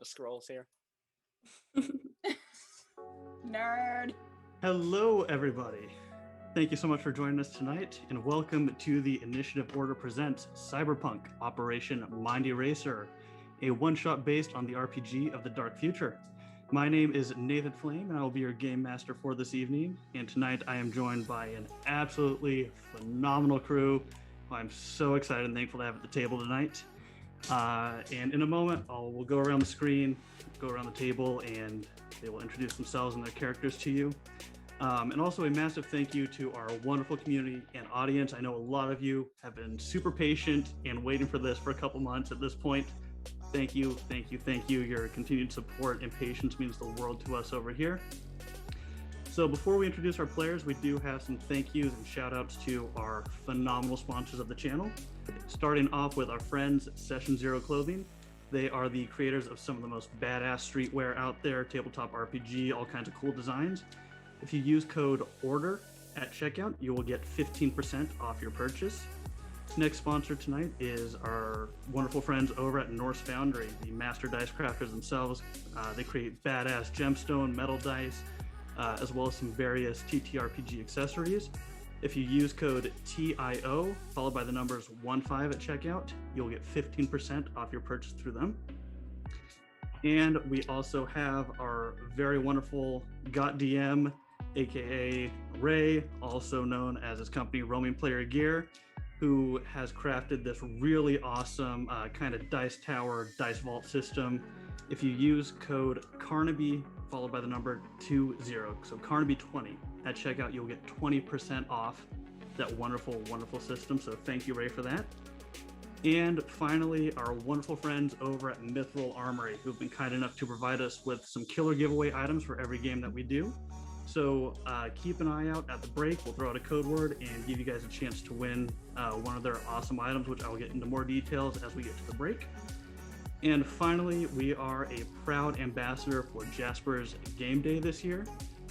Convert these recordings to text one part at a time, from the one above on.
scrolls here. Nerd. Hello, everybody. Thank you so much for joining us tonight, and welcome to the Initiative Order Presents Cyberpunk Operation Mind Eraser, a one-shot based on the RPG of the Dark Future. My name is Nathan Flame, and I will be your game master for this evening. And tonight I am joined by an absolutely phenomenal crew who I'm so excited and thankful to have at the table tonight. And in a moment, we'll go around the screen, go around the table, and they will introduce themselves and their characters to you. And also a massive thank you to our wonderful community and audience. I know a lot of you have been super patient and waiting for this for a couple months at this point. Thank you, thank you, thank you. Your continued support and patience means the world to us over here. So before we introduce our players, we do have some thank yous and shout outs to our phenomenal sponsors of the channel. Starting off with our friends, Session Zero Clothing. They are the creators of some of the most badass streetwear out there, tabletop RPG, all kinds of cool designs. If you use code ORDER at checkout, you will get 15% off your purchase. Next sponsor tonight is our wonderful friends over at Norse Foundry, the master dice crafters themselves. They create badass gemstone, metal dice, as well as some various TTRPG accessories. If you use code TIO, followed by the numbers 15 at checkout, you'll get 15% off your purchase through them. And we also have our very wonderful GotDM, aka Ray, also known as his company Roaming Player Gear, who has crafted this really awesome kind of dice tower, dice vault system. If you use code Carnaby, followed by the number 20, so Carnaby20, at checkout, you'll get 20% off that wonderful, wonderful system. So thank you, Ray, for that. And finally, our wonderful friends over at Mithril Armory, who've been kind enough to provide us with some killer giveaway items for every game that we do. So keep an eye out at the break. We'll throw out a code word and give you guys a chance to win one of their awesome items, which I'll get into more details as we get to the break. And finally, we are a proud ambassador for Jaspers Game Day this year.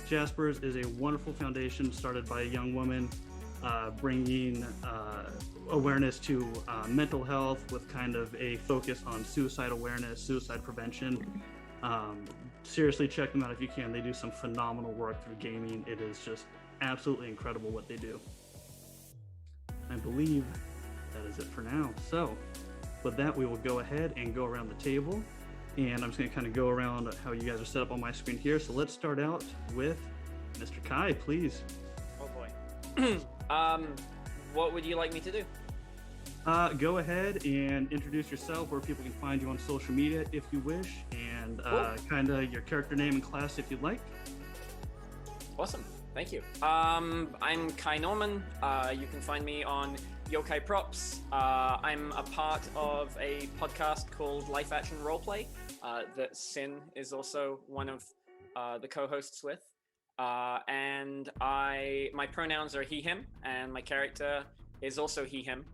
Jaspers is a wonderful foundation started by a young woman bringing awareness to mental health with kind of a focus on suicide awareness, suicide prevention. Seriously, check them out if you can. They do some phenomenal work through gaming. It is just absolutely incredible what they do. I believe that is it for now. So with that, we will go ahead and go around the table. And I'm just going to kind of go around how you guys are set up on my screen here. So let's start out with Mr. Kai, please. Oh boy. What would you like me to do? Go ahead and introduce yourself, where people can find you on social media if you wish, and kind of your character name and class if you'd like. Awesome, thank you. I'm Kai Norman. You can find me on Yokai Props. I'm a part of a podcast called Life Action Roleplay that Sin is also one of the co-hosts with. And my pronouns are he, him, and my character is also he, him.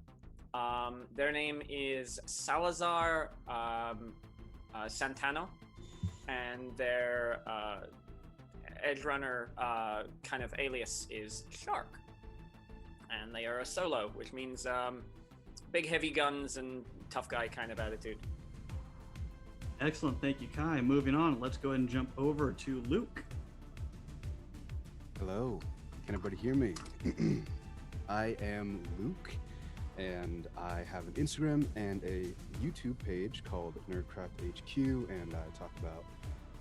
Their name is Salazar Santano, and their Edgerunner kind of alias is Shark. And they are a solo, which means big heavy guns and tough guy kind of attitude. Excellent, thank you, Kai. Moving on, let's go ahead and jump over to Luke. Hello, can everybody hear me? I am Luke, and I have an Instagram and a YouTube page called Nerdcraft HQ, and I talk about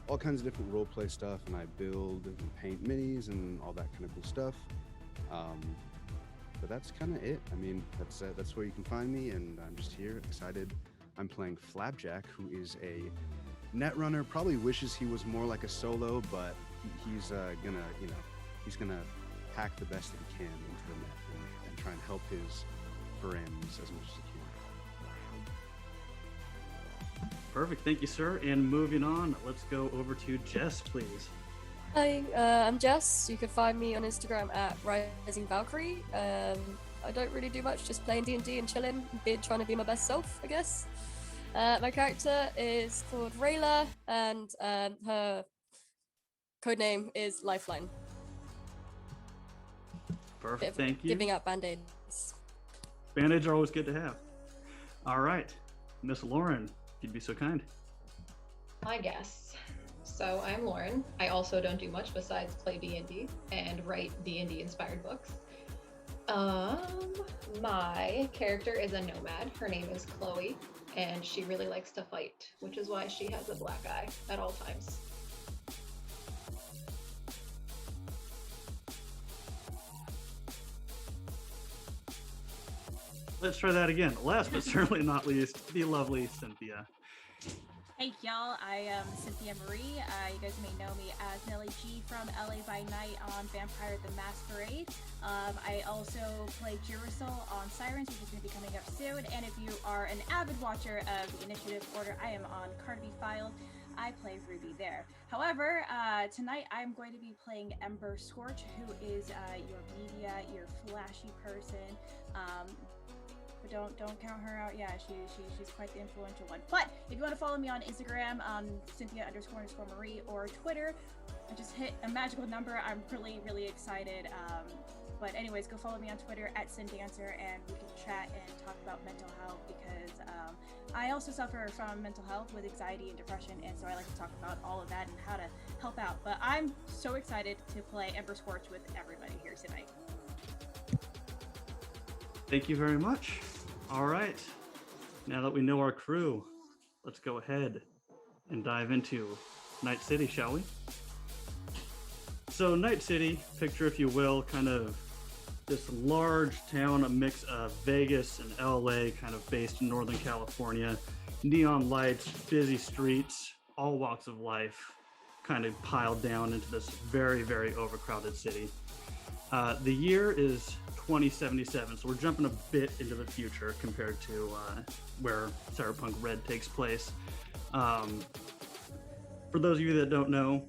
all kinds of different roleplay stuff, and I build and paint minis and all that kind of cool stuff. But that's kind of it. I mean, that's where you can find me, and I'm just here, excited. I'm playing Flapjack, who is a netrunner. Probably wishes he was more like a solo, but he's gonna pack the best that he can into the net and try and help his friends as much as he can. Perfect, thank you, sir. And moving on, let's go over to Jess, please. Hi, I'm Jess. You can find me on Instagram at Rising Valkyrie. I don't really do much, just playing D&D and chilling, trying to be my best self, I guess. My character is called Rayla, and her codename is Lifeline. Perfect, thank you. Giving out band-aids. Band-aids are always good to have. All right, Miss Lauren, if you'd be so kind. I guess. So I'm Lauren. I also don't do much besides play D&D and write D&D inspired books. My character is a nomad. Her name is Chloe, and she really likes to fight, which is why she has a black eye at all times. Let's try that again. Last but certainly not least, the lovely Cynthia. Hey y'all, I am Cynthia Marie. You guys may know me as Nellie G from LA by Night on Vampire the Masquerade. I also play Jerusalem on Sirens, which is going to be coming up soon. And if you are an avid watcher of the Initiative Order, I am on Carnaby Filed. I play Ruby there. However, tonight I'm going to be playing Ember Scorch, who is your media, your flashy person. But don't count her out. Yeah, she's quite the influential one. But if you want to follow me on Instagram, Cynthia__Marie, or Twitter, and just hit a magical number, I'm really excited. But anyways, go follow me on Twitter at CynDancer, and we can chat and talk about mental health, because I also suffer from mental health with anxiety and depression, and so I like to talk about all of that and how to help out. But I'm so excited to play Ember Scorch with everybody here tonight. Thank you very much. All right. Now that we know our crew, let's go ahead and dive into Night City, shall we? So Night City, picture if you will, kind of this large town, a mix of Vegas and LA, kind of based in Northern California. Neon lights, busy streets, all walks of life kind of piled down into this very overcrowded city. The year is 2077, so we're jumping a bit into the future compared to where Cyberpunk Red takes place. For those of you that don't know,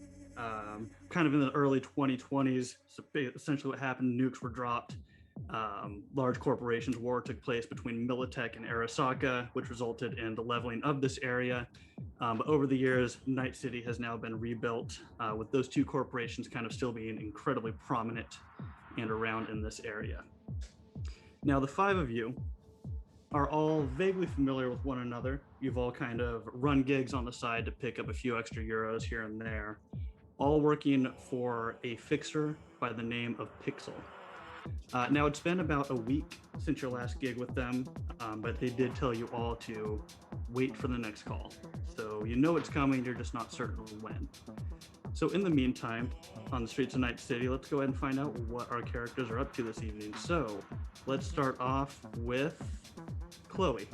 kind of in the early 2020s, so essentially what happened, nukes were dropped, large corporations war took place between Militech and Arasaka, which resulted in the leveling of this area. But over the years, Night City has now been rebuilt, with those two corporations kind of still being incredibly prominent and around in this area. Now, the five of you are all vaguely familiar with one another. You've all kind of run gigs on the side to pick up a few extra euros here and there, all working for a fixer by the name of Pixel. Now, it's been about a week since your last gig with them, but they did tell you all to wait for the next call. So you know it's coming, you're just not certain when. So in the meantime, on the streets of Night City, let's go ahead and find out what our characters are up to this evening. So let's start off with Chloe.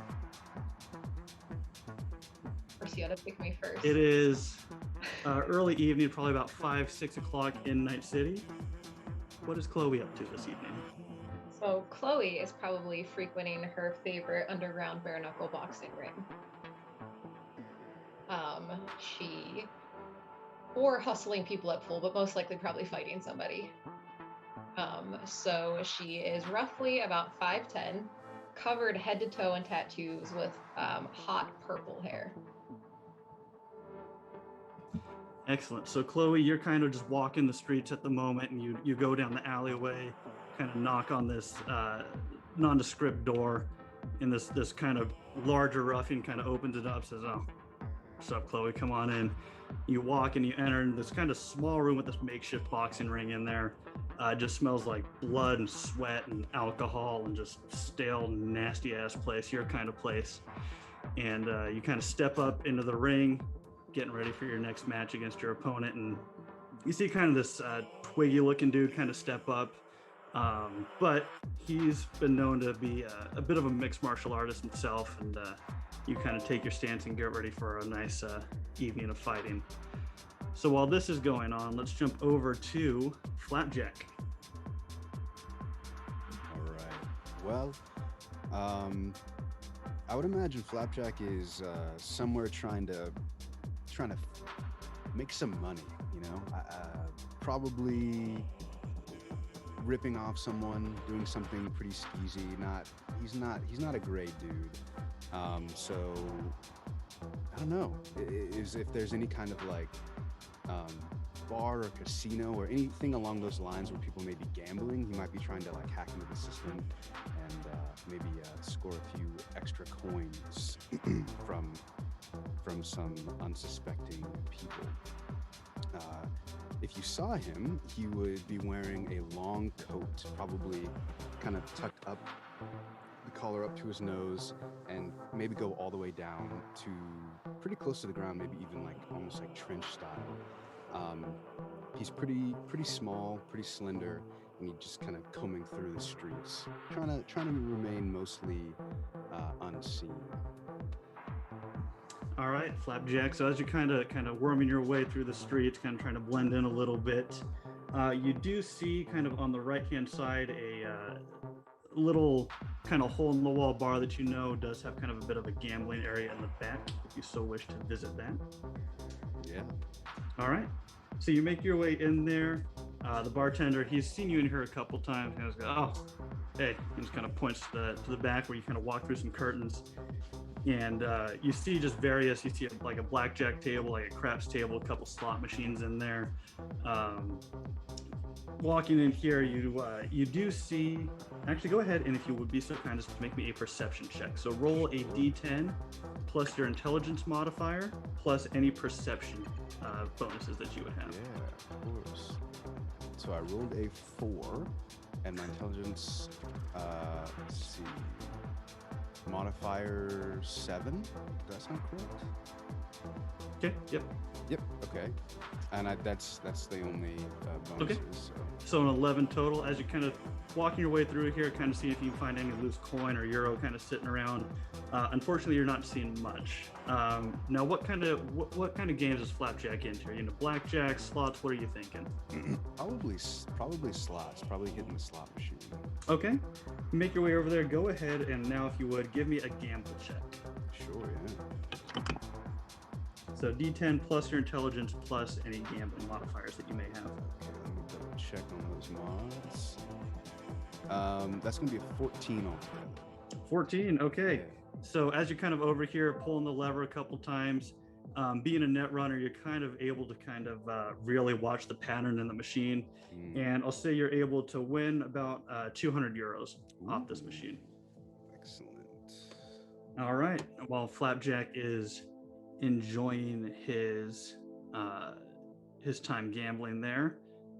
Of course, you gotta pick me first. It is early evening, probably about 5-6 o'clock in Night City. What is Chloe up to this evening? So Chloe is probably frequenting her favorite underground bare knuckle boxing ring. Or hustling people at full, but most likely probably fighting somebody. So she is roughly about 5'10", covered head to toe in tattoos with hot purple hair. Excellent. So Chloe, you're kind of just walking the streets at the moment, and you go down the alleyway, kind of knock on this nondescript door, and this kind of larger ruffian kind of opens it up, says, "Oh, what's up, Chloe? Come on in." You walk and you enter in this kind of small room with this makeshift boxing ring in there. It just smells like blood and sweat and alcohol and just stale, nasty ass place, your kind of place. And you kind of step up into the ring, getting ready for your next match against your opponent. And you see kind of this twiggy looking dude kind of step up. But he's been known to be a bit of a mixed martial artist himself. And you kind of take your stance and get ready for a nice evening of fighting. So while this is going on, let's jump over to Flapjack. All right. Well, I would imagine Flapjack is somewhere trying to make some money. You know, probably ripping off someone, doing something pretty skeezy. He's not a great dude. So I don't know if there's any kind of like bar or casino or anything along those lines where people may be gambling. He might be trying to like hack into the system and maybe score a few extra coins from from some unsuspecting people. If you saw him, he would be wearing a long coat, probably kind of tucked up, the collar up to his nose, and maybe go all the way down to pretty close to the ground, maybe even like almost like trench style. He's pretty small, pretty slender, and he's just kind of combing through the streets, trying to remain mostly unseen. All right, Flapjack. So as you kind of worming your way through the streets, kind of trying to blend in a little bit, you do see kind of on the right-hand side a little kind of hole in the wall bar that you know does have kind of a bit of a gambling area in the back, if you so wish to visit that. Yeah. All right. So you make your way in there. The bartender, he's seen you in here a couple times. And he's like, oh, hey. He just kind of points to the back where you kind of walk through some curtains. And you see just various, you see like a blackjack table, like a craps table, a couple slot machines in there. Walking in here, you do see, actually go ahead and if you would be so kind as to make me a perception check. So roll a d10 plus your intelligence modifier plus any perception bonuses that you would have. Yeah, of course. So I rolled a 4, and my intelligence, let's see, modifier 7. Does that sound correct? Okay. Yep. Okay. And that's the only bonuses. Okay. So an 11 total. As you kind of walking your way through here, kind of seeing if you can find any loose coin or euro kind of sitting around. Unfortunately, you're not seeing much. Now, what kind of games is Flapjack into? You know, blackjack, slots. What are you thinking? Probably slots. Probably hitting the slot machine. Okay. Make your way over there. Go ahead and now, if you would, give me a gamble check. Sure. Yeah. So D10 plus your intelligence plus any gambling modifiers that you may have. Okay, let me double check on those mods. That's going to be a 14 altogether. 14, okay. Yeah. So as you're kind of over here pulling the lever a couple times, being a net runner, you're kind of able to kind of really watch the pattern in the machine. And I'll say you're able to win about 200 euros off this machine. Excellent. All right. While Flapjack is enjoying his time gambling there,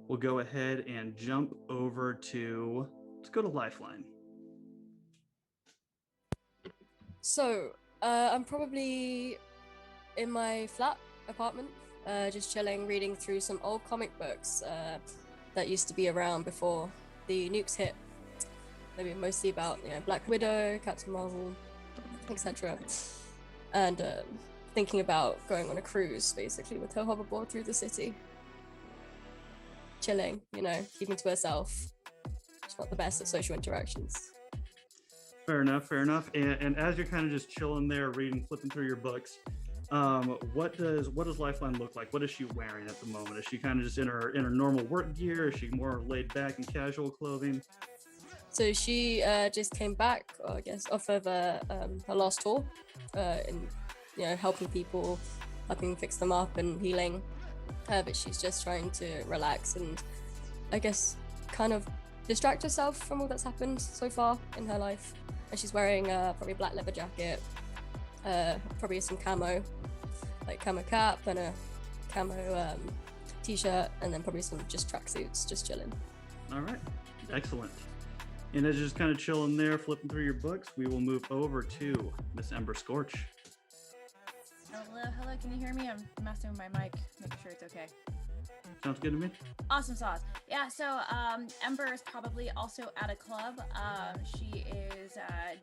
we'll go ahead and jump over to, let's go to Lifeline. So, I'm probably in my flat apartment, just chilling, reading through some old comic books that used to be around before the nukes hit. Maybe mostly about, Black Widow, Captain Marvel, etc. And thinking about going on a cruise, basically, with her hoverboard through the city. Chilling, keeping to herself. She's not the best at social interactions. Fair enough. And as you're kind of just chilling there, reading, flipping through your books, what does Lifeline look like? What is she wearing at the moment? Is she kind of just in her normal work gear? Is she more laid back in casual clothing? So she just came back, I guess, off of her last tour, helping people, helping fix them up and healing. But she's just trying to relax and, I guess, kind of distract herself from all that's happened so far in her life. And she's wearing probably a black leather jacket, probably some camo cap and a camo t-shirt, and then probably some just tracksuits, just chilling. All right, excellent. And as you're just kind of chilling there, flipping through your books, we will move over to Miss Ember Scorch. Hello, can you hear me? I'm messing with my mic, making sure it's okay. Sounds good to me. Awesome sauce. Yeah, so Ember is probably also at a club. She is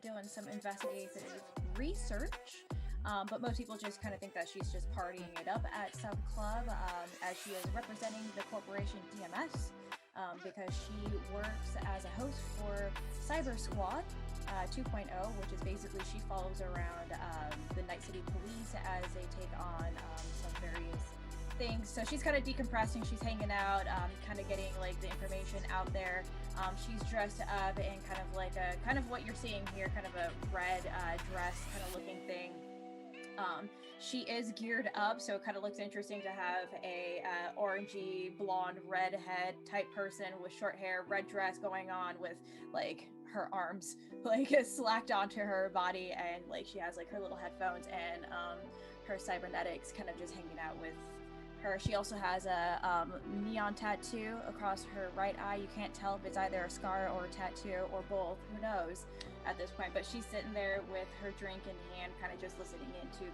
doing some investigative research, but most people just kind of think that she's just partying it up at some club, as she is representing the corporation DMS, because she works as a host for Cyber Squad 2.0, which is basically she follows around the Night City Police as they take on some various things. So she's kind of decompressing, she's hanging out, kind of getting like the information out there. She's dressed up in kind of what you're seeing here, kind of a red dress kind of looking thing. She is geared up, so it kind of looks interesting to have a orangey blonde redhead type person with short hair, red dress going on with like her arms like slacked onto her body, and like she has like her little headphones and her cybernetics, kind of just hanging out with her. She also has a neon tattoo across her right eye. You can't tell if it's either a scar or a tattoo or both. Who knows at this point? But she's sitting there with her drink in hand, kind of just listening into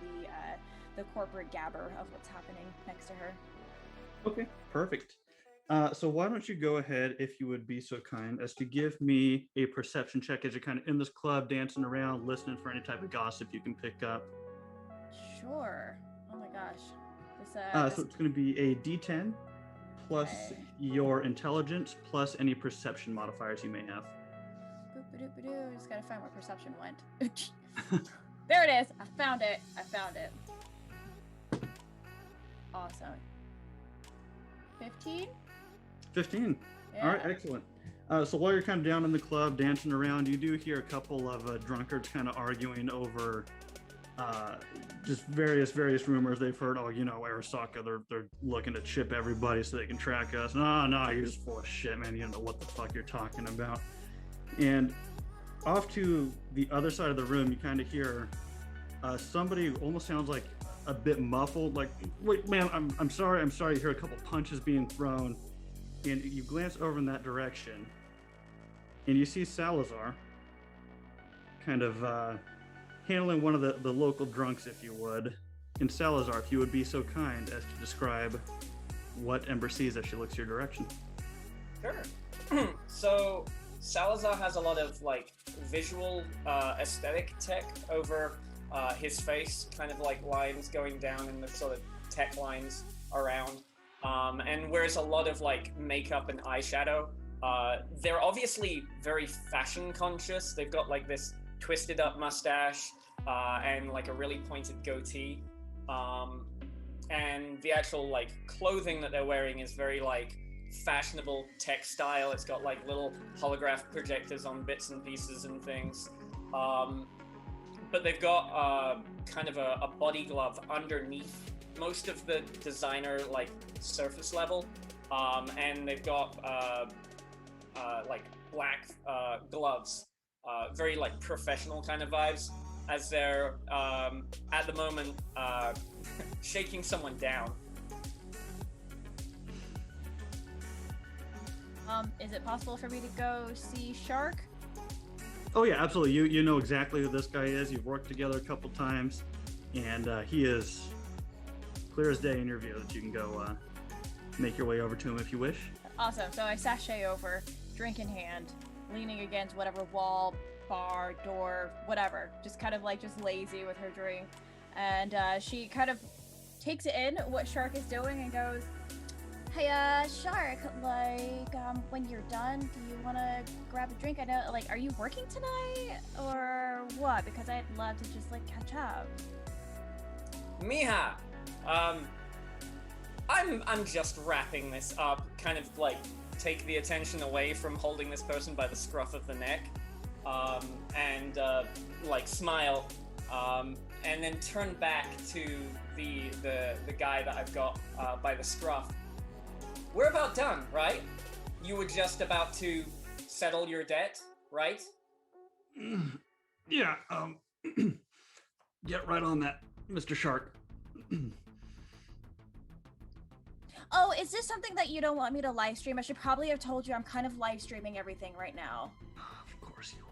the corporate gabber of what's happening next to her. Okay, perfect. So why don't you go ahead, if you would be so kind, as to give me a perception check as you're kind of in this club, dancing around, listening for any type of gossip you can pick up. Sure. Oh my gosh. So it's going to be a D10 plus your intelligence plus any perception modifiers you may have. Boop-a-doop-a-doo. Just gotta find where perception went. There it is. I found it. Awesome. 15? 15. Yeah. All right, excellent. So while you're kind of down in the club, dancing around, you do hear a couple of drunkards kind of arguing over just various rumors they've heard. Oh, you know, Arasaka, they're looking to chip everybody so they can track us. No, you're just full of shit, man. You don't know what the fuck you're talking about. And off to the other side of the room, you kind of hear somebody who almost sounds like a bit muffled, like, wait, man, I'm sorry. You hear a couple punches being thrown, and you glance over in that direction, and you see Salazar kind of handling one of the local drunks, if you would. And Salazar, if you would be so kind as to describe what Ember sees as she looks your direction. Sure. So Salazar has a lot of like visual aesthetic tech over his face, kind of like lines going down and the sort of tech lines around, and wears a lot of like makeup and eyeshadow. They're obviously very fashion conscious. They've got like this twisted up mustache and like a really pointed goatee, and the actual like clothing that they're wearing is very like fashionable textile. It's got like little holograph projectors on bits and pieces and things, but they've got kind of a body glove underneath most of the designer like surface level, and they've got like black gloves, very like professional kind of vibes, as they're at the moment shaking someone down. Is it possible for me to go see Shark? Oh yeah, absolutely. You know exactly who this guy is. You've worked together a couple times, and he is clear as day in your view that you can go make your way over to him if you wish. Awesome. So I sashay over, drink in hand, leaning against whatever wall, bar, door, whatever. Just kind of like just lazy with her drink. And she kind of takes it in what Shark is doing and goes, "Hey, Shark, like, when you're done, do you want to grab a drink? I know, like, are you working tonight or what? Because I'd love to just, like, catch up." Mija, I'm just wrapping this up, kind of like take the attention away from holding this person by the scruff of the neck, and like smile, and then turn back to the guy that I've got by the scruff. We're about done, right? You were just about to settle your debt, right? Yeah, get right on that, Mr. Shark. Oh, is this something that you don't want me to live stream? I should probably have told you I'm kind of live streaming everything right now. Of course you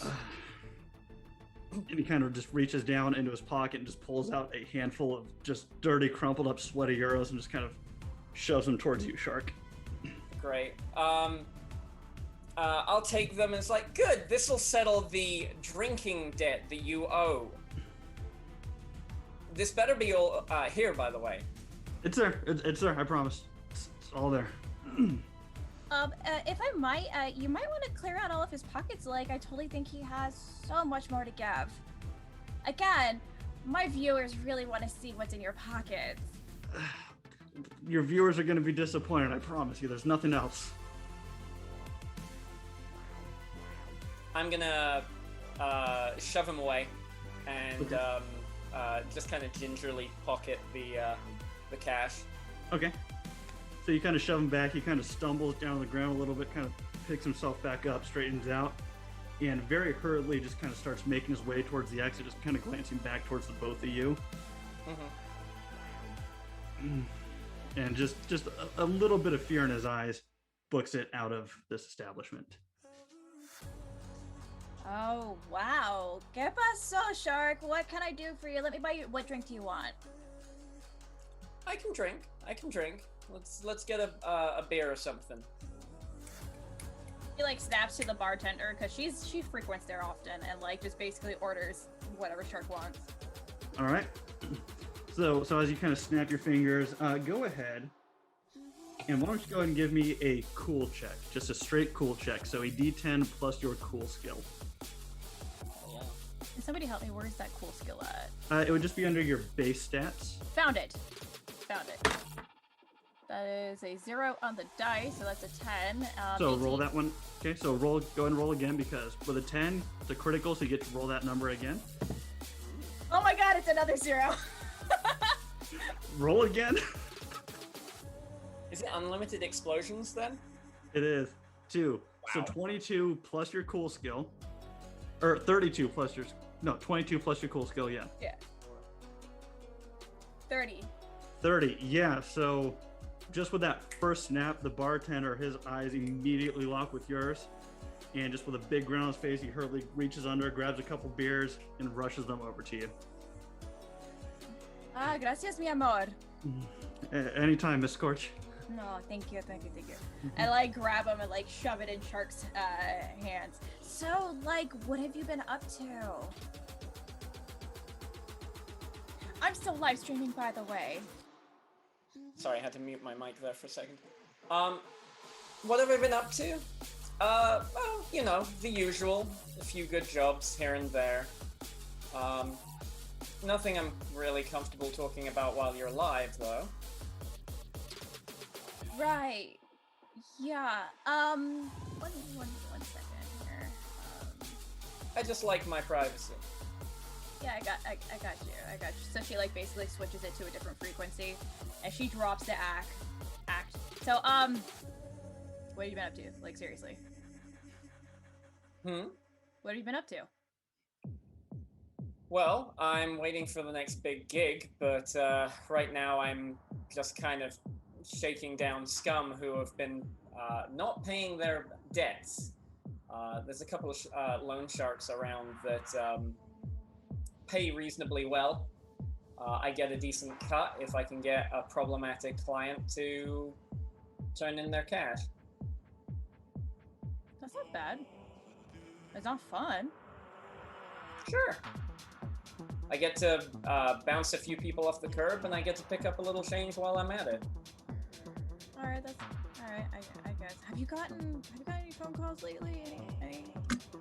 are. And he kind of just reaches down into his pocket and just pulls out a handful of just dirty, crumpled up, sweaty euros and just kind of shoves them towards you, Shark. Great. I'll take them. It's like, good, this will settle the drinking debt that you owe. This better be all here, by the way. It's there. It's there, I promise. It's all there. If I might, you might want to clear out all of his pockets. Like, I totally think he has so much more to give. Again, my viewers really want to see what's in your pockets. Your viewers are going to be disappointed, I promise you. There's nothing else. I'm gonna shove him away and just kind of gingerly pocket the cash. Okay. So you kind of shove him back. He kind of stumbles down on the ground a little bit, kind of picks himself back up, straightens out, and very hurriedly just kind of starts making his way towards the exit, just kind of glancing back towards the both of you. And just a little bit of fear in his eyes books it out of this establishment. Oh, wow. ¿Qué pasó, Shark? What can I do for you? Let me buy you. What drink do you want? I can drink. Let's get a beer or something. He like snaps to the bartender because she frequents there often and like just basically orders whatever Shark wants. All right. So as you kind of snap your fingers, go ahead. And why don't you go ahead and give me a cool check, just a straight cool check. So a D10 plus your cool skill. Can somebody help me? Where's that cool skill at? It would just be under your base stats. Found it. That is a 0 on the dice, so that's a 10. So 18. roll that one. Okay, so go ahead and roll again, because with a 10, it's a critical, so you get to roll that number again. Oh my god, it's another 0. Roll again. Is it unlimited explosions then? It is 2. Wow. So 22 plus your cool skill, or 32 plus your 22 plus your cool skill. Yeah. Yeah. 30. 30. Yeah. So just with that first snap, the bartender, his eyes immediately lock with yours, and just with a big grin on his face, he hurriedly reaches under, grabs a couple beers, and rushes them over to you. Ah, gracias, mi amor. Anytime, Miss Scorch. No, thank you. I like grab him and like shove it in Shark's hands. So, like, what have you been up to? I'm still live streaming, by the way. Sorry, I had to mute my mic there for a second. What have I been up to? Well, you know, the usual. A few good jobs here and there. Nothing I'm really comfortable talking about while you're live, though. Right. Yeah. One second here. I just like my privacy. Yeah, I got you. So she like basically switches it to a different frequency, and she drops the act. So what have you been up to? Like seriously. What have you been up to? Well, I'm waiting for the next big gig, but right now I'm just kind of shaking down scum who have been not paying their debts. There's a couple of loan sharks around that pay reasonably well. I get a decent cut if I can get a problematic client to turn in their cash. That's not bad. It's not fun. Sure. I get to bounce a few people off the curb, and I get to pick up a little change while I'm at it. All right, I guess. Have you gotten any phone calls lately? Any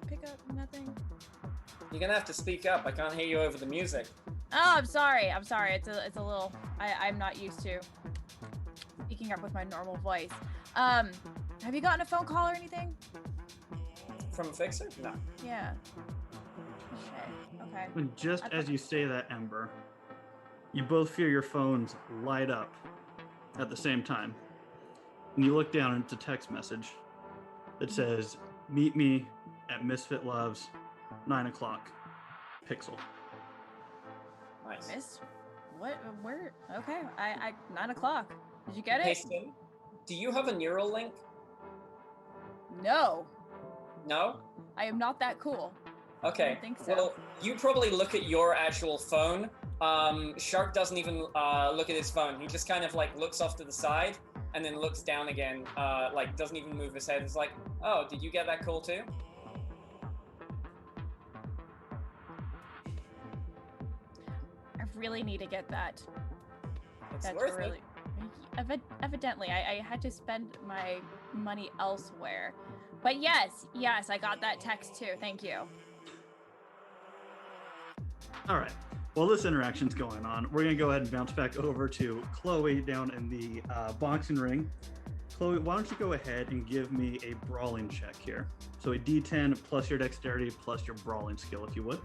pickup? Nothing. You're gonna have to speak up. I can't hear you over the music. Oh, I'm sorry. It's a little. I'm not used to speaking up with my normal voice. Have you gotten a phone call or anything? From a fixer? No. Yeah. Shit. Okay. And just as you say that, Ember, you both feel your phones light up at the same time. And you look down and it's a text message that says, "Meet me at Misfit Love's, 9 o'clock, Pixel." Nice. Missed? What? Where? Okay. I 9 o'clock. Did you get Hey, it? Sim, do you have a neural link? No. No? I am not that cool. Okay. I don't think so. Well, you probably look at your actual phone. Shark doesn't even look at his phone. He just kind of like looks off to the side and then looks down again, like doesn't even move his head. It's like, oh, did you get that call too? I really need to get that. It's That's worth really. Evidently, I had to spend my money elsewhere. But yes, I got that text too. Thank you. All right. While this interaction's going on, we're going to go ahead and bounce back over to Chloe down in the boxing ring. Chloe, why don't you go ahead and give me a brawling check here? So a D10 plus your dexterity plus your brawling skill, if you would.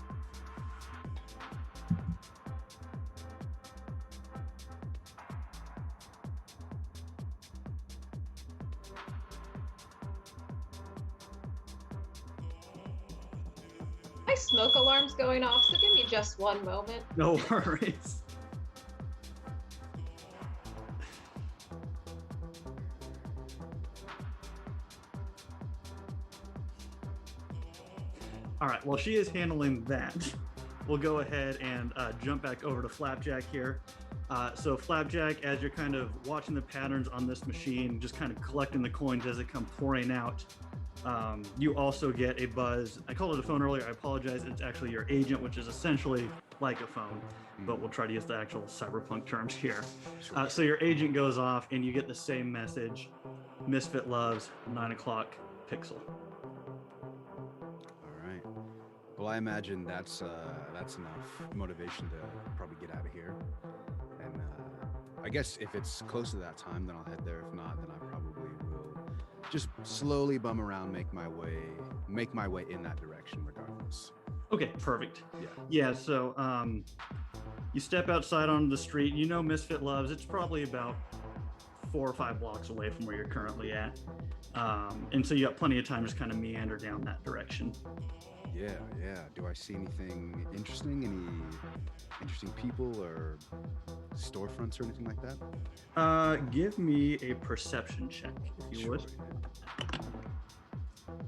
my smoke alarm's going off, so give me just one moment. No worries. All right, while she is handling that, we'll go ahead and jump back over to Flapjack here. So Flapjack, as you're kind of watching the patterns on this machine, just kind of collecting the coins as they come pouring out, you also get a buzz. I called it a phone earlier. I apologize. It's actually your agent, which is essentially like a phone, but we'll try to use the actual cyberpunk terms here. So your agent goes off and you get the same message. Misfit loves 9 o'clock pixel. Well, I imagine that's enough motivation to probably get out of here. And I guess if it's close to that time, then I'll head there. If not, then I probably will just slowly bum around, make my way in that direction, regardless. Okay, perfect. Yeah. Yeah. So you step outside onto the street. You know, Misfit loves. It's probably about 4 or 5 blocks away from where you're currently at, and so you got plenty of time to just kind of meander down that direction. Yeah. Do I see anything interesting? Any interesting people or storefronts or anything like that? Give me a perception check, if you would.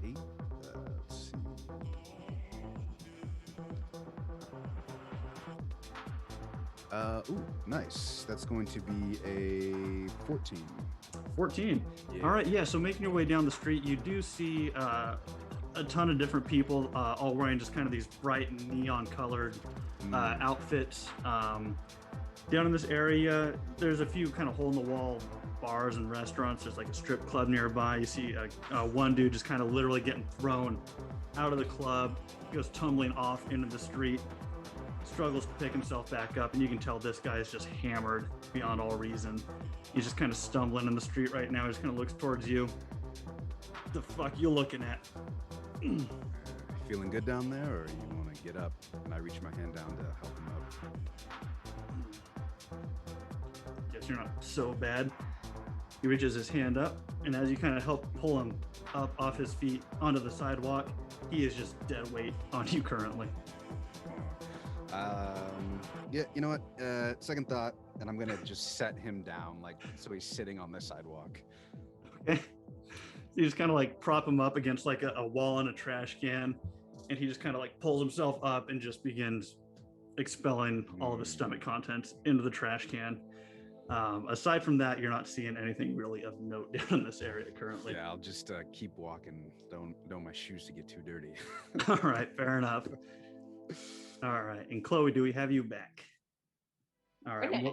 8. Let's see. Ooh, nice. That's going to be a 14. 14. Yeah. All right. Yeah. So making your way down the street, you do see a ton of different people, all wearing just kind of these bright neon colored outfits. Down in this area, there's a few kind of hole in the wall bars and restaurants. There's like a strip club nearby. You see one dude just kind of literally getting thrown out of the club, goes tumbling off into the street, struggles to pick himself back up, and you can tell this guy is just hammered beyond all reason. He's just kind of stumbling in the street right now. He just kind of looks towards you. What the fuck you looking at? Feeling good down there, or you want to get up? And I reach my hand down to help him up. Guess you're not so bad. He reaches his hand up, and as you kind of help pull him up off his feet onto the sidewalk, he is just dead weight on you currently. Yeah, you know what? Second thought, and I'm gonna just set him down, like so he's sitting on the sidewalk. Okay. You just kind of like prop him up against like a wall and a trash can, and he just kind of like pulls himself up and just begins expelling all of his stomach contents into the trash can. Aside from that, you're not seeing anything really of note down in this area currently. Yeah, I'll just keep walking. Don't want my shoes to get too dirty. All right, fair enough. All right, and Chloe, do we have you back? All right, Okay.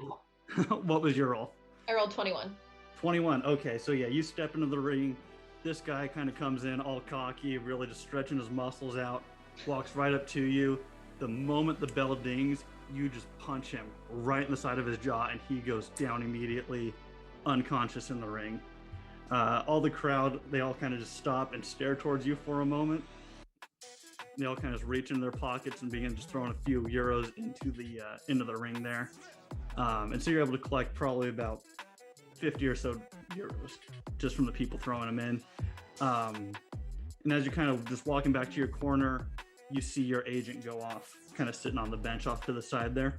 what was your roll? I rolled 21. 21. Okay, so yeah, you step into the ring. This guy kind of comes in all cocky, really just stretching his muscles out, walks right up to you. The moment the bell dings, you just punch him right in the side of his jaw, and he goes down immediately, unconscious in the ring. All the crowd, they all kind of just stop and stare towards you for a moment. They all kind of just reach into their pockets and begin just throwing a few euros into the ring there. And so you're able to collect probably about 50 or so euros just from the people throwing them in. And as you're kind of just walking back to your corner, you see your agent go off, kind of sitting on the bench off to the side there.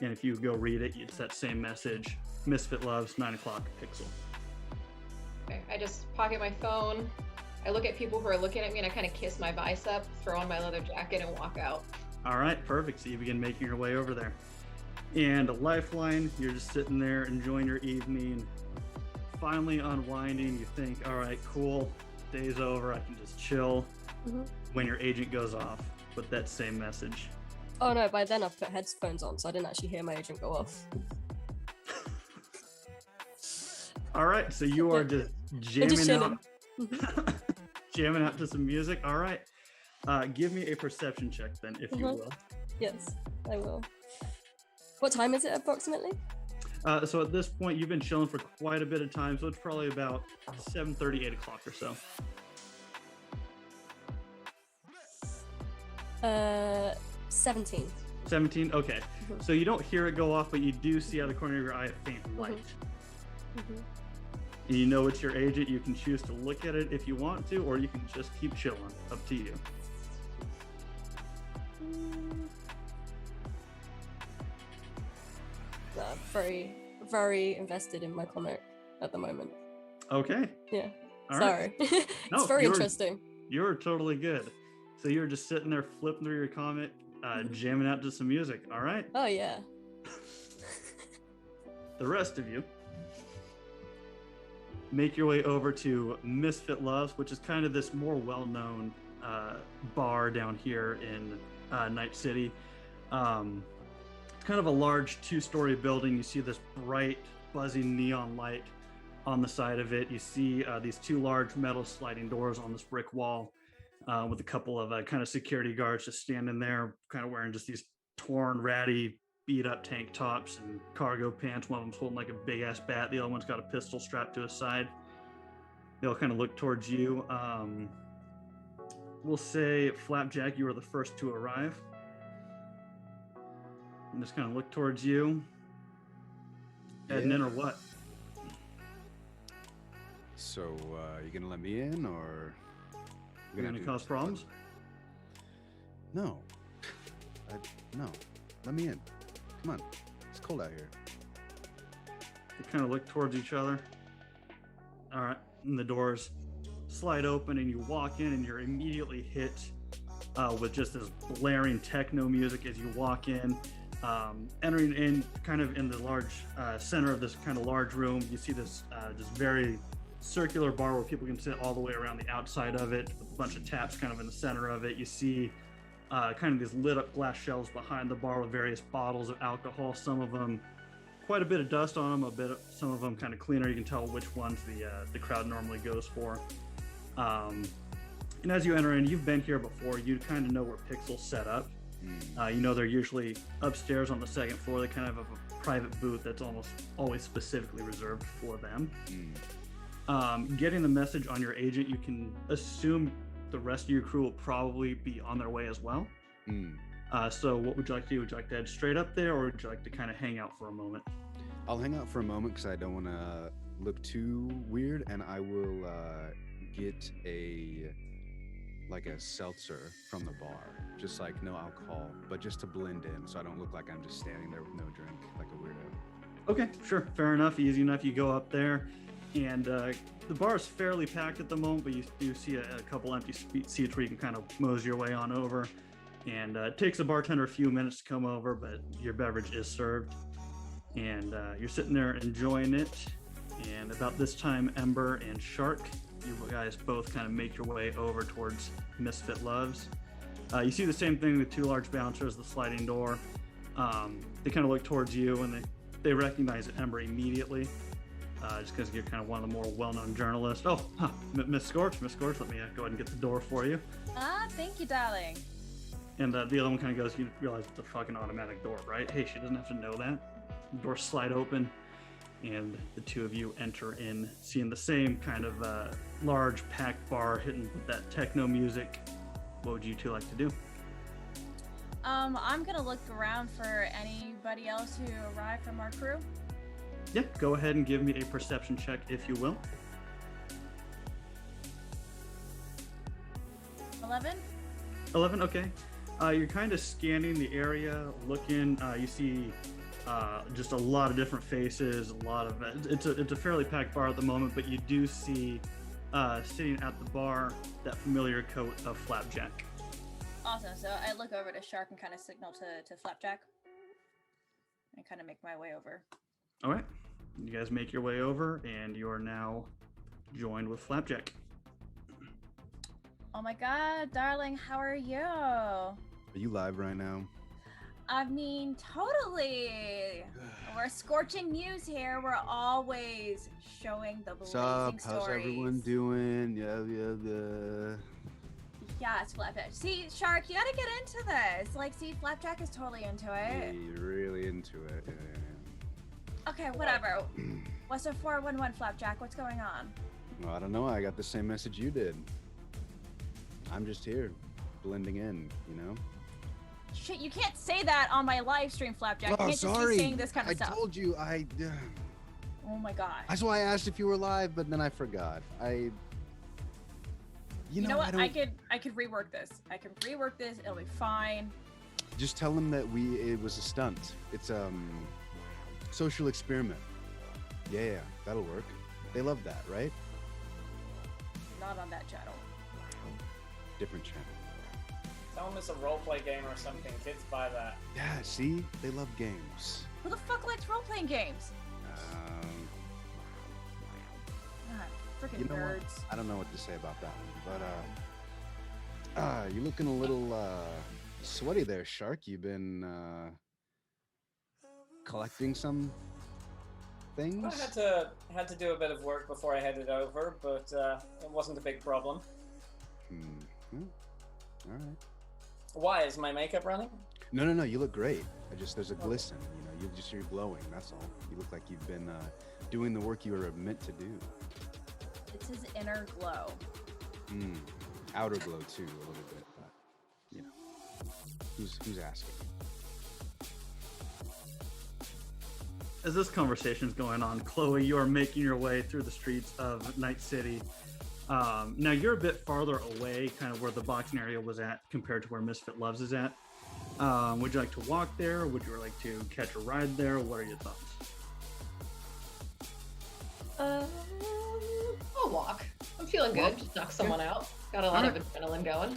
And if you go read it, it's that same message. Misfit loves 9 o'clock pixel. Okay, I just pocket my phone. I look at people who are looking at me and I kind of kiss my bicep, throw on my leather jacket, and walk out. All right, perfect. So you begin making your way over there. And Lifeline, you're just sitting there enjoying your evening, finally unwinding. You think, all right, cool, day's over, I can just chill. When your agent goes off with that same message. Oh no, by then I've put headphones on, so I didn't actually hear my agent go off. All right, so you are just jamming just out. chilling. Jamming out to some music. All right. Give me a perception check then, if you will. Yes, I will. What time is it approximately? So at this point, you've been chilling for quite a bit of time, so it's probably about 7:30, 8 o'clock or so. 17. 17? Okay. So you don't hear it go off, but you do see out of the corner of your eye a faint light. And you know it's your agent. You can choose to look at it if you want to, or you can just keep chilling. Up to you. I'm very, very invested in my comic at the moment. Okay. Yeah. All Sorry. right. It's very interesting. You're totally good. So you're just sitting there flipping through your comic, jamming out to some music. All right. Oh yeah. The rest of you make your way over to Misfit Loves, which is kind of this more well-known bar down here in Night City. It's kind of a large 2-story building. You see this bright, buzzing neon light on the side of it. You see these 2 large metal sliding doors on this brick wall with a couple of kind of security guards just standing there, kind of wearing just these torn, ratty, beat up tank tops and cargo pants. One of them's holding like a big ass bat. The other one's got a pistol strapped to his side. They all kind of look towards you. We'll say, Flapjack, you were the first to arrive. And just kind of look towards you. Heading in or what? So, you gonna let me in, or You're gonna cause problems? No. No. Let me in. Come on. It's cold out here. They kind of look towards each other. All right, and the doors slide open, and you walk in, and you're immediately hit with just this blaring techno music as you walk in. Entering in, kind of in the large center of this kind of large room, you see this just very circular bar where people can sit all the way around the outside of it. A bunch of taps kind of in the center of it. You see kind of these lit up glass shelves behind the bar with various bottles of alcohol. Some of them quite a bit of dust on them, some of them kind of cleaner. You can tell which ones the crowd normally goes for. And as you enter in, you've been here before. You kind of know where Pixel's set up. You know they're usually upstairs on the second floor. They kind of have a private booth that's almost always specifically reserved for them. Getting the message on your agent, you can assume the rest of your crew will probably be on their way as well. So what would you like to do? Would you like to head straight up there, or would you like to kind of hang out for a moment? I'll hang out for a moment because I don't want to look too weird, and I will get a seltzer from the bar, just like no alcohol, but just to blend in, so I don't look like I'm just standing there with no drink like a weirdo. Okay, sure, fair enough, easy enough. You go up there, and the bar is fairly packed at the moment, but you do see a couple empty seats where you can kind of mosey your way on over. And it takes the bartender a few minutes to come over, but your beverage is served, and you're sitting there enjoying it. And about this time, Ember and Shark, you guys both kind of make your way over towards Misfit Loves. You see the same thing with 2 large bouncers, the sliding door. They kind of look towards you, and they recognize Ember immediately, just because you're kind of one of the more well-known journalists. Oh, Miss Scorch, let me go ahead and get the door for you. Thank you, darling. And the other one kind of goes, you realize it's a fucking automatic door, right? Hey, she doesn't have to know that. The doors slide open, and the 2 of you enter in, seeing the same kind of large packed bar hitting with that techno music. What would you 2 like to do? I'm gonna look around for anybody else who arrived from our crew. Yeah, go ahead and give me a perception check, if you will. 11, okay. You're kind of scanning the area, looking. You see just a lot of different faces. It's a fairly packed bar at the moment, but you do see sitting at the bar that familiar coat of Flapjack. Awesome. So I look over to Shark and kind of signal to Flapjack, and kind of make my way over. All right, you guys make your way over, and you are now joined with Flapjack. Oh my god, darling, how are you? Are you live right now? I mean, totally. We're scorching news here. We're always showing the blazing Sup? stories. How's everyone doing? Yeah. Yeah, it's Flapjack. See, Shark, you gotta get into this. Like, see, Flapjack is totally into it. Yeah, you're really into it. Yeah. Okay, whatever. What's a 411, Flapjack? What's going on? Well, I don't know. I got the same message you did. I'm just here, blending in, you know? Shit, you can't say that on my live stream, Flapjack. You can't just be saying this kind of stuff. I told you, Oh my god. That's why I asked if you were live, but then I forgot. You know what? I could rework this. It'll be fine. Just tell them that it was a stunt. It's social experiment. Yeah, that'll work. They love that, right? Not on that channel. Different channel. Tell them it's a roleplay game or something. Kids buy that. Yeah, see? They love games. Who the fuck likes role-playing games? God, freaking You know what? nerds. I don't know what to say about that one, but you're looking a little sweaty there, Shark. You've been collecting some things. I had to do a bit of work before I headed over, but it wasn't a big problem. All right. Why is my makeup running? No. You look great. There's a glisten. You're glowing. That's all. You look like you've been doing the work you were meant to do. It's his inner glow. Outer glow too, a little bit, but who's asking? As this conversation is going on, Chloe, you are making your way through the streets of Night City. Now you're a bit farther away, kind of where the boxing area was at, compared to where Misfit Loves is at. Would you like to walk there? Would you like to catch a ride there? What are your thoughts? I'll walk. I'm feeling good. Just knock someone out. Got a lot of adrenaline going.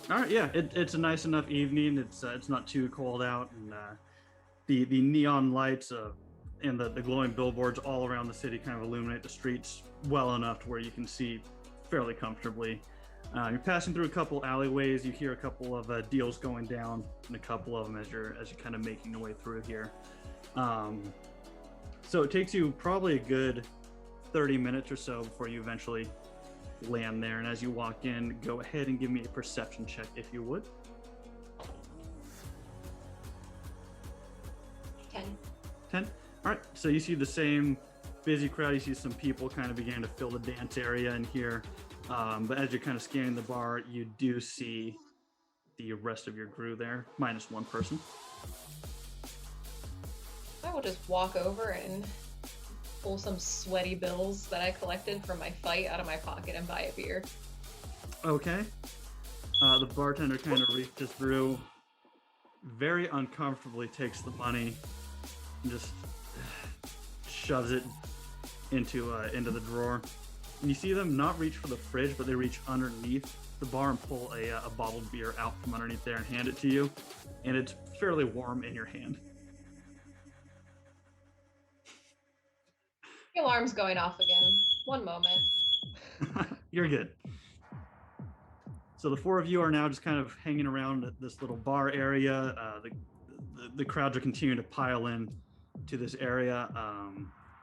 All right, yeah, it's a nice enough evening. It's not too cold out, and the neon lights and the glowing billboards all around the city kind of illuminate the streets well enough to where you can see fairly comfortably. You're passing through a couple alleyways. You hear a couple of deals going down, and a couple of them as you're kind of making your way through here. So it takes you probably a good 30 minutes or so before you eventually land there. And as you walk in, go ahead and give me a perception check if you would. 10. All right, so you see the same busy crowd. You see some people kind of beginning to fill the dance area in here. But as you're kind of scanning the bar, you do see the rest of your crew there, minus one person. I will just walk over and pull some sweaty bills that I collected from my fight out of my pocket and buy a beer. Okay. The bartender kind of reaches through, very uncomfortably takes the money, and just shoves it into the drawer. And you see them not reach for the fridge, but they reach underneath the bar and pull a bottled beer out from underneath there and hand it to you. And it's fairly warm in your hand. The alarm's going off again. One moment. You're good. So the four of you are now just kind of hanging around at this little bar area. The crowds are continuing to pile in to this area.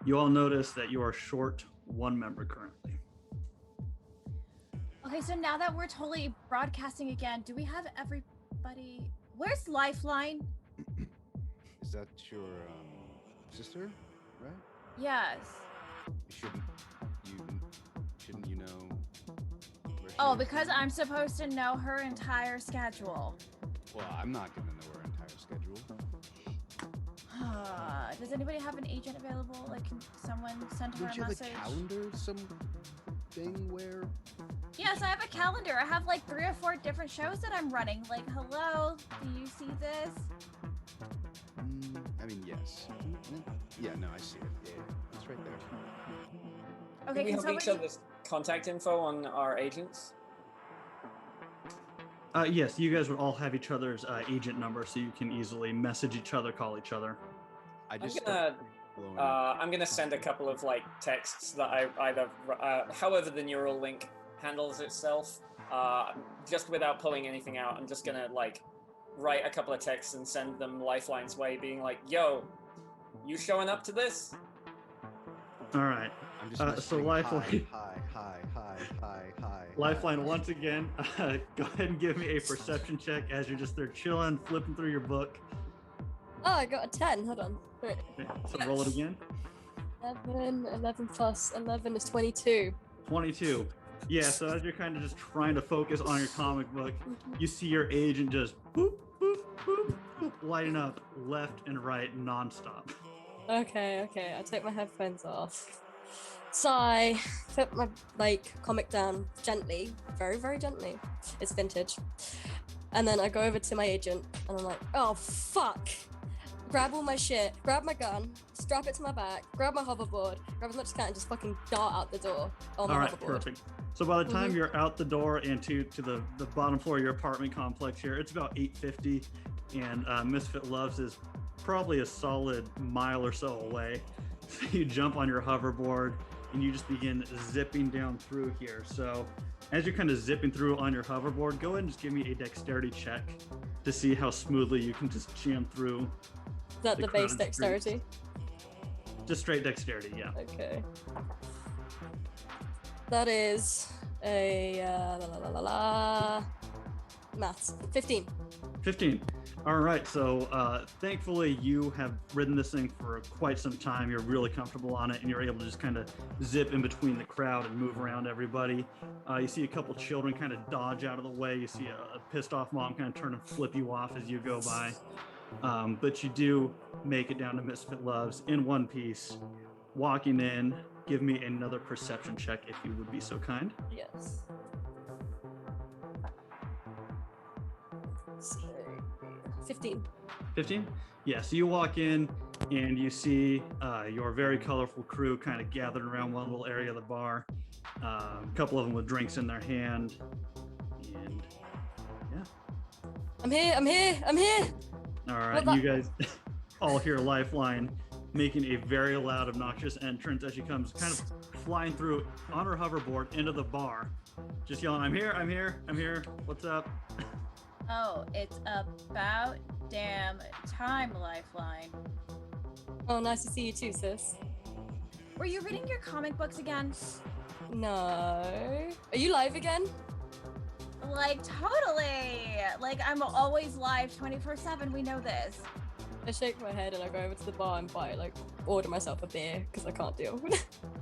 You all notice that you are short one member currently. Okay, so now that we're totally broadcasting again, do we have everybody? Where's Lifeline? Is that your sister, right? Yes. Shouldn't you know? Where she Oh, is? because I'm supposed to know her entire schedule. Well, I'm not gonna know her entire schedule. Does anybody have an agent available? Like, can someone send her Don't a you have message? a calendar? Some thing where? Yes, I have a calendar. I have like 3 or 4 different shows that I'm running. Like, hello, do you see this? I mean, yes. Yeah, no, I see it. Yeah, it's right there. Okay, Do we can have each somebody... other's contact info on our agents? Yes, you guys would all have each other's agent number, so you can easily message each other, call each other. I'm gonna send a couple of like texts that I either, however the neural link handles itself, just without pulling anything out. I'm just gonna like write a couple of texts and send them Lifeline's way, being like, "Yo, you showing up to this?" All right. I'm just so Lifeline. Hi. Lifeline, once again, go ahead and give me a perception check as you're just there chilling, flipping through your book. Oh, I got a 10. Hold on. Wait. Okay, so roll it again. 11 plus 11 is 22. 22. Yeah, so as you're kind of just trying to focus on your comic book, you see your agent just boop, boop, boop, boop, lighting up left and right nonstop. Okay. I take my headphones off. Sigh. Put my comic down gently, very, very gently. It's vintage. And then I go over to my agent and I'm like, oh fuck. Grab all my shit, grab my gun, strap it to my back, grab my hoverboard, grab as much as I can, and just fucking dart out the door on my All right, hoverboard. perfect. So by the time you're out the door and to the bottom floor of your apartment complex here, it's about 8:50, and Misfit Loves is probably a solid mile or so away. So you jump on your hoverboard and you just begin zipping down through here. So as you're kind of zipping through on your hoverboard, go ahead and just give me a dexterity check to see how smoothly you can just jam through. Is that the base crowded dexterity? Just straight dexterity, yeah. Okay. That is a maths. 15. 15. All right, so thankfully you have ridden this thing for quite some time. You're really comfortable on it, and you're able to just kind of zip in between the crowd and move around everybody. You see a couple children kind of dodge out of the way. You see a pissed off mom kind of turn and flip you off as you go by. But you do make it down to Misfit Loves in one piece. Walking in, give me another perception check if you would be so kind. Yes. So, 15. 15? Yeah, so you walk in and you see your very colorful crew kind of gathered around one little area of the bar. A couple of them with drinks in their hand. And yeah. I'm here. All right, you guys all hear Lifeline making a very loud, obnoxious entrance as she comes kind of flying through on her hoverboard into the bar. Just yelling, I'm here, what's up? Oh, it's about damn time, Lifeline. Oh, nice to see you too, sis. Were you reading your comic books again? No. Are you live again? Like, totally! Like, I'm always live 24/7, we know this. I shake my head and I go over to the bar and order myself a beer because I can't deal.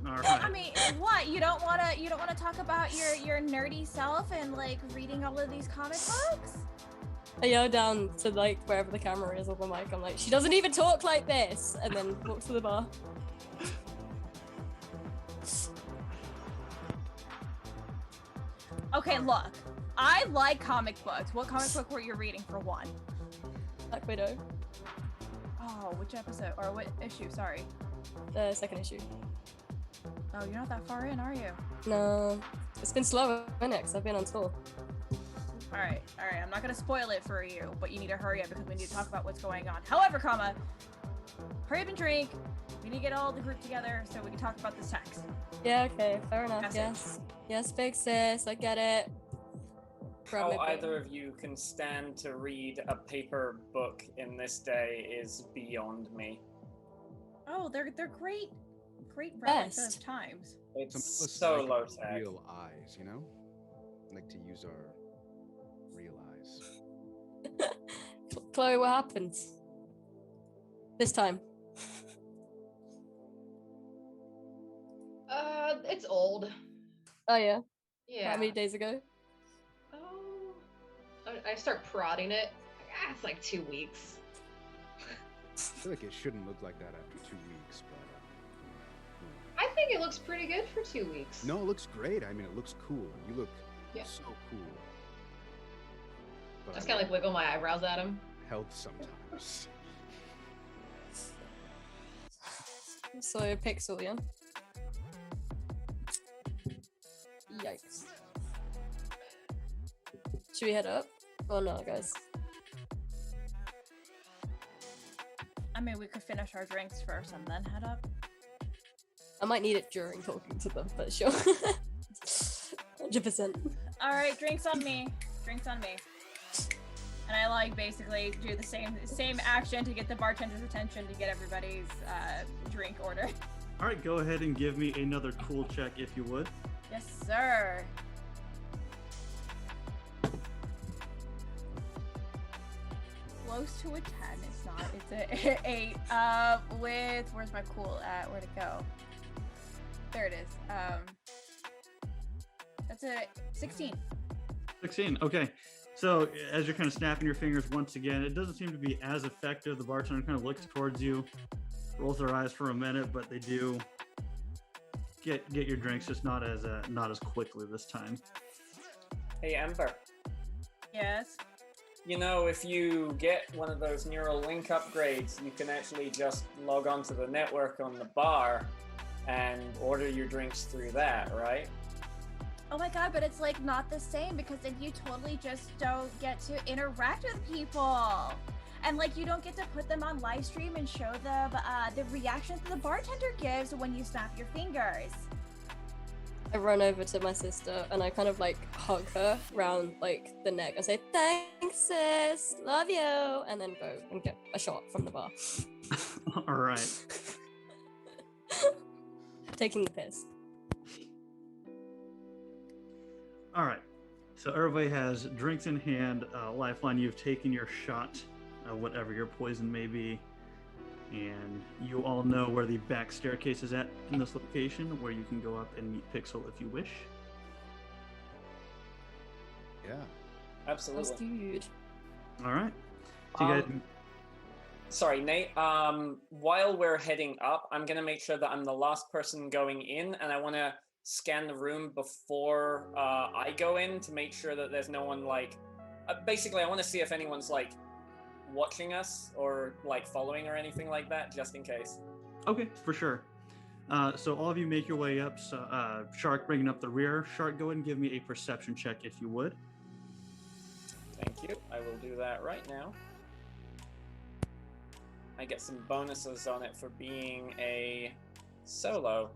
All right. I mean, what? You don't wanna talk about your nerdy self and like reading all of these comic books? I yell down to like wherever the camera is on the mic. I'm like, she doesn't even talk like this, and then walk to the bar. Okay, look. I like comic books. What comic book were you reading for one? Black Widow. Oh, which episode or what issue? Sorry. The second issue. Oh, you're not that far in, are you? No, it's been slow, isn't it? 'Cause I've been on tour. All right. I'm not gonna spoil it for you, but you need to hurry up because we need to talk about what's going on. However, hurry up and drink. We need to get all the group together so we can talk about this text. Yeah, okay, fair enough. Message. Yes, big sis, I get it. Grab How my beer. either of you can stand to read a paper book in this day is beyond me. Oh, they're great relics Best. of times. It's Some of us so like low tech. real eyes, you know? Like to use our real eyes. Chloe, what happened? This time. It's old. Oh yeah. Yeah. How many days ago? Oh, I start prodding it. It's like 2 weeks. I feel like it shouldn't look like that after 2 weeks, but I think it looks pretty good for 2 weeks. no, it looks great. I mean, it looks cool. You look Yeah. so cool. But I just kind of like wiggle my eyebrows at him. health sometimes. So pixel, yeah. Yikes. Should we head up? Oh no, guys. I mean, we could finish our drinks first and then head up. I might need it during talking to them, but sure. 100%. All right, drinks on me. Drinks on me. And I like basically do the same action to get the bartender's attention to get everybody's drink order. All right, go ahead and give me another cool check if you would. Yes, sir. Close to a 10. It's not. It's a 8. With where's my cool at? Where'd it go? There it is. That's a 16. 16, okay. So as you're kind of snapping your fingers once again, it doesn't seem to be as effective. The bartender kind of looks towards you, rolls their eyes for a minute, but they do get your drinks, just not as quickly this time. Hey, Ember. Yes. you know, if you get one of those neural link upgrades, you can actually just log onto the network on the bar and order your drinks through that, right? Oh my god, but it's like not the same because then you totally just don't get to interact with people. And like you don't get to put them on live stream and show them the reactions the bartender gives when you snap your fingers. I run over to my sister and I kind of like hug her round like the neck and say, "Thanks, sis, love you," and then go and get a shot from the bar. All right. Taking the piss. All right. So everybody has drinks in hand. Lifeline, you've taken your shot, whatever your poison may be. And you all know where the back staircase is at in this location, where you can go up and meet Pixel if you wish. Yeah. Absolutely. That's dude. All right. So you guys... Sorry, Nate. While we're heading up, I'm gonna make sure that I'm the last person going in, and I want to scan the room before I go in to make sure that there's no one like. Basically, I want to see if anyone's like watching us or like following or anything like that, just in case. Okay, for sure. So all of you make your way up. So Shark bringing up the rear. Shark, go ahead and give me a perception check if you would. Thank you. I will do that right now. I get some bonuses on it for being a solo.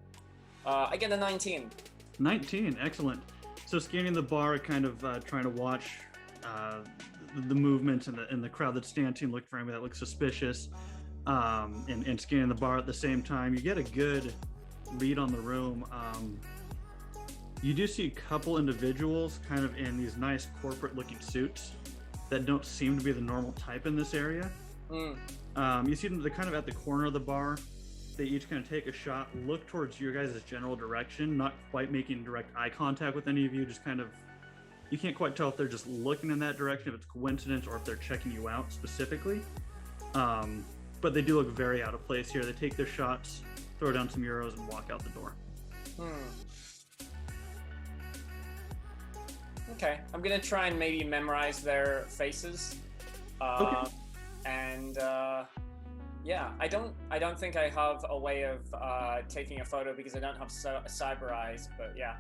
I get a 19. 19, excellent. So scanning the bar, kind of trying to watch the movement and the crowd that's dancing, look for anybody that looks suspicious, and scanning the bar at the same time. You get a good read on the room. You do see a couple individuals kind of in these nice corporate-looking suits that don't seem to be the normal type in this area. You see them, they're kind of at the corner of the bar. They each kind of take a shot, look towards your guys' general direction, not quite making direct eye contact with any of you, just kind of, you can't quite tell if they're just looking in that direction, if it's coincidence, or if they're checking you out specifically. But they do look very out of place here. They take their shots, throw down some euros, and walk out the door. Okay, I'm gonna try and maybe memorize their faces. Okay. And yeah, I don't think I have a way of taking a photo because I don't have cyber eyes, but yeah.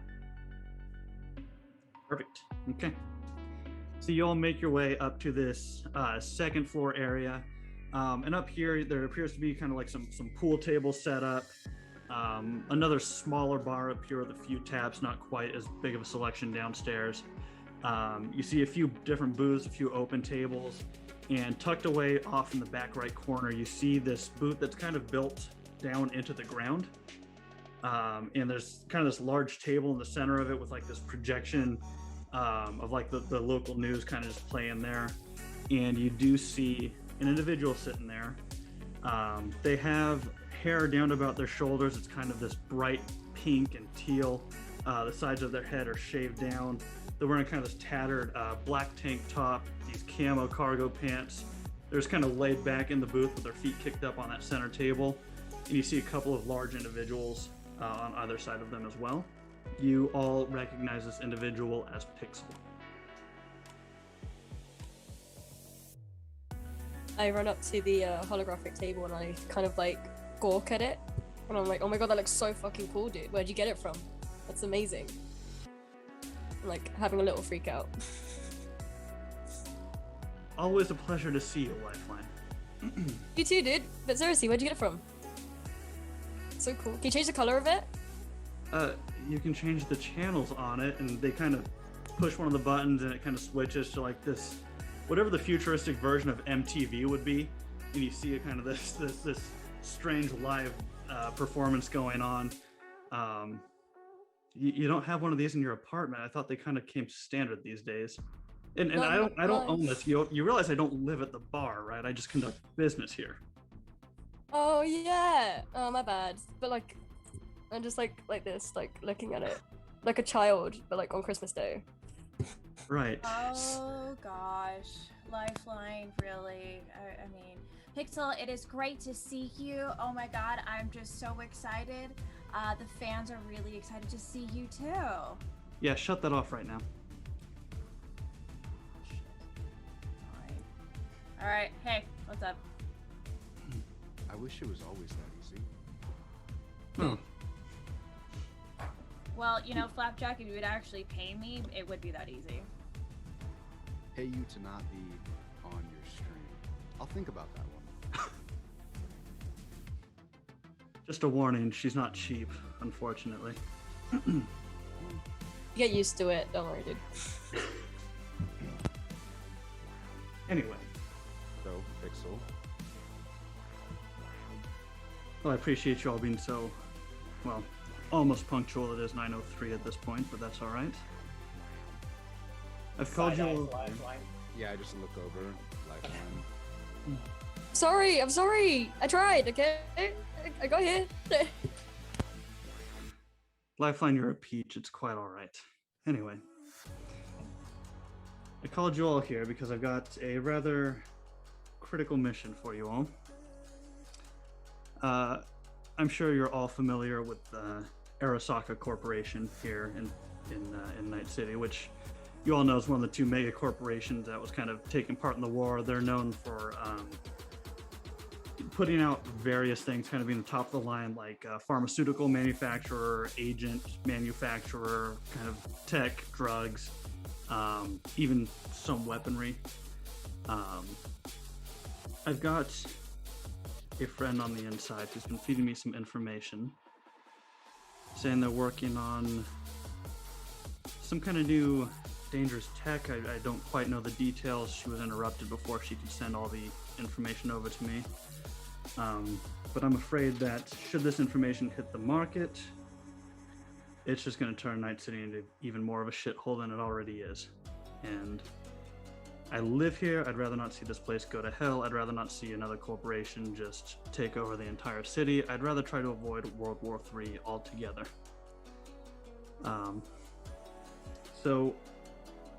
Perfect. Okay. So you all make your way up to this second floor area. And up here, there appears to be kind of like some pool tables set up. Another smaller bar up here with a few taps, not quite as big of a selection downstairs. You see a few different booths, a few open tables. And tucked away off in the back right corner, you see this booth that's kind of built down into the ground. And there's kind of this large table in the center of it with like this projection of like the local news kind of just playing there. And you do see an individual sitting there. They have hair down to about their shoulders. It's kind of this bright pink and teal. The sides of their head are shaved down. They're wearing kind of this tattered black tank top, these camo cargo pants. They're just kind of laid back in the booth with their feet kicked up on that center table. And you see a couple of large individuals on either side of them as well. You all recognize this individual as Pixel. I run up to the holographic table and I kind of like gawk at it. And I'm like, oh my god, that looks so fucking cool, dude. Where'd you get it from? That's amazing. I'm like having a little freak out. Always a pleasure to see you, Lifeline. You too, dude. But seriously, where'd you get it from? So cool. Can you change the color of it? You can change the channels on it, and they kind of push one of the buttons and it kind of switches to like this, whatever the futuristic version of MTV would be. And you see a kind of this strange live performance going on. You don't have one of these in your apartment. I thought they kind of came standard these days. And I don't own this. You realize I don't live at the bar, right? I just conduct business here. Oh yeah. Oh my bad. But like, I'm just like this, like looking at it, like a child, but like on Christmas Day. Right. Oh gosh, Lifeline, really? I mean, Pixel, it is great to see you. Oh my god, I'm just so excited. The fans are really excited to see you too. Yeah, shut that off right now. All right. Hey, what's up? I wish it was always that easy. Oh, Well, Flapjack, if you would actually pay me, it would be that easy. Pay you to not be on your stream. I'll think about that one. just a warning, she's not cheap, unfortunately. Get used to it. Don't worry, dude. Anyway, So, Pixel. well, I appreciate you all being so, well, almost punctual. It is 9:03 at this point, but that's all right. I've called you all... Lifeline. Yeah, I just look over. Lifeline. Sorry, I'm sorry. I tried, okay? I got here. Lifeline, you're a peach. It's quite all right. Anyway, I called you all here because I've got a rather critical mission for you all. I'm sure you're all familiar with Arasaka Corporation here in Night City, which you all know is one of the two mega corporations that was kind of taking part in the war. They're known for putting out various things, kind of being the top of the line, like pharmaceutical manufacturer, agent manufacturer, kind of tech, drugs, even some weaponry. I've got a friend on the inside who's been feeding me some information, saying they're working on some kind of new dangerous tech. I don't quite know the details. She was interrupted before she could send all the information over to me. But I'm afraid that should this information hit the market, it's just going to turn Night City into even more of a shithole than it already is. And I live here. I'd rather not see this place go to hell. I'd rather not see another corporation just take over the entire city. I'd rather try to avoid World War III altogether. So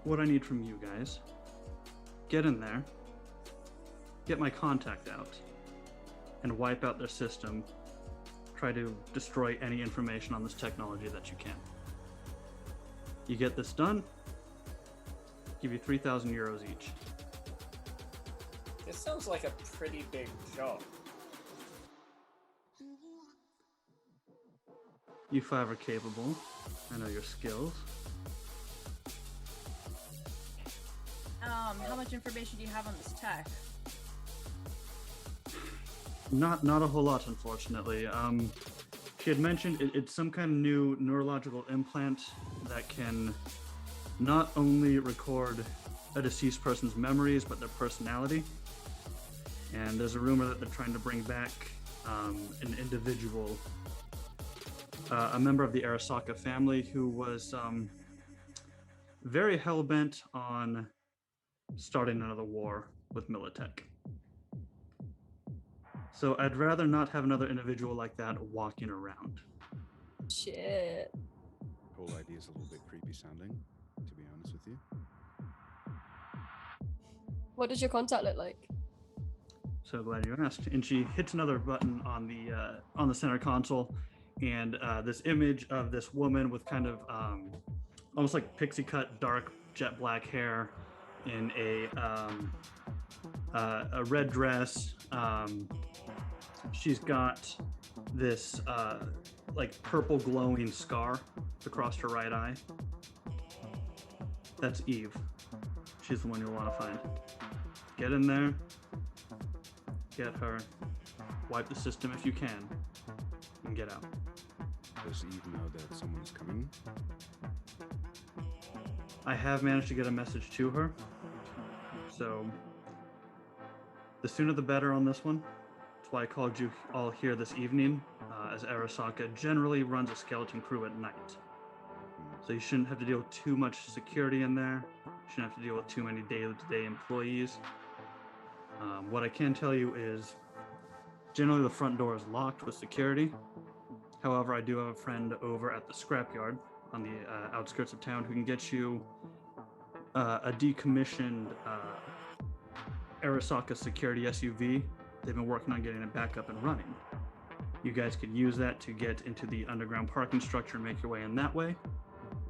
what I need from you guys, get in there, get my contact out, and wipe out their system. Try to destroy any information on this technology that you can. You get this done, give you 3,000 euros each. This sounds like a pretty big job. You five are capable. I know your skills. How much information do you have on this tech? Not a whole lot, unfortunately. She had mentioned it's some kind of new neurological implant that can not only record a deceased person's memories, but their personality. And there's a rumor that they're trying to bring back an individual, a member of the Arasaka family who was very hell-bent on starting another war with Militech. So I'd rather not have another individual like that walking around. Shit. The whole idea is a little bit creepy sounding, to be honest with you. What does your contact look like? So glad you asked. And she hits another button on the center console, and this image of this woman with kind of almost like pixie cut, dark jet black hair, in a red dress. She's got this like purple glowing scar across her right eye. That's Eve. She's the one you'll want to find. Get in there, get her, wipe the system if you can, and get out. Does Eve know that someone's coming? I have managed to get a message to her, so the sooner the better on this one. That's why I called you all here this evening, as Arasaka generally runs a skeleton crew at night. So you shouldn't have to deal with too much security in there. You shouldn't have to deal with too many day-to-day employees. What I can tell you is generally the front door is locked with security. However, I do have a friend over at the scrapyard on the outskirts of town who can get you a decommissioned Arasaka security SUV. They've been working on getting it back up and running. You guys could use that to get into the underground parking structure and make your way in that way.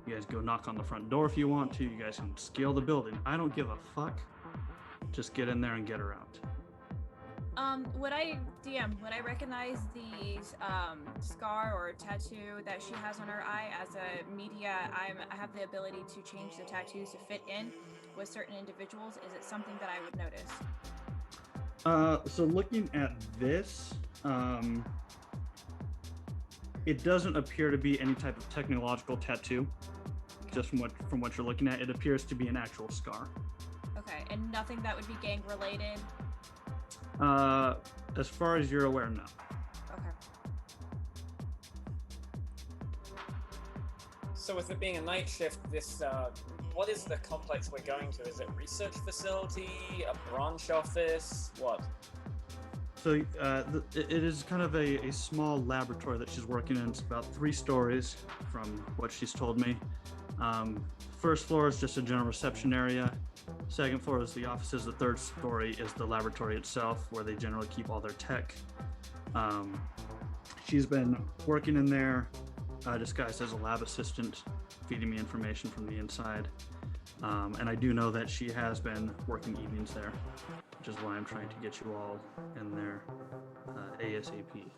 You guys go knock on the front door if you want to. You guys can scale the building. I don't give a fuck. just get in there and get her out. Would I recognize the scar or tattoo that she has on her eye? As a media, I have the ability to change the tattoos to fit in with certain individuals. Is it something that I would notice? So looking at this, it doesn't appear to be any type of technological tattoo. Just from what you're looking at, it appears to be an actual scar. Okay, and nothing that would be gang related? As far as you're aware, no. Okay. So with it being a night shift, this what is the complex we're going to? Is it a research facility, a branch office, what? So it is kind of a small laboratory that she's working in. It's about 3 stories from what she's told me. First floor is just a general reception area. Second floor is the offices. The third story is the laboratory itself, where they generally keep all their tech. She's been working in there, disguised as a lab assistant, feeding me information from the inside. And I do know that she has been working evenings there, which is why I'm trying to get you all in there ASAP.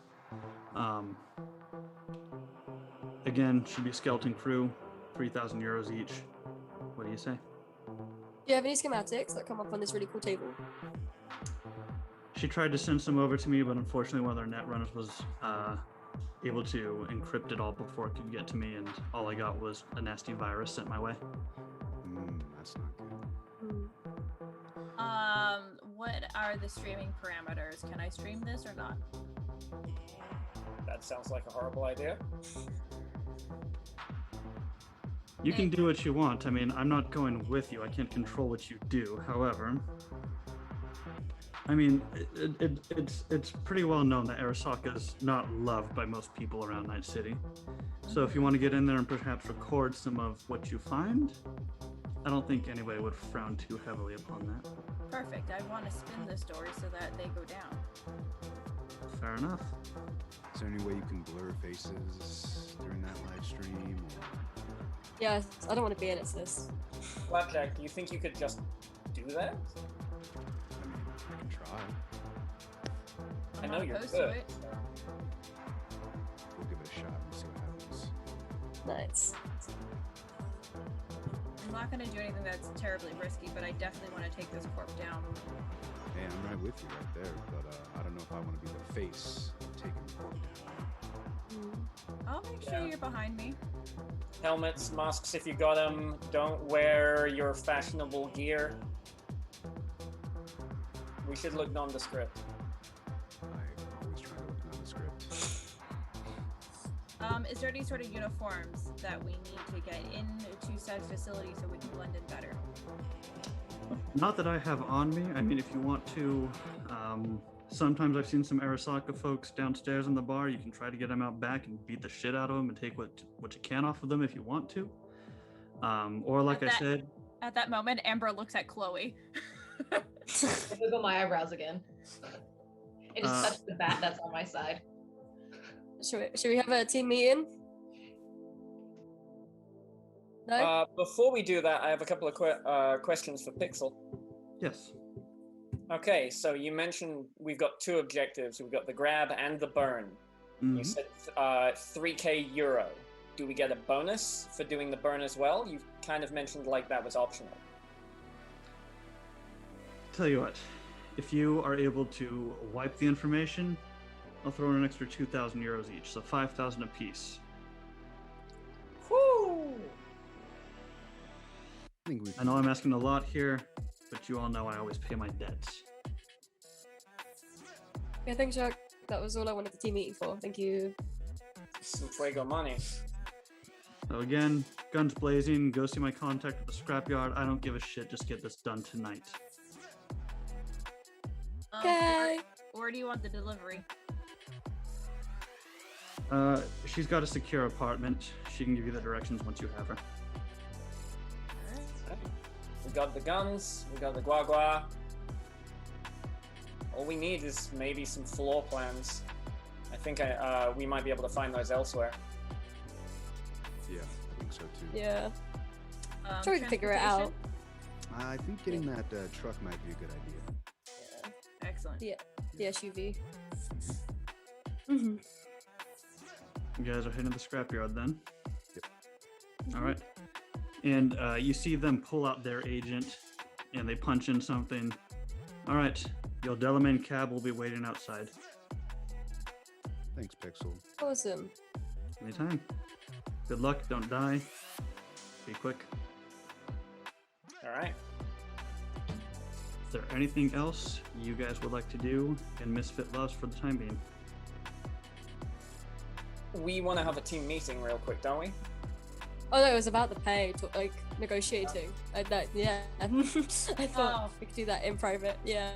Again, should be a skeleton crew, 3,000 euros each. What do you say? Do you have any schematics that come up on this really cool table? She tried to send some over to me, but unfortunately one of their net runners was able to encrypt it all before it could get to me, and all I got was a nasty virus sent my way. That's not good. What are the streaming parameters? Can I stream this or not? That sounds like a horrible idea. You can do what you want. I mean, I'm not going with you. I can't control what you do. However, I mean, it's pretty well known that Arasaka is not loved by most people around Night City. So if you want to get in there and perhaps record some of what you find, I don't think anybody would frown too heavily upon that. Perfect. I want to spin the story so that they go down. Fair enough. Is there any way you can blur faces during that live stream? Yeah, I don't want to be in it, sis. Flapjack, do you think you could just do that? I mean, I can try. I know not you're opposed to good. it. We'll give it a shot and see what happens. Nice. I'm not going to do anything that's terribly risky, but I definitely want to take this corp down. Hey, I'm right with you right there, but I don't know if I want to be the face of taking the corp down. I'll make sure you're behind me. Helmets, masks if you got them. Don't wear your fashionable gear. We should look nondescript. I always try to look nondescript. Is there any sort of uniforms that we need to get into said facility so we can blend in better? Not that I have on me. I mean, if you want to, sometimes I've seen some Arasaka folks downstairs in the bar. You can try to get them out back and beat the shit out of them and take what you can off of them if you want to. Or like I said... At that moment, Ember looks at Chloe. I wiggle my eyebrows again. And just touch the bat that's on my side. Should we have a team meeting? No? Before we do that, I have a couple of questions for Pixel. Yes. Okay, so you mentioned we've got 2 objectives. We've got the grab and the burn. Mm-hmm. You said 3k euro. Do we get a bonus for doing the burn as well? You kind of mentioned like that was optional. Tell you what, if you are able to wipe the information, I'll throw in an extra 2,000 euros each, so 5,000 apiece. Whoo! I know I'm asking a lot here, but you all know I always pay my debts. Yeah, thanks, Jack. That was all I wanted the team meeting for. Thank you. Some fuego money. So again, guns blazing, go see my contact at the scrapyard. I don't give a shit, just get this done tonight. Okay. Where do you want the delivery? She's got a secure apartment. She can give you the directions once you have her. We got the guns, we got the guagua. All we need is maybe some floor plans. I think we might be able to find those elsewhere. Yeah, I think so too. Yeah. Sure, we can figure it out. I think getting that truck might be a good idea. Excellent. Yeah, the SUV. Mm-hmm. You guys are heading to the scrapyard then? Yep. All right. And you see them pull out their agent and they punch in something. All right. Your Delamain cab will be waiting outside. Thanks, Pixel. Awesome. Anytime. Good luck. Don't die. Be quick. All right. Is there anything else you guys would like to do in Misfit Loves for the time being? We want to have a team meeting real quick, don't we? Oh no, it was about the pay, like negotiating. Yeah. I thought we could do that in private. Yeah,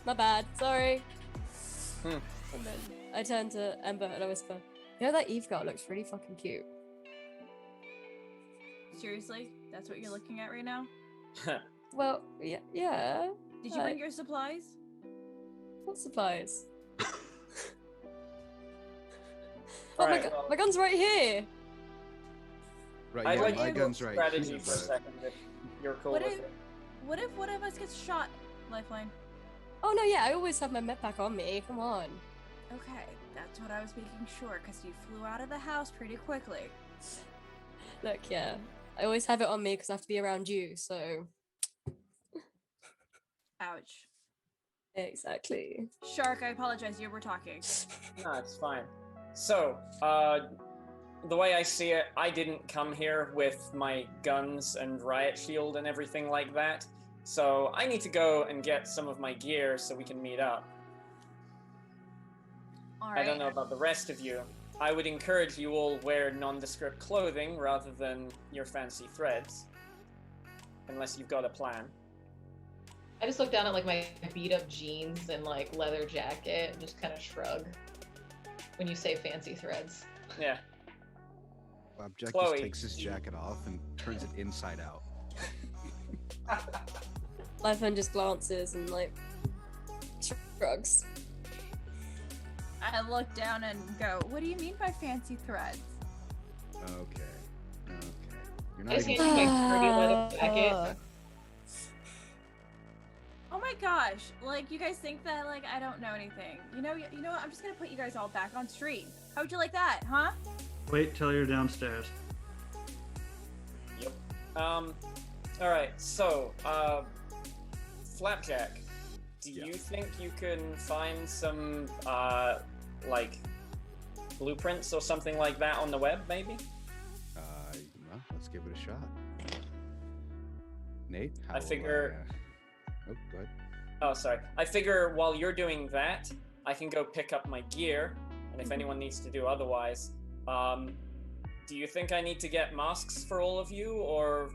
my bad. Sorry. And then I turned to Ember and I whisper, "You know that Eve girl looks really fucking cute." Seriously? That's what you're looking at right now? Well, yeah. Did you bring your supplies? What supplies? Alright, my gun's right here. Right, I'd yeah, like my to gun's right strategy here, for a but second if you're cool What with if, it. what if one of us gets shot, Lifeline? Oh no, yeah, I always have my med pack on me. Come on. Okay, that's what I was making sure, because you flew out of the house pretty quickly. Look, yeah, I always have it on me because I have to be around you. So. Ouch. Exactly. Shark, I apologize, you were talking. No, it's fine. So, the way I see it, I didn't come here with my guns and riot shield and everything like that. So I need to go and get some of my gear so we can meet up. Alright. I don't know about the rest of you. I would encourage you all wear nondescript clothing rather than your fancy threads. Unless you've got a plan. I just look down at like my beat up jeans and like leather jacket and just kind of shrug when you say fancy threads. Yeah. Flapjack Chloe. just takes his jacket off and turns it inside out. Lifeline just glances and like shrugs. I look down and go, what do you mean by fancy threads? Okay. You're I not just even. hand you my pretty leather jacket. Oh my gosh, like you guys think that like I don't know anything. You know what, I'm just gonna put you guys all back on stream. How would you like that, huh? Wait till you're downstairs. Yep. Alright, so, Flapjack, do you think you can find some, like, blueprints or something like that on the web, maybe? Well, let's give it a shot. Nate, I figure... Oh, go ahead. Oh, sorry. I figure while you're doing that, I can go pick up my gear, and if anyone needs to do otherwise, do you think I need to get masks for all of you, or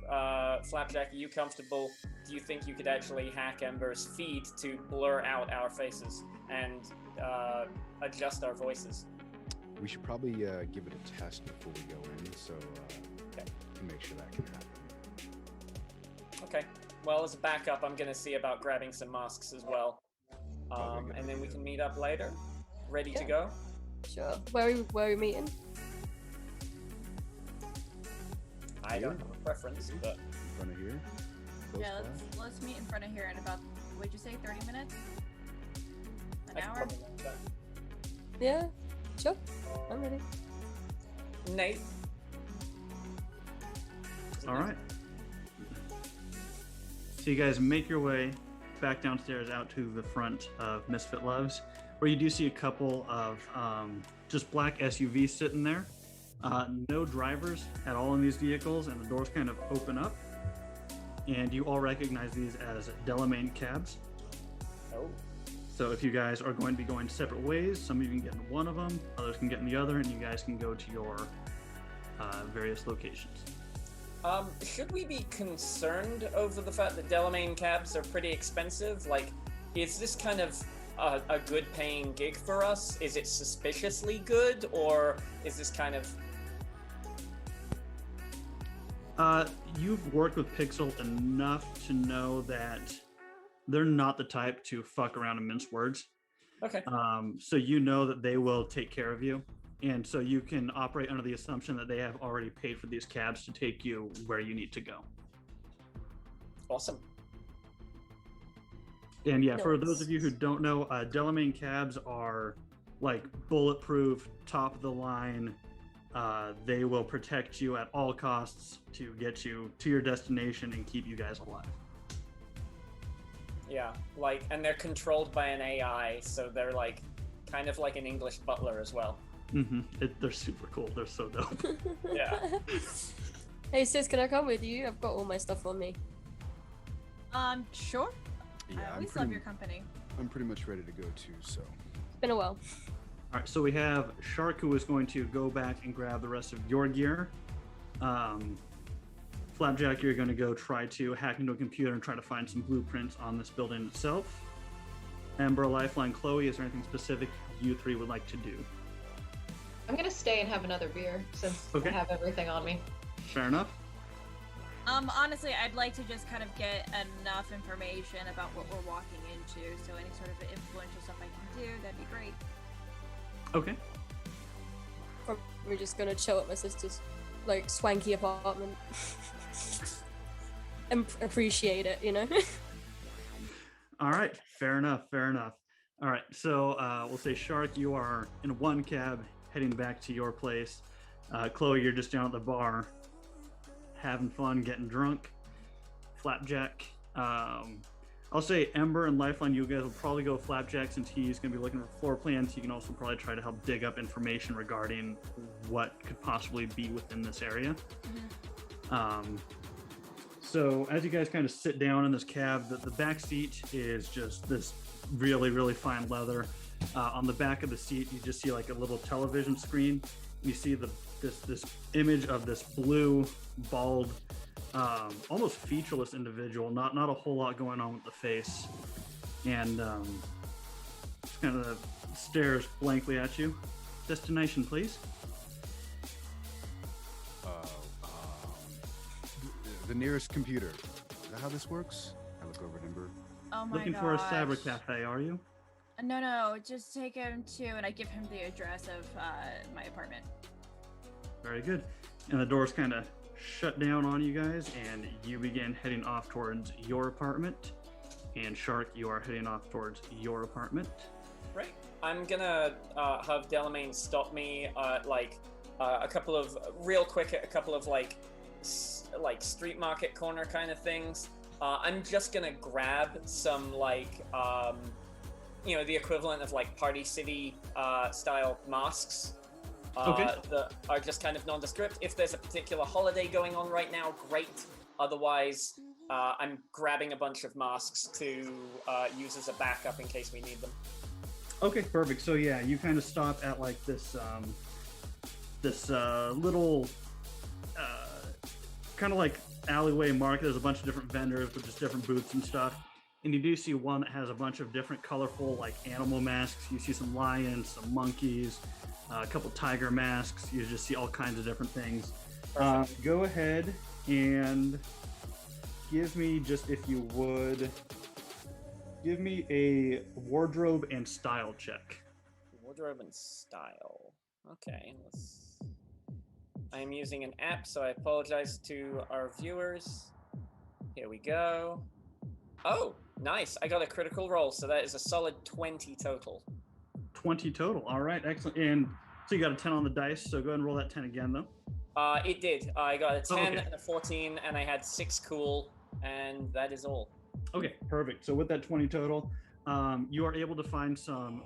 Flapjack, are you comfortable? Do you think you could actually hack Ember's feed to blur out our faces and adjust our voices? We should probably give it a test before we go in, so Okay. to make sure that can happen. Okay. Well, as a backup, I'm going to see about grabbing some masks as well. And then we can meet up later. Ready to go? Sure. Where are we meeting? I don't have a preference, but... In front of here. Close Yeah, by. let's meet in front of here in about, what'd you say, 30 minutes? An I can hour? probably manage that. Yeah. Sure. I'm ready. Nate? All right. So you guys make your way back downstairs out to the front of Misfit Loves, where you do see a couple of just black SUVs sitting there. No drivers at all in these vehicles, and the doors kind of open up. And you all recognize these as Delamain cabs. Oh. So if you guys are going to be going separate ways, some of you can get in one of them, others can get in the other, and you guys can go to your various locations. Should we be concerned over the fact that Delamain cabs are pretty expensive? Like, is this kind of a good paying gig for us? Is it suspiciously good, or is this kind of... You've worked with Pixel enough to know that they're not the type to fuck around and mince words. Okay. So you know that they will take care of you. And so you can operate under the assumption that they have already paid for these cabs to take you where you need to go. Awesome. And yeah, for Nice. those of you who don't know, Delamain cabs are like bulletproof, top of the line. They will protect you at all costs to get you to your destination and keep you guys alive. Yeah, like, and they're controlled by an AI, so they're like kind of like an English butler as well. They're super cool. They're so dope. Yeah. Hey sis, can I come with you? I've got all my stuff on me. Sure. Yeah, I always love your company. I'm pretty much ready to go too. So It's been a while. All right, so we have Shark, who is going to go back and grab the rest of your gear. Flapjack, you're going to go try to hack into a computer and try to find some blueprints on this building itself. Ember, Lifeline, Chloe, is there anything specific you three would like to do? I'm gonna stay and have another beer since Okay. I have everything on me. Fair enough. Honestly, I'd like to just kind of get enough information about what we're walking into, so any sort of influential stuff I can do, that'd be great. Okay. We're just gonna chill at my sister's like swanky apartment and appreciate it, you know. All right. Fair enough. Fair enough. All right. So we'll say, Shark, you are in one cab heading back to your place. Chloe, you're just down at the bar having fun, getting drunk. Flapjack. I'll say Ember and Lifeline, you guys will probably go Flapjack since he's going to be looking for floor plans. You can also probably try to help dig up information regarding what could possibly be within this area. So as you guys kind of sit down in this cab, the back seat is just this really, really fine leather. On the back of the seat, you just see like a little television screen. You see this image of this blue, bald, almost featureless individual. Not a whole lot going on with the face, and just kind of stares blankly at you. Destination, please. The nearest computer. Is that how this works? I look over at Ember. Oh my Looking gosh. for a cyber cafe, are you? No, just take him to, and I give him the address of my apartment. Very good. And the doors kind of shut down on you guys, and you begin heading off towards your apartment. And Shark, you are heading off towards your apartment. Right. I'm gonna have Delamain stop me at a couple of street market corner kind of things. I'm just gonna grab some the equivalent of like Party City style masks. Okay. That are just kind of nondescript. If there's a particular holiday going on right now, great. Otherwise, I'm grabbing a bunch of masks to use as a backup in case we need them. Okay, perfect. So yeah, you kind of stop at like this little kind of like alleyway market. There's a bunch of different vendors with just different booths and stuff. And you do see one that has a bunch of different colorful like animal masks. You see some lions, some monkeys, a couple tiger masks. You just see all kinds of different things. Go ahead and give me, just if you would, give me a wardrobe and style check. Wardrobe and style. Okay, I am using an app, so I apologize to our viewers. Here we go. Oh, nice. I got a critical roll, so that is a solid 20 total. 20 total. All right, excellent. And so you got a 10 on the dice, so go ahead and roll that 10 again, though. It did. I got a 10 okay. and a 14, and I had 6 cool, and that is all. Okay, perfect. So with that 20 total, you are able to find some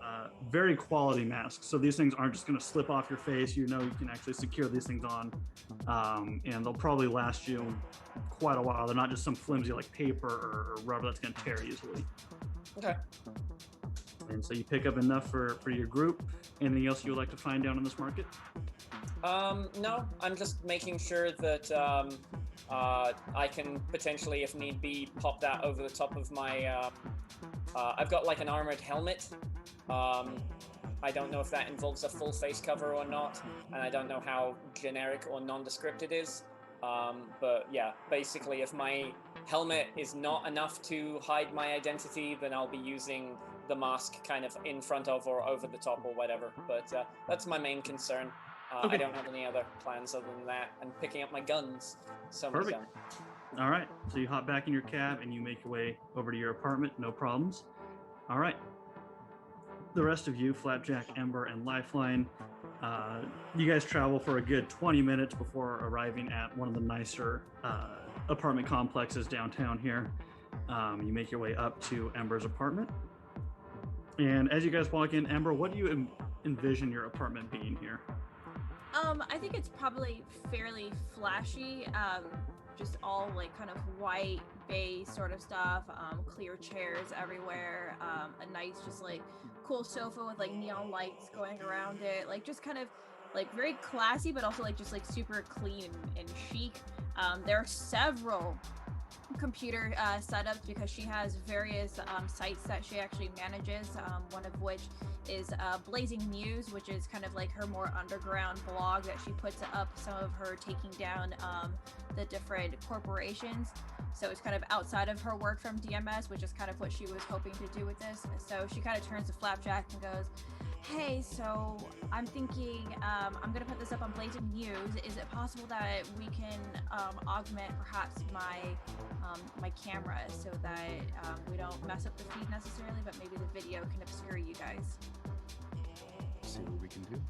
very quality masks. So these things aren't just going to slip off your face. You know, you can actually secure these things on, and they'll probably last you quite a while. They're not just some flimsy like paper or rubber that's going to tear easily. Okay. And so you pick up enough for your group. Anything else you would like to find down in this market? No, I'm just making sure that I can potentially, if need be, pop that over the top of my. I've got like an armored helmet. I don't know if that involves a full face cover or not, and I don't know how generic or nondescript it is. But yeah, basically, if my helmet is not enough to hide my identity, then I'll be using the mask kind of in front of or over the top or whatever. But that's my main concern. Okay. I don't have any other plans other than that, and picking up my guns. So many Perfect. guns. All right. So you hop back in your cab and you make your way over to your apartment. No problems. All right. The rest of you, Flapjack, Ember, and Lifeline, you guys travel for a good 20 minutes before arriving at one of the nicer apartment complexes downtown here. You make your way up to Ember's apartment. And as you guys walk in, Ember, what do you envision your apartment being here? I think it's probably fairly flashy. Just all like kind of white, beige sort of stuff. Clear chairs everywhere. A nice, just like cool sofa with like neon lights going around it. Like just kind of like very classy, but also like just like super clean and chic. There are several computer setups because she has various sites that she actually manages, one of which is Blazing News, which is kind of like her more underground blog that she puts up some of her taking down the different corporations. So it's kind of outside of her work from DMS, which is kind of what she was hoping to do with this. So she kind of turns to Flapjack and goes, hey, so I'm thinking I'm gonna put this up on Blazing News. Is it possible that we can augment perhaps my my camera so that we don't mess up the feed necessarily, but maybe the video can obscure you guys? See what we can do.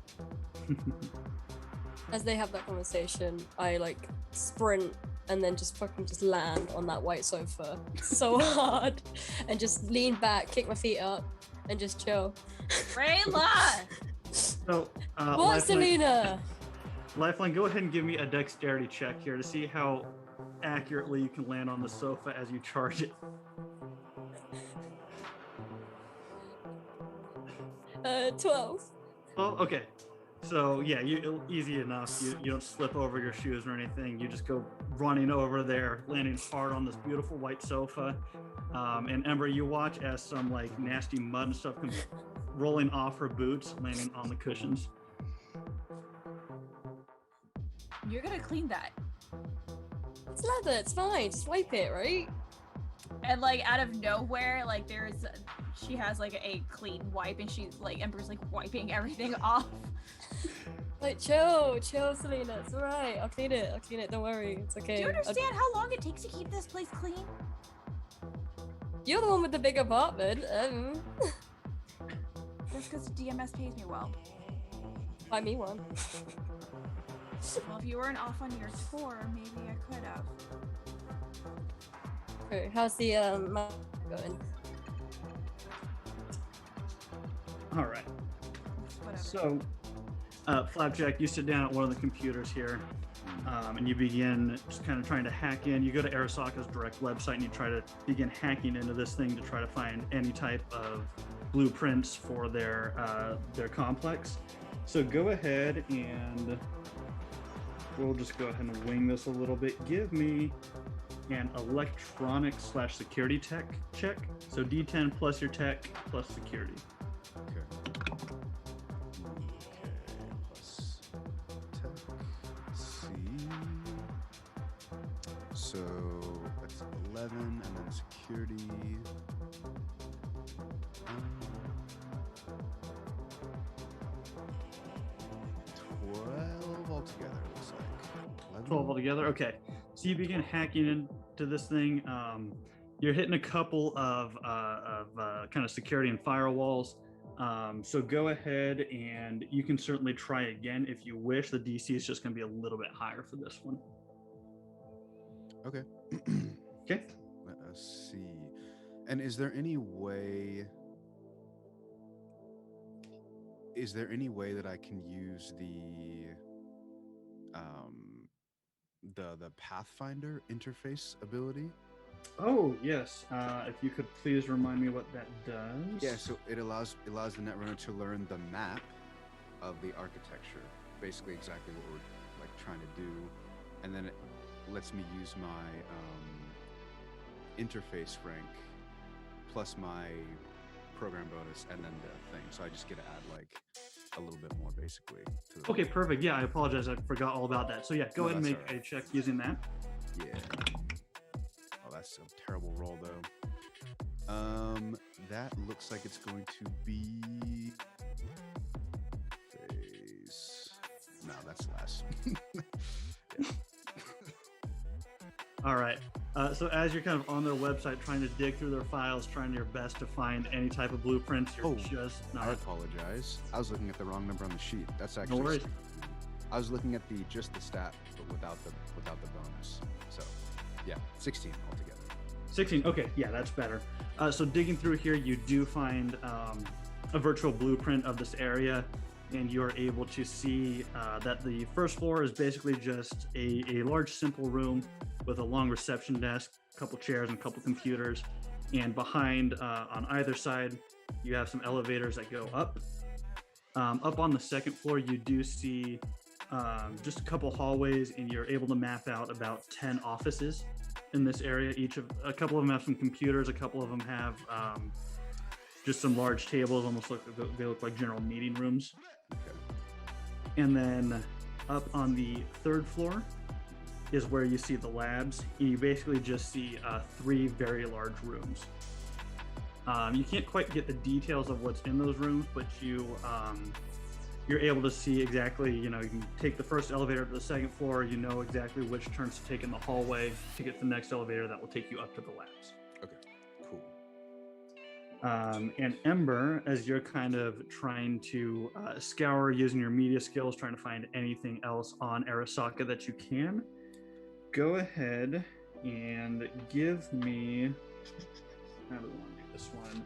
As they have that conversation, I like sprint and then just fucking just land on that white sofa so hard and just lean back, kick my feet up, and just chill. Rayla! So, What, Selena? Lifeline, go ahead and give me a dexterity check here to see how accurately you can land on the sofa as you charge it. 12. Oh, okay. So yeah, easy enough. You don't slip over your shoes or anything. You just go running over there, landing hard on this beautiful white sofa. And Ember, you watch as some like nasty mud and stuff comes rolling off her boots, landing on the cushions. You're gonna clean that. It's leather, it's fine. Just wipe it, right? And like out of nowhere, like she has like a clean wipe, and she's like Ember's like wiping everything off. Like chill, Selena. It's alright. I'll clean it. Don't worry. It's okay. Do you understand how long it takes to keep this place clean? You're the one with the big apartment. That's because DMS pays me well. Buy me one. Well, if you weren't off on your tour, maybe I could have. Okay, how's the going? All right. Whatever. So, Flapjack, you sit down at one of the computers here, and you begin just kind of trying to hack in. You go to Arasaka's direct website and you try to begin hacking into this thing to try to find any type of blueprints for their complex. So go ahead and we'll just go ahead and wing this a little bit. Give me an electronic/security tech check. So D10 plus your tech plus security. Okay. Plus tech. Let's see. So that's 11, and then security. 12 altogether, it looks like. 11? 12 altogether. Okay. So you begin hacking into this thing. You're hitting a couple of kind of security and firewalls. So go ahead and you can certainly try again if you wish. The DC is just going to be a little bit higher for this one. Okay. Okay. Let us see. And is there any way that I can use the Pathfinder interface ability? Oh yes. If you could please remind me what that does. Yeah. So it allows the netrunner to learn the map of the architecture, basically exactly what we're like trying to do, and then it lets me use my interface rank plus my program bonus and then the thing. So I just get to add like a little bit more basically. To the Okay, perfect. Yeah, I apologize. I forgot all about that. So yeah, go ahead and make a check using that. Yeah. Oh, that's a terrible roll though. That looks like it's going to be phase. No, that's less. Yeah. All right. So as you're kind of on their website trying to dig through their files, trying your best to find any type of blueprints, you're just I not. apologize. I was looking at the wrong number on the sheet. That's actually. No worries. I was looking at just the stat, but without the bonus. So, yeah, 16 altogether. 16. Okay, yeah, that's better. So digging through here, you do find a virtual blueprint of this area, and you're able to see that the first floor is basically just a large, simple room with a long reception desk, a couple chairs, and a couple computers. And behind, on either side, you have some elevators that go up. Up on the second floor, you do see just a couple hallways, and you're able to map out about 10 offices in this area. A couple of them have some computers, a couple of them have just some large tables, almost they look like general meeting rooms. And then up on the third floor is where you see the labs. You basically just see 3 very large rooms. You can't quite get the details of what's in those rooms, but you're able to see exactly, you can take the first elevator to the second floor, you know exactly which turns to take in the hallway to get to the next elevator that will take you up to the labs. Okay, cool. And Ember, as you're kind of trying to scour using your media skills, trying to find anything else on Arasaka that you can, go ahead and give me, how do we want to do this one?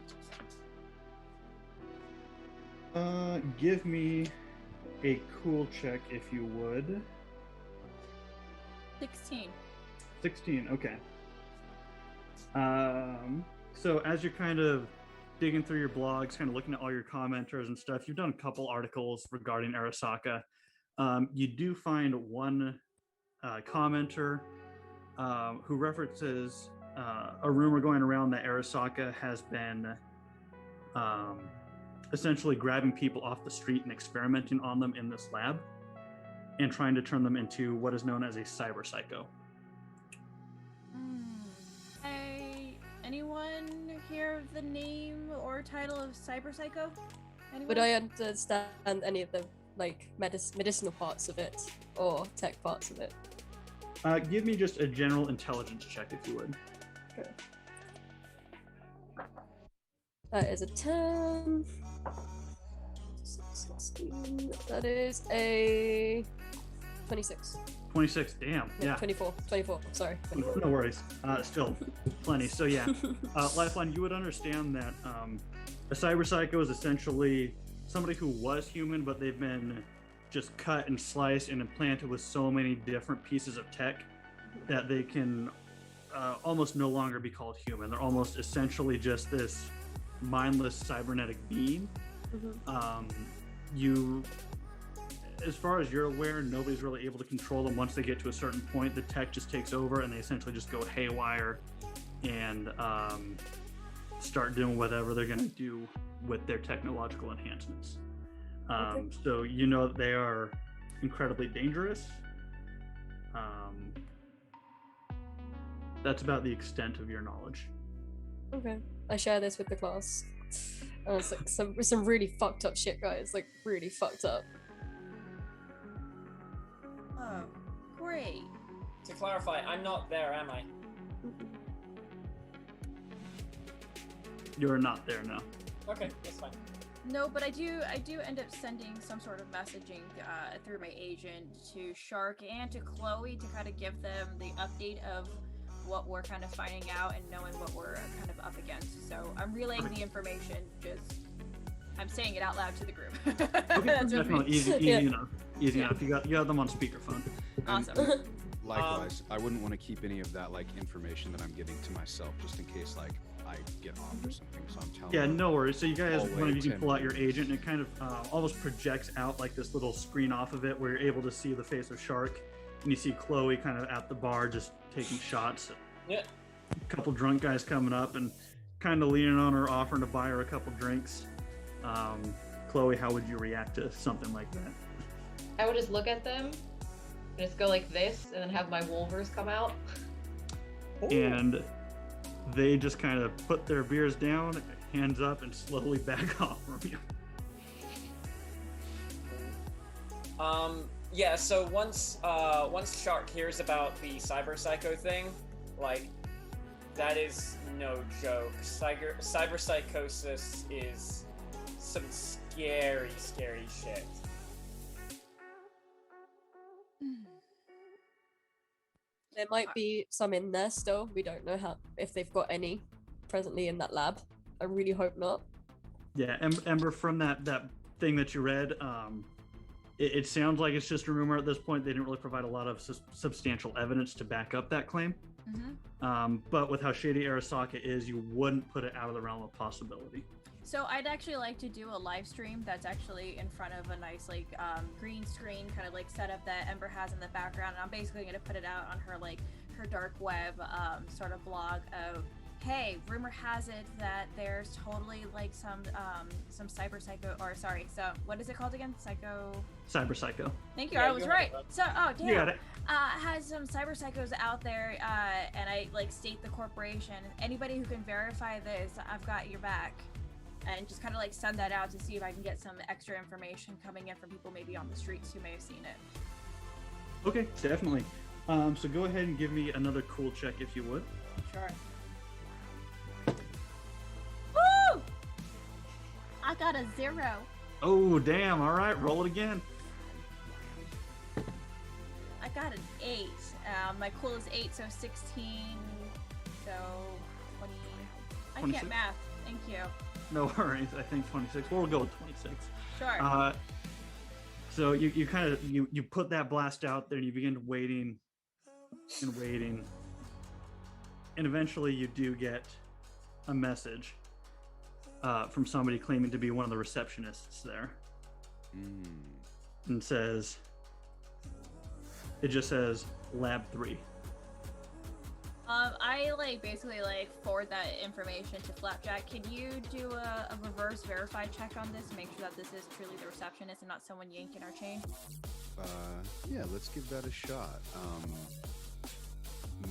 Give me a cool check if you would. 16. 16, okay. So as you're kind of digging through your blogs, kind of looking at all your commenters and stuff, you've done a couple articles regarding Arasaka. You do find one commenter who references a rumor going around that Arasaka has been essentially grabbing people off the street and experimenting on them in this lab and trying to turn them into what is known as a cyber psycho. Anyone hear of the name or title of Cyber Psycho? Anyone? Would I understand any of the medicinal parts of it or tech parts of it? Give me just a general intelligence check if you would. Okay. That is a 10. 16. That is a 26. 26, damn. No, Yeah. 24, sorry. 24. No worries. Still plenty. So yeah, Lifeline, you would understand that a cyber psycho is essentially somebody who was human, but they've been just cut and sliced and implanted with so many different pieces of tech that they can almost no longer be called human. They're almost essentially just this mindless cybernetic being. As far as you're aware, nobody's really able to control them. Once they get to a certain point, the tech just takes over and they essentially just go haywire and start doing whatever they're going to do with their technological enhancements. So you know that they are incredibly dangerous. That's about the extent of your knowledge. Okay. I share this with the class. It's like some really fucked up shit, guys. Like really fucked up. Oh, great. To clarify, I'm not there, am I? You're not there now. Okay, that's fine. No, but I do end up sending some sort of messaging through my agent to Shark and to Chloe to kind of give them the update of what we're kind of finding out and knowing what we're kind of up against. So I'm relaying the information, just I'm saying it out loud to the group. Okay, definitely easy enough. Easy enough. You got them on speakerphone. Awesome. Likewise, I wouldn't want to keep any of that information that I'm giving to myself, just in case I get off or something. So I'm telling. Yeah, no worries. So you guys, Hallway one of you can 10 pull out your meters. agent, and it kind of almost projects out like this little screen off of it, where you're able to see the face of Shark, and you see Chloe kind of at the bar just taking shots. Yeah. A couple drunk guys coming up and kind of leaning on her, offering to buy her a couple drinks. Chloe, how would you react to something like that? I would just look at them and just go like this and then have my wolvers come out. And they just kind of put their beers down, hands up, and slowly back off from you. Yeah, so once Shark hears about the cyber psycho thing, Like, that is no joke. Cyberpsychosis is some scary, scary shit. There might be some in there still. We don't know if they've got any presently in that lab. I really hope not. Yeah, Ember, from that thing that you read, it sounds like it's just a rumor at this point. They didn't really provide a lot of substantial evidence to back up that claim. Mm-hmm. But with how shady Arasaka is, you wouldn't put it out of the realm of possibility. So I'd actually like to do a live stream that's actually in front of a nice like green screen kind of like setup that Ember has in the background, and I'm basically going to put it out on her like her dark web sort of blog of, hey, rumor has it that there's totally like some cyber psycho, or sorry, so what is it called again? Cyber psycho. Thank you, Yeah, I was you right. got it. So, oh damn. You got it. Has some cyber psychos out there, and I like state the corporation. Anybody who can verify this, I've got your back. And just kind of like send that out to see if I can get some extra information coming in from people maybe on the streets who may have seen it. Okay, definitely. So go ahead and give me another cool check if you would. Sure. Woo! I got a 0. Oh, damn. All right, roll it again. I got an 8. My cool is 8, so 16. So 20. I 26? can't math. Thank you. No worries. I think 26. We'll go with 26. Sure. So you kind of you put that blast out there and you begin waiting and waiting, and eventually you do get a message from somebody claiming to be one of the receptionists there, and it just says Lab 3. I like basically like forward that information to Flapjack. Can you do a reverse verify check on this to make sure that this is truly the receptionist and not someone yanking our chain? Yeah, let's give that a shot.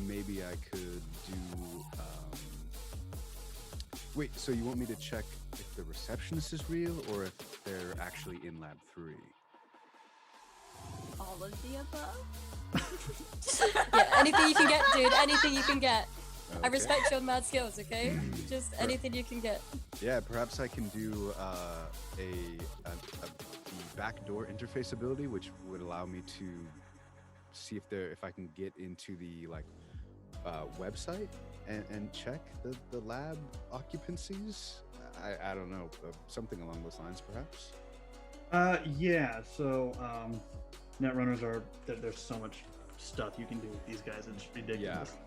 Maybe I could do. Wait, so you want me to check if the receptionist is real or if they're actually in Lab 3? All of the above? Yeah, anything you can get, dude. Anything you can get. I Okay. respect your mad skills, okay? Just anything you can get. Yeah, perhaps I can do the backdoor interface ability, which would allow me to see if I can get into the website and check the lab occupancies. I don't know, something along those lines, perhaps. Yeah. So netrunners there's so much stuff you can do with these guys. It's ridiculous.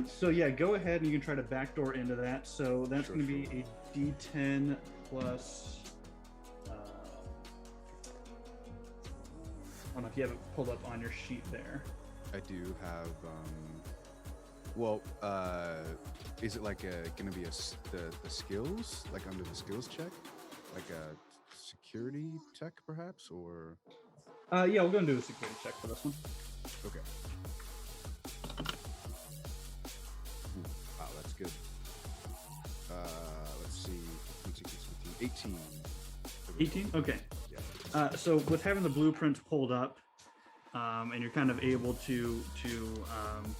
So yeah, go ahead and you can try to backdoor into that. So that's going to be a D10 plus. I don't know if you have it pulled up on your sheet there. I do have. Is it like going to be the skills, like under the skills check, like a security check perhaps, or? Yeah, we're going to do a security check for this one. Okay. Ooh, wow, that's good. Let's see. 18. 18? Okay. Yeah. So with having the blueprints pulled up, and you're kind of able to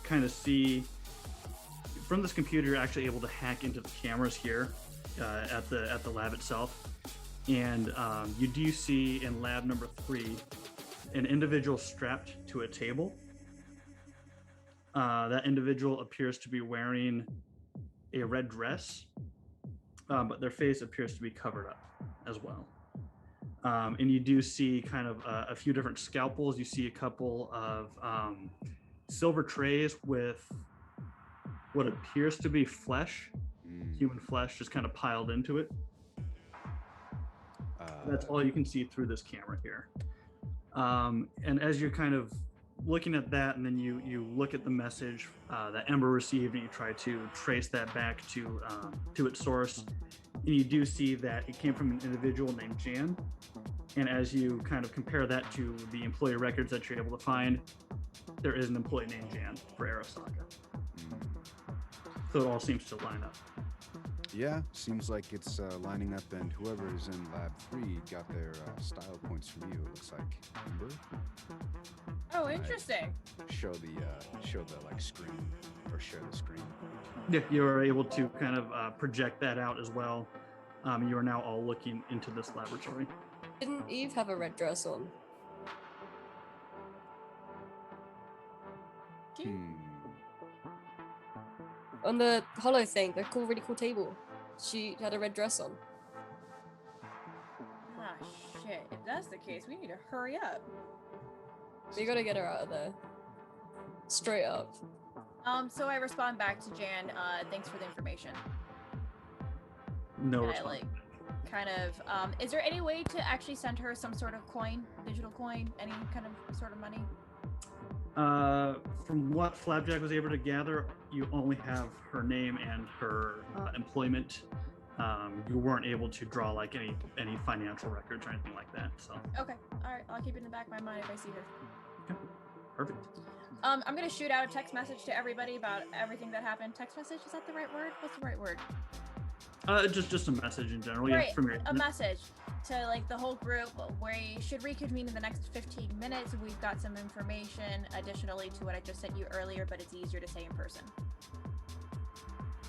kind of see from this computer, you're actually able to hack into the cameras here at the lab itself, and you do see in lab number 3 an individual strapped to a table. That individual appears to be wearing a red dress, but their face appears to be covered up as well. And you do see kind of a few different scalpels. You see a couple of silver trays with what appears to be flesh, human flesh, just kind of piled into it. That's all you can see through this camera here. And as you're kind of looking at that, and then you look at the message that Ember received, and you try to trace that back to its source, and you do see that it came from an individual named Jan. And as you kind of compare that to the employee records that you're able to find, there is an employee named Jan for Arasaka. So it all seems to line up. Yeah, seems like it's lining up, and whoever is in Lab 3 got their style points from you. It looks like Ember. Oh, interesting. Show the like screen, or share the screen. Yeah, you are able to kind of project that out as well. You are now all looking into this laboratory. Didn't Eve have a red dress on? On the hollow thing, the really cool table. She had a red dress on. Ah, shit. If that's the case, we need to hurry up. We gotta get her out of there. Straight up. So I respond back to Jan, thanks for the information. No And I, response. like, kind of, is there any way to actually send her some sort of coin, digital coin, any kind of sort of money? From what Flapjack was able to gather, you only have her name and her employment. You weren't able to draw like any financial records or anything like that. So. Okay, alright, I'll keep it in the back of my mind if I see her. Okay. Perfect. I'm gonna shoot out a text message to everybody about everything that happened. Text message, is that the right word? What's the right word? Just a message in general. Right, Yeah, from your, a message to like the whole group. We should reconvene in the next 15 minutes. We've got some information additionally to what I just sent you earlier, but it's easier to say in person.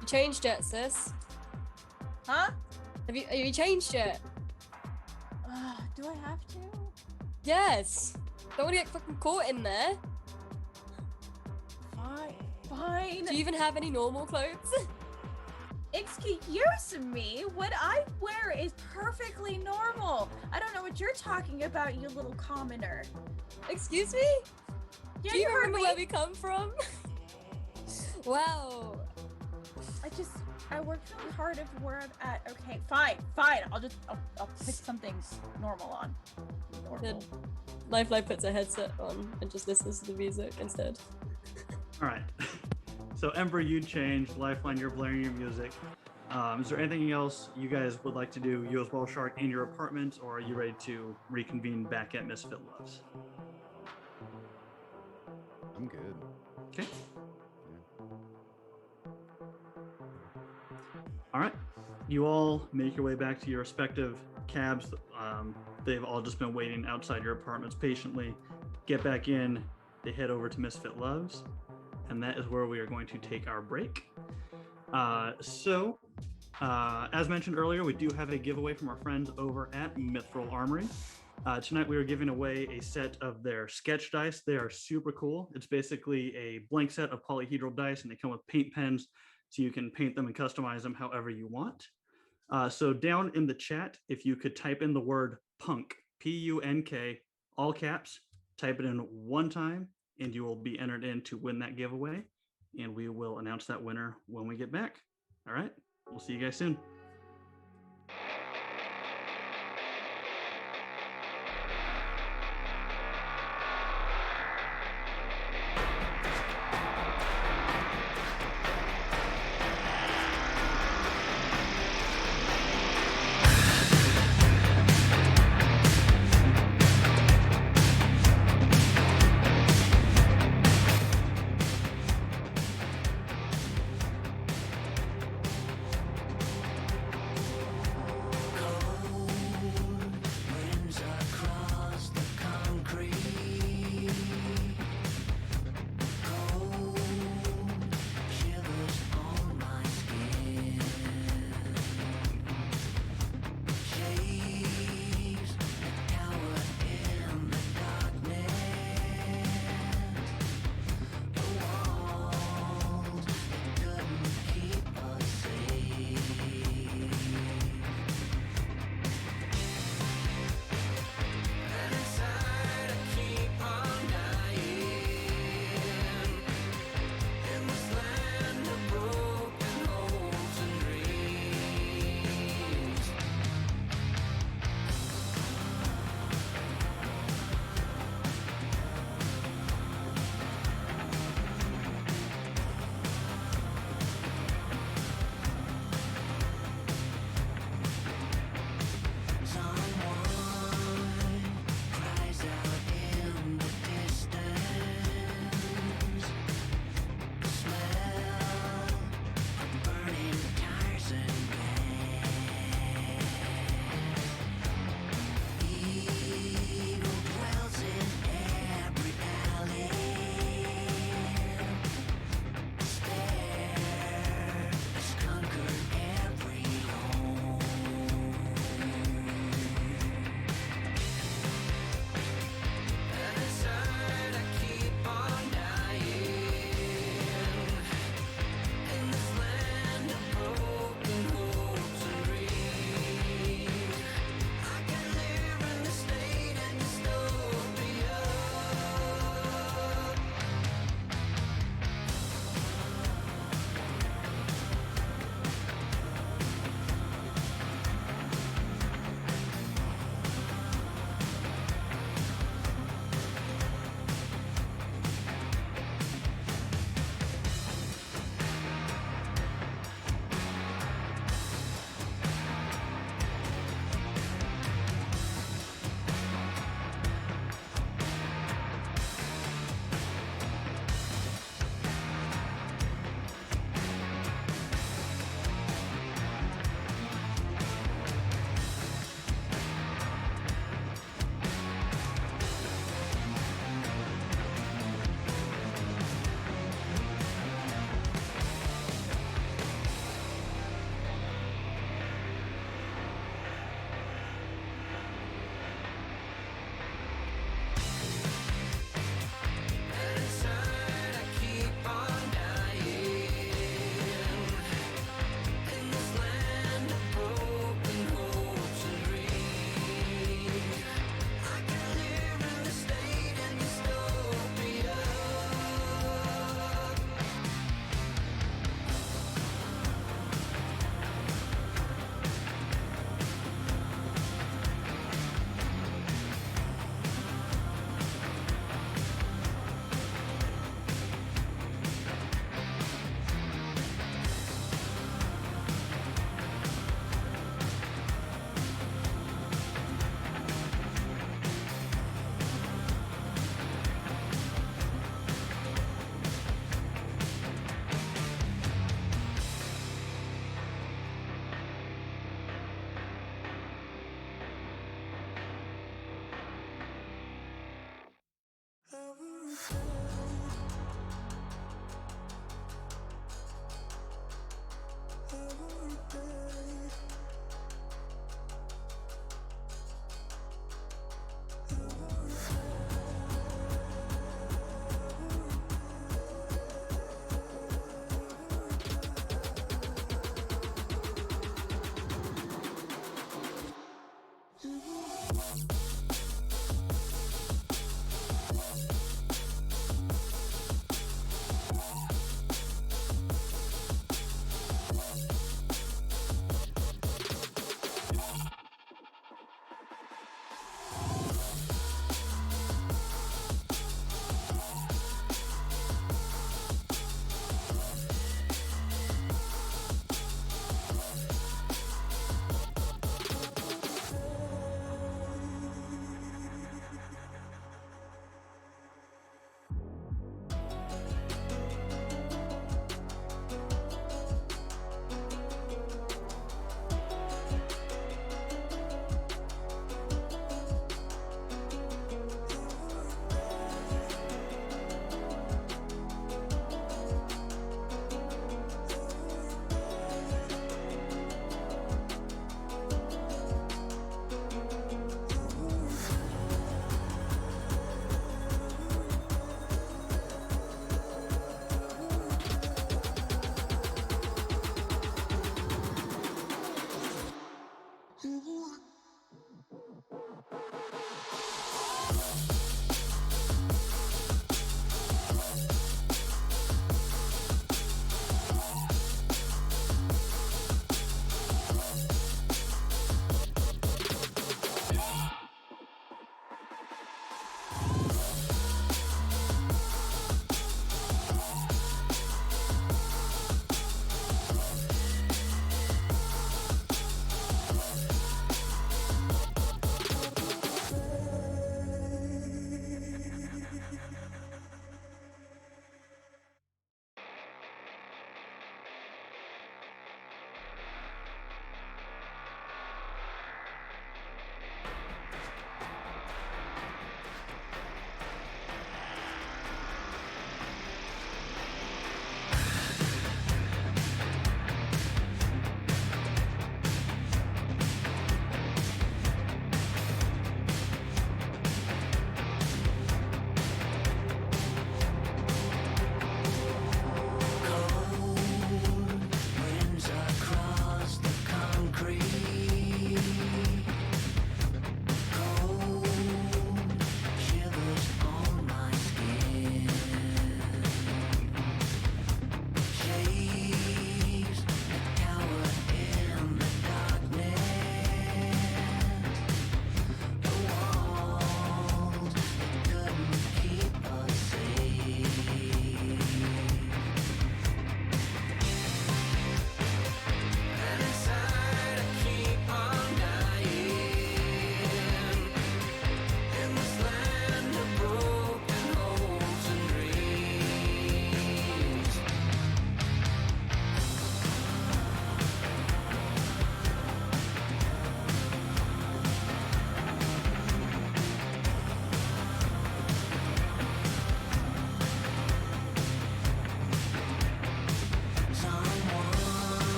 You changed it, sis. Huh? Have you changed it? Do I have to? Yes. Don't want to get fucking caught in there. Fine. Do you even have any normal clothes? Excuse me, what I wear is perfectly normal. I don't know what you're talking about, you little commoner. Excuse me? Yeah, Do you heard remember me. where we come from? Wow. I worked really hard at where I'm at. Okay, fine. I'll pick something normal on. Then Lifeline puts a headset on and just listens to the music instead. all right. So Ember, you changed. Lifeline, you're blaring your music. Is there anything else you guys would like to do, you as well, Shark, in your apartment, or are you ready to reconvene back at Misfit Loves? I'm good. Okay. Yeah. All right. You all make your way back to your respective cabs. They've all just been waiting outside your apartments patiently. Get back in. They head over to Misfit Loves. And that is where we are going to take our break. As mentioned earlier, we do have a giveaway from our friends over at Mithril Armory. Tonight we are giving away a set of their sketch dice. They are super cool. It's basically a blank set of polyhedral dice, and they come with paint pens, so you can paint them and customize them however you want. So down in the chat, if you could type in the word punk, P-U-N-K, all caps, type it in one time, and you will be entered in to win that giveaway. And we will announce that winner when we get back. All right, we'll see you guys soon.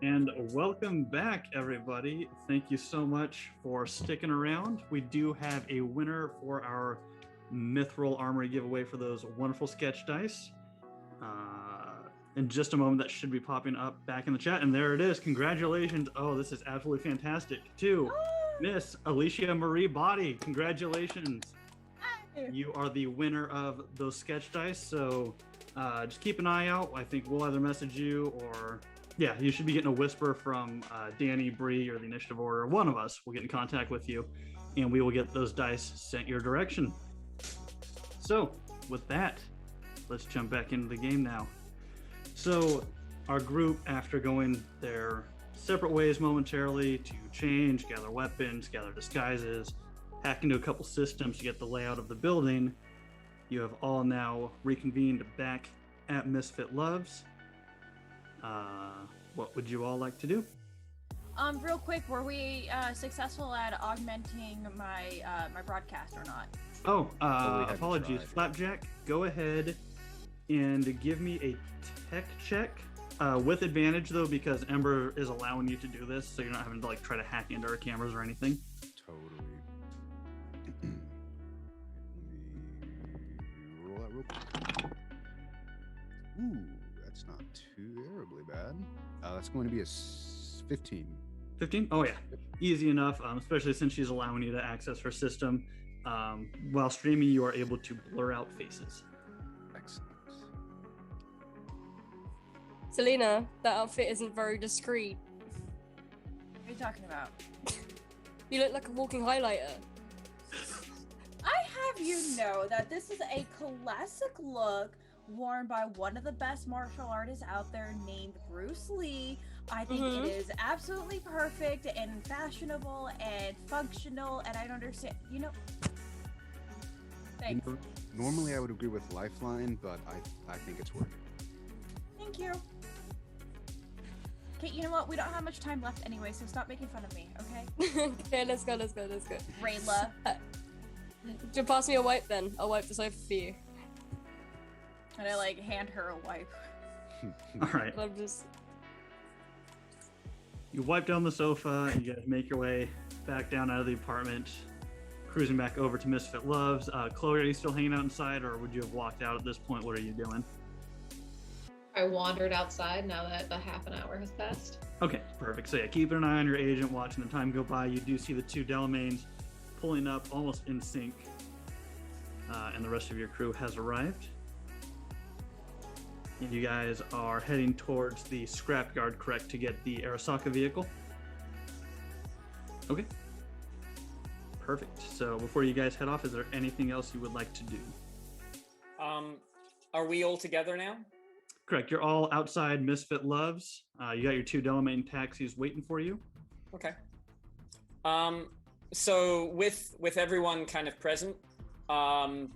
And welcome back, everybody. Thank you so much for sticking around. We do have a winner for our Mithril Armory giveaway for those wonderful sketch dice. In just a moment, that should be popping up back in the chat. And there it is. Congratulations. Oh, this is absolutely fantastic. To Miss Alicia Marie Body. Congratulations. You are the winner of those sketch dice. So just keep an eye out. I think we'll either message you or... yeah, you should be getting a whisper from Danny, Bree, or the Initiative Order. One of us will get in contact with you, and we will get those dice sent your direction. So, with that, let's jump back into the game now. So, our group, after going their separate ways momentarily to change, gather weapons, gather disguises, hack into a couple systems to get the layout of the building, you have all now reconvened back at Misfit Loves. What would you all like to do? Real quick, were we successful at augmenting my my broadcast or not? Oh, we hadn't apologies, tried. Flapjack. Go ahead and give me a tech check with advantage though, because Ember is allowing you to do this, so you're not having to like try to hack into our cameras or anything. Totally. Let me roll that real quick. Ooh, that's not too terribly bad. That's going to be a 15. 15? Oh yeah, easy enough. Especially since she's allowing you to access her system. While streaming, you are able to blur out faces. Excellent. Selena, that outfit isn't very discreet. What are you talking about? You look like a walking highlighter. I have you know that this is a classic look worn by one of the best martial artists out there named Bruce Lee. I think it is absolutely perfect and fashionable and functional, and I don't understand, Thanks. Normally I would agree with Lifeline, but I think it's working. Thank you. Okay, you know what? We don't have much time left anyway, so stop making fun of me, okay? Okay, let's go. Rayla. Just pass me a wipe then. I'll wipe the sofa for you. And I hand her a wipe. All right. And I'm just... You wipe down the sofa, and you guys make your way back down out of the apartment, cruising back over to Misfit Loves. Chloe, are you still hanging out inside, or would you have walked out at this point? What are you doing? I wandered outside now that the half an hour has passed. Okay, perfect. So yeah, keeping an eye on your agent, watching the time go by. You do see the two Delamains pulling up almost in sync, and the rest of your crew has arrived. And you guys are heading towards the scrapyard, correct, to get the Arasaka vehicle? Okay. Perfect. So before you guys head off, is there anything else you would like to do? Are we all together now? Correct. You're all outside Misfit Loves. You got your two Delamain taxis waiting for you. Okay. So with everyone kind of present, I'm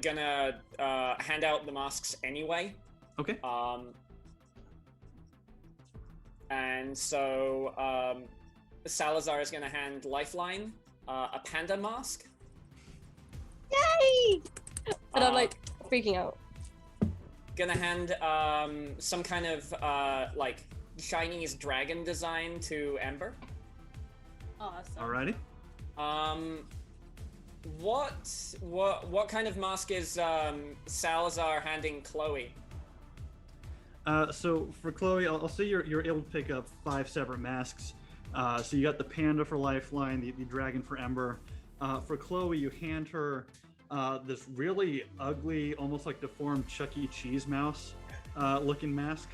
gonna hand out the masks anyway. Okay. And so Salazar is gonna hand Lifeline a panda mask. Yay! And I'm freaking out. Gonna hand some kind of Chinese dragon design to Ember. Awesome. Alrighty. What kind of mask is Salazar handing Chloe? So for Chloe, I'll say you're able to pick up 5 separate masks. So you got the panda for Lifeline, the dragon for Ember. For Chloe, you hand her this really ugly, almost like deformed Chuck E. Cheese mouse looking mask.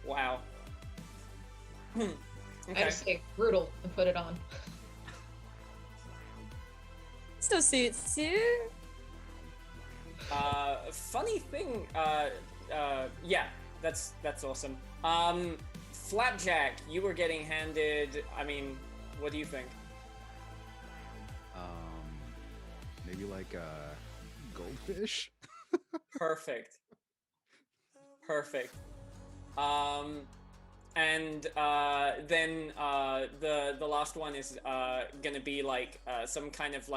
Wow. I Okay. just say brutal and put it on. Still suits you. Funny thing, yeah, that's awesome. Flapjack, you were getting handed, what do you think? Maybe like a goldfish? Perfect. And then the last one is gonna be some kind of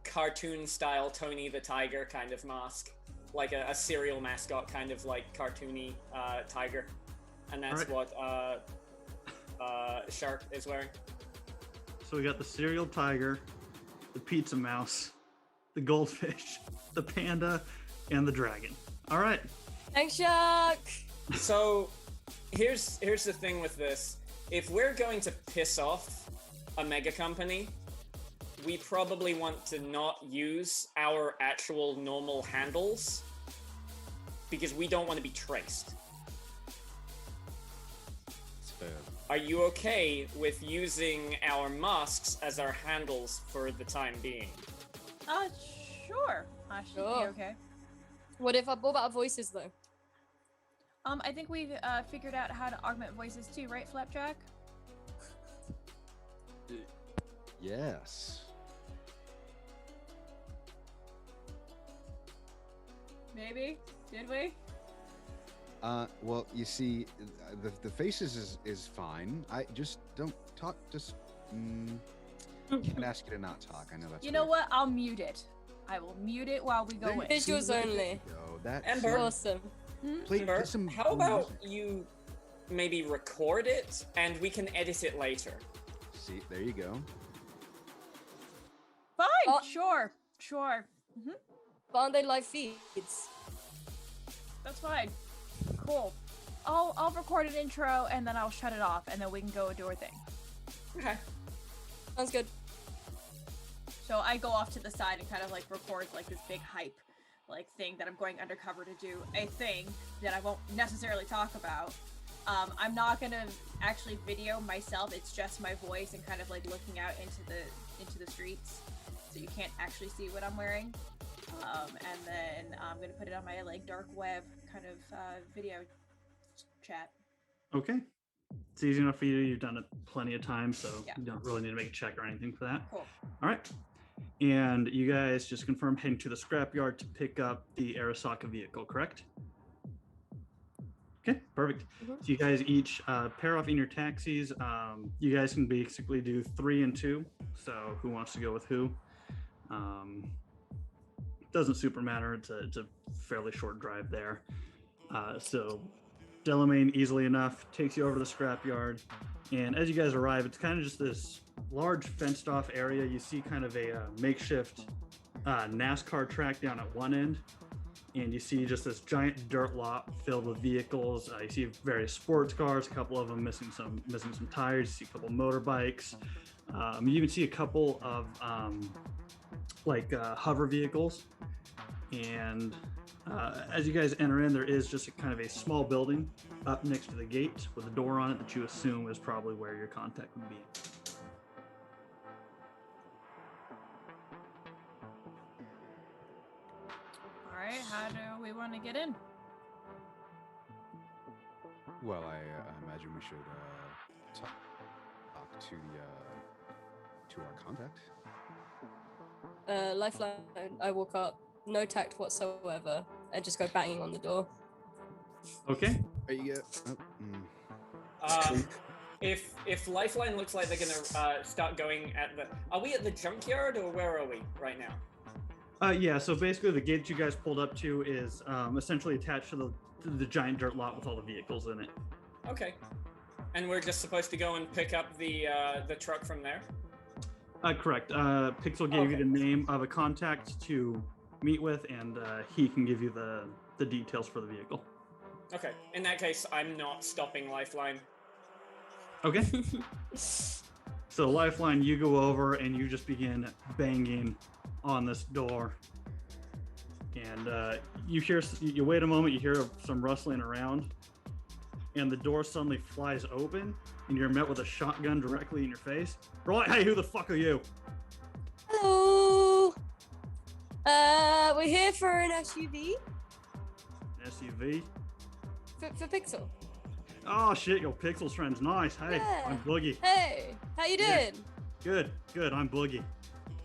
cartoon style Tony the Tiger kind of mask, like a serial mascot kind of cartoony tiger. and that's Alright. what Shark is wearing. So we got the cereal tiger, the pizza mouse, the goldfish, the panda, and the dragon. All right. Thanks, Shark. So here's the thing with this. If we're going to piss off a mega company, we probably want to not use our actual normal handles because we don't want to be traced. It's fair. Are you okay with using our masks as our handles for the time being? Sure. I should Sure. be okay. What about our voices though? I think we've figured out how to augment voices too, right, Flapjack? Yes. Maybe. Did we? Well, you see, the faces is fine. I just don't talk. Just can't ask you to not talk. I know that's. You know what? I'll mute it. I will mute it while we go in. Visuals only. Yo, that Ember. Awesome. play Ember, some how about music. you maybe record it and we can edit it later? See, there you go. Fine. Oh. Sure. But aren't they live feeds? That's fine. Cool. I'll record an intro and then I'll shut it off and then we can go and do our thing. Okay. Sounds good. So I go off to the side and kind of like record like this big hype like thing that I'm going undercover to do a thing that I won't necessarily talk about. I'm not gonna actually video myself. It's just my voice and kind of like looking out into the streets, so you can't actually see what I'm wearing. And then I'm gonna put it on my like dark web kind of video chat. Okay. It's easy enough for you. You've done it plenty of times, so Yeah. you don't really need to make a check or anything for that. Cool. All right. And you guys just confirmed heading to the scrapyard to pick up the Arasaka vehicle, correct? Okay, perfect. Mhm. So you guys each pair off in your taxis. You guys can basically do 3 and 2. So who wants to go with who? Doesn't super matter. It's a fairly short drive there. So Delamain easily enough takes you over to the scrapyard. And as you guys arrive, it's kind of just this large fenced off area. You see kind of a makeshift NASCAR track down at one end. And you see just this giant dirt lot filled with vehicles. You see various sports cars, a couple of them missing some tires. You see a couple motorbikes. You even see a couple of hover vehicles. And as you guys enter in, there is just a kind of a small building up next to the gate with a door on it that you assume is probably where your contact would be. All right. How do we want to get in? Well, I imagine we should talk to our contact. Lifeline. I walk up, no tact whatsoever, and just go banging on the door. Okay. Are you If Lifeline looks like they're gonna start going at the, are we at the junkyard or where are we right now? Yeah, so basically the gate you guys pulled up to is essentially attached to the giant dirt lot with all the vehicles in it. Okay, and we're just supposed to go and pick up the truck from there. Correct. Pixel gave you Okay. the name of a contact to meet with, and he can give you the details for the vehicle. Okay, in that case, I'm not stopping Lifeline. Okay. So Lifeline, you go over and you just begin banging on this door, and you wait a moment, you hear some rustling around, and the door suddenly flies open, and you're met with a shotgun directly in your face. Right, hey, who the fuck are you? Hello. We're here for an SUV SUV. for Pixel. Oh shit, your Pixel's friend's nice. Hey, Yeah. I'm Boogie. Hey, how you Yeah. doing? Good. I'm Boogie.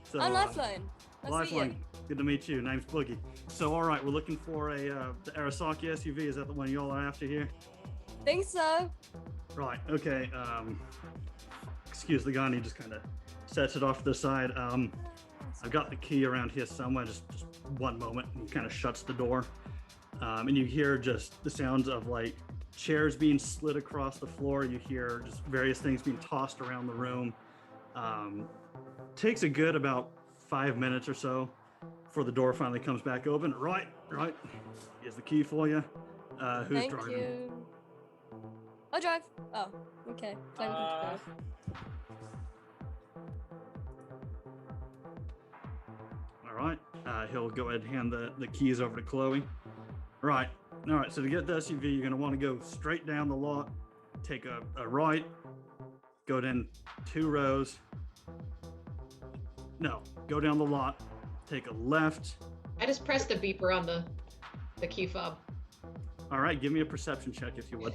So, I'm Lifeline. Nice to meet you. Lifeline. Good to meet you. Name's Boogie. So, all right, we're looking for the Arasaka SUV. Is that the one y'all are after here? Think so. Right. Okay. Excuse the guy. And he just kind of sets it off to the side. I've got the key around here somewhere. Just one moment. And he kind of shuts the door. And you hear just the sounds of like chairs being slid across the floor. You hear just various things being tossed around the room. Takes a good about 5 minutes or so before the door finally comes back open. Right. Here's the key for you. Who's Thank driving? you. I'll drive. Oh, okay. Chloe can drive. All right. He'll go ahead and hand the keys over to Chloe. Right. All right. So to get the SUV, you're going to want to go straight down the lot, take a right, go down 2 rows. No, go down the lot, take a left. I just pressed the beeper on the key fob. All right. Give me a perception check if you would.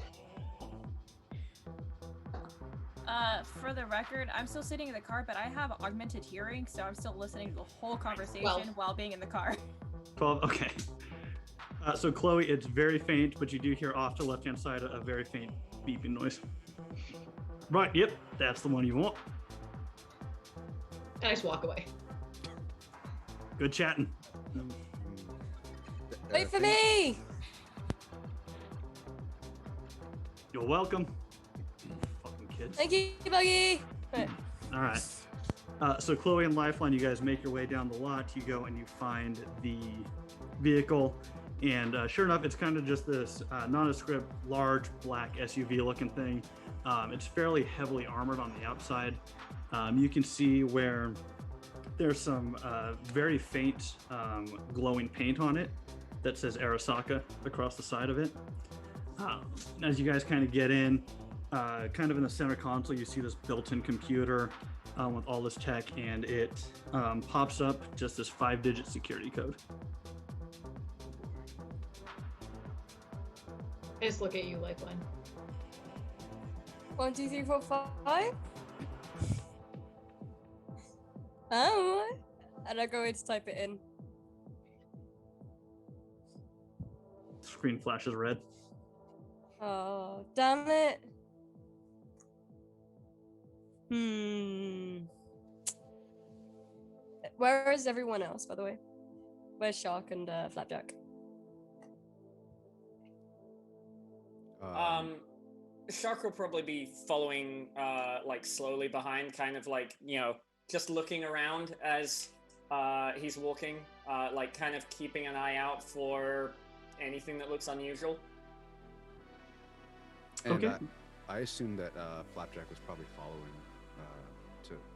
For the record, I'm still sitting in the car, but I have augmented hearing, so I'm still listening to the whole conversation while being in the car. 12. Okay. So Chloe, it's very faint, but you do hear off to the left-hand side a very faint beeping noise. Right. Yep. That's the one you want. And I just walk away. Good chatting. Wait for me! You're welcome. Fucking kids. Thank you, Buggy! Right. All right. So Chloe and Lifeline, you guys make your way down the lot. You go and you find the vehicle, and sure enough, it's kind of just this nondescript, large black SUV-looking thing. It's fairly heavily armored on the outside. You can see where there's some very faint glowing paint on it that says Arasaka across the side of it. As you guys kind of get in, kind of in the center console, you see this built-in computer with all this tech, and it pops up just this 5-digit security code. I just look at you, Lifeline. 1, 2, 3, 4, 5. Oh, and I go in to type it in. Screen flashes red. Oh, damn it. Where is everyone else, by the way? Where's Shark and Flapjack? Shark will probably be following, like slowly behind, kind of like, you know, just looking around as he's walking, like kind of keeping an eye out for anything that looks unusual. And Okay. I assume that Flapjack was probably following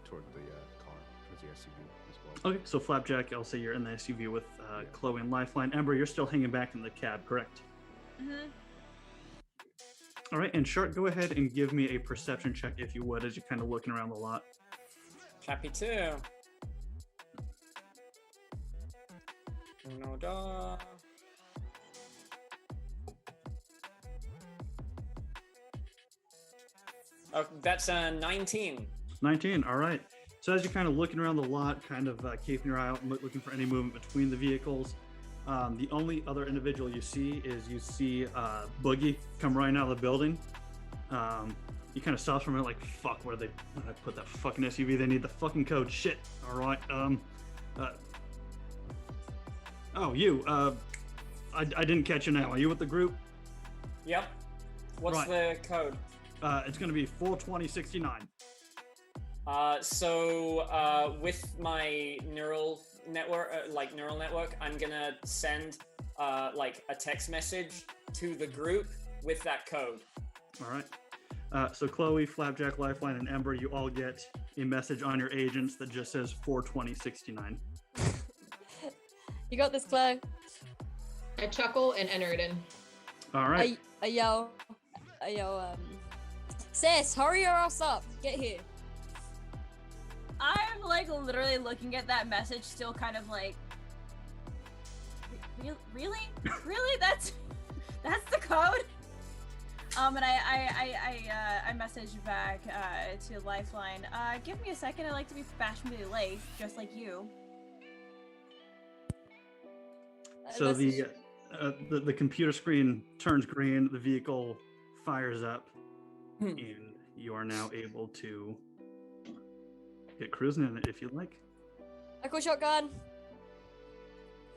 toward the car, towards the SUV as well. Okay, so Flapjack, I'll say you're in the SUV with Chloe and Lifeline. Ember, you're still hanging back in the cab, correct? Mm-hmm. All right, and Shark, go ahead and give me a perception check, if you would, as you're kind of looking around the lot. Happy to. No da. Oh, that's a 19. 19, all right. So as you're kind of looking around the lot, kind of keeping your eye out, looking for any movement between the vehicles, the only other individual you see is Boogie come running out of the building. He kind of stops for a minute like, fuck, where did I put that fucking SUV? They need the fucking code. Shit. All right. Oh, you. I didn't catch you now. Are you with the group? Yep. What's Right. the code? It's going to be 42069. So with my neural network, I'm gonna send like a text message to the group with that code. All right. So Chloe, Flapjack, Lifeline, and Ember, you all get a message on your agents that just says 42069. You got this, Chloe. I chuckle and enter it in. All right. I yell, sis, hurry your ass up. Get here. I'm like literally looking at that message, still kind of like, really? That's the code. And I message back to Lifeline. Give me a second. I like to be fashionably late, just like you. So the computer screen turns green, the vehicle fires up, and you are now able to get cruising in it if you'd like. I call shotgun.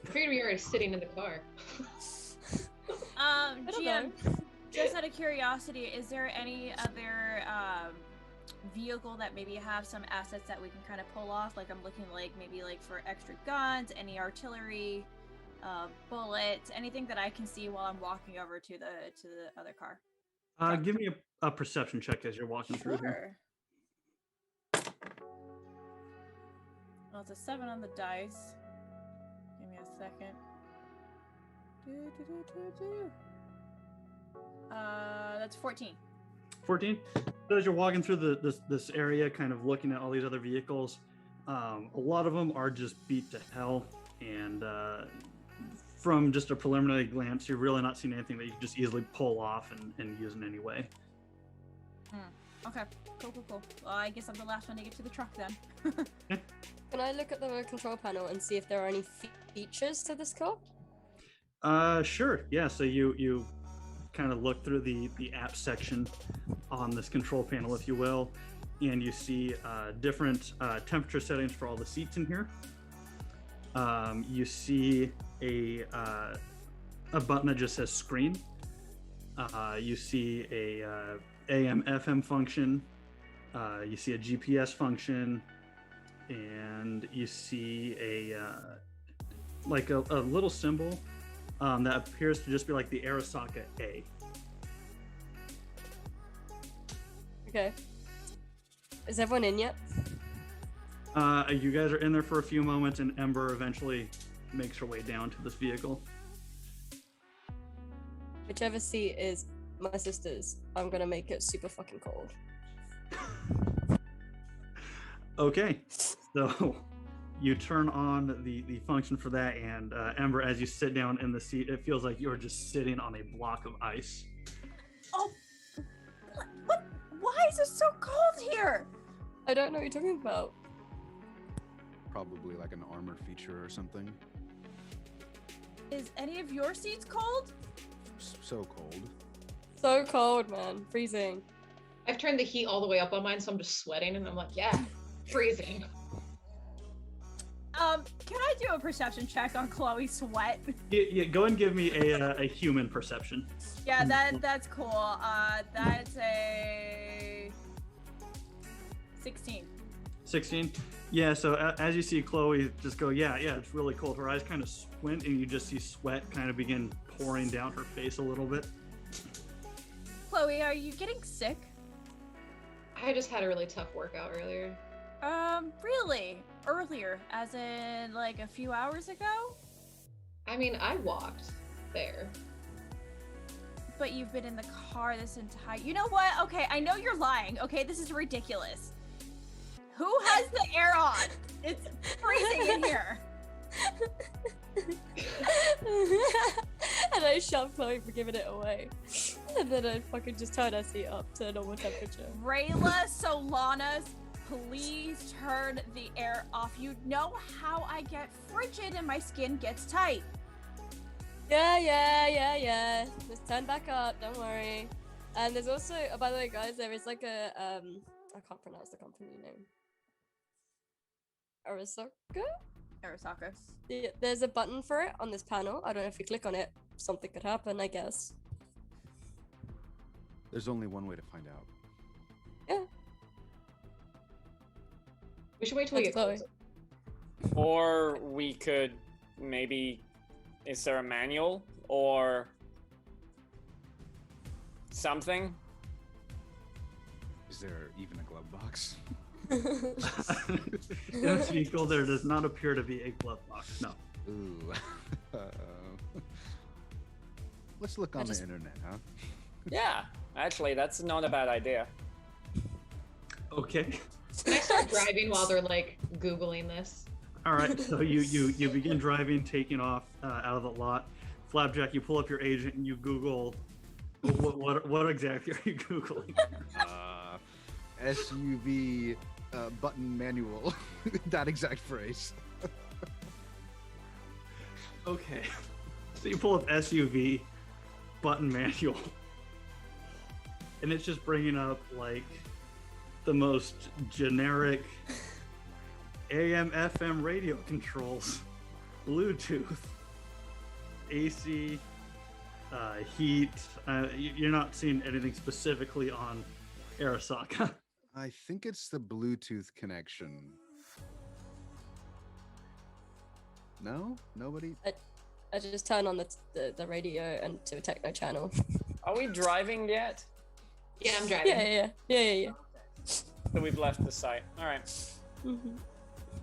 I figured we were already sitting in the car. I don't GM, know. Just out of curiosity, is there any other vehicle that maybe have some assets that we can kind of pull off? Like I'm looking like maybe like for extra guns, any artillery, bullets, anything that I can see while I'm walking over to the other car. Give me a perception check as you're walking through here. Well, it's a 7 on the dice. Give me a second. That's 14. 14. So as you're walking through this area, kind of looking at all these other vehicles, a lot of them are just beat to hell, and from just a preliminary glance, you're really not seeing anything that you can just easily pull off and use in any way. Okay, cool. Well, I guess I'm the last one to get to the truck then. Can I look at the control panel and see if there are any features to this car? Sure. Yeah. So you kind of look through the app section on this control panel, if you will, and you see different temperature settings for all the seats in here. You see a button that just says screen. You see a AM/FM function. You see a GPS function, and you see a little symbol that appears to just be like the Arasaka A. Okay. Is everyone in yet? You guys are in there for a few moments, and Ember eventually makes her way down to this vehicle. Whichever seat is my sister's, I'm gonna make it super fucking cold. Okay, so you turn on the function for that, and Ember, as you sit down in the seat, it feels like you're just sitting on a block of ice. Oh, what? Why is it so cold here? I don't know what you're talking about. Probably like an armor feature or something. Is any of your seats cold? So cold. So cold, man. Freezing. I've turned the heat all the way up on mine, so I'm just sweating, and I'm like, yeah, freezing. Can I do a perception check on Chloe's sweat? Yeah, go and give me a human perception. Yeah, that's cool. That's a 16. 16. Yeah, so as you see Chloe just go, yeah, it's really cold. Her eyes kind of squint, and you just see sweat kind of begin pouring down her face a little bit. Chloe, are you getting sick? I just had a really tough workout earlier. Really? Earlier? As in, like, a few hours ago? I mean, I walked there. But you've been in the car this entire... You know what? Okay, I know you're lying. Okay, this is ridiculous. Who has the air on? It's freezing in here. And I shoved Chloe for giving it away. And then I fucking just turned her seat up to normal temperature. Rayla Solanas, please turn the air off. You know how I get frigid and my skin gets tight. Yeah. Just turn back up, don't worry. And there's also, by the way, guys, there is like a, I can't pronounce the company name. Arasaka. Yeah, there's a button for it on this panel. I don't know if you click on it, something could happen, I guess. There's only one way to find out. Yeah. We should wait till we get closer. Or we could maybe... Is there a manual? Or... something? Is there even a glove box? In this vehicle, there does not appear to be a glove box. No. Ooh. Let's look on the internet, huh? Yeah, actually, that's not a bad idea. Okay. Can I start driving while they're like Googling this? All right. So you begin driving, taking off out of the lot. Flapjack, you pull up your agent and you Google. What exactly are you Googling? SUV button manual. That exact phrase. Okay. So you pull up SUV button manual. And it's just bringing up like the most generic AM FM radio controls, Bluetooth, AC, heat. You're not seeing anything specifically on Arasaka. I think it's the Bluetooth connection. No? Nobody? I just turn on the radio and to a techno channel. Are we driving yet? Yeah, I'm driving. Yeah. So we've left the site. All right. Mm-hmm.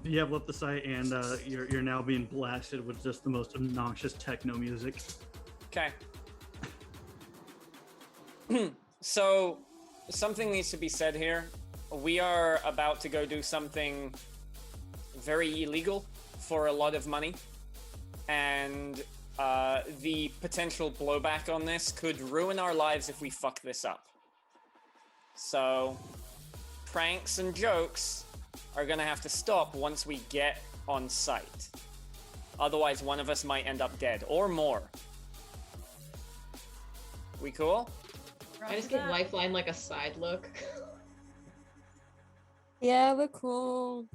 You have left the site, and you're now being blasted with just the most obnoxious techno music. Okay. So, something needs to be said here. We are about to go do something very illegal for a lot of money. And the potential blowback on this could ruin our lives if we fuck this up. So, pranks and jokes are gonna have to stop once we get on site. Otherwise, one of us might end up dead, or more. We cool? I just give Lifeline like a side look. Yeah, we're cool.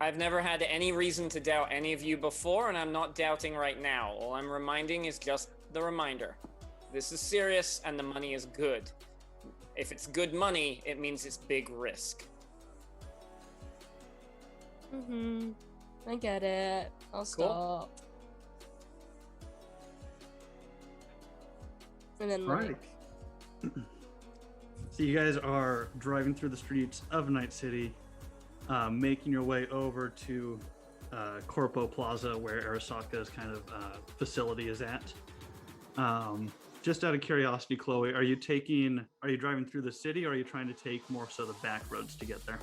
I've never had any reason to doubt any of you before, and I'm not doubting right now. All I'm reminding is just the reminder. This is serious, and the money is good. If it's good money, it means it's big risk. Mm-hmm. I get it. I'll stop. And then All right. So you guys are driving through the streets of Night City, making your way over to Corpo Plaza, where Arasaka's kind of facility is at. Just out of curiosity, Chloe, are you driving through the city, or are you trying to take more so the back roads to get there?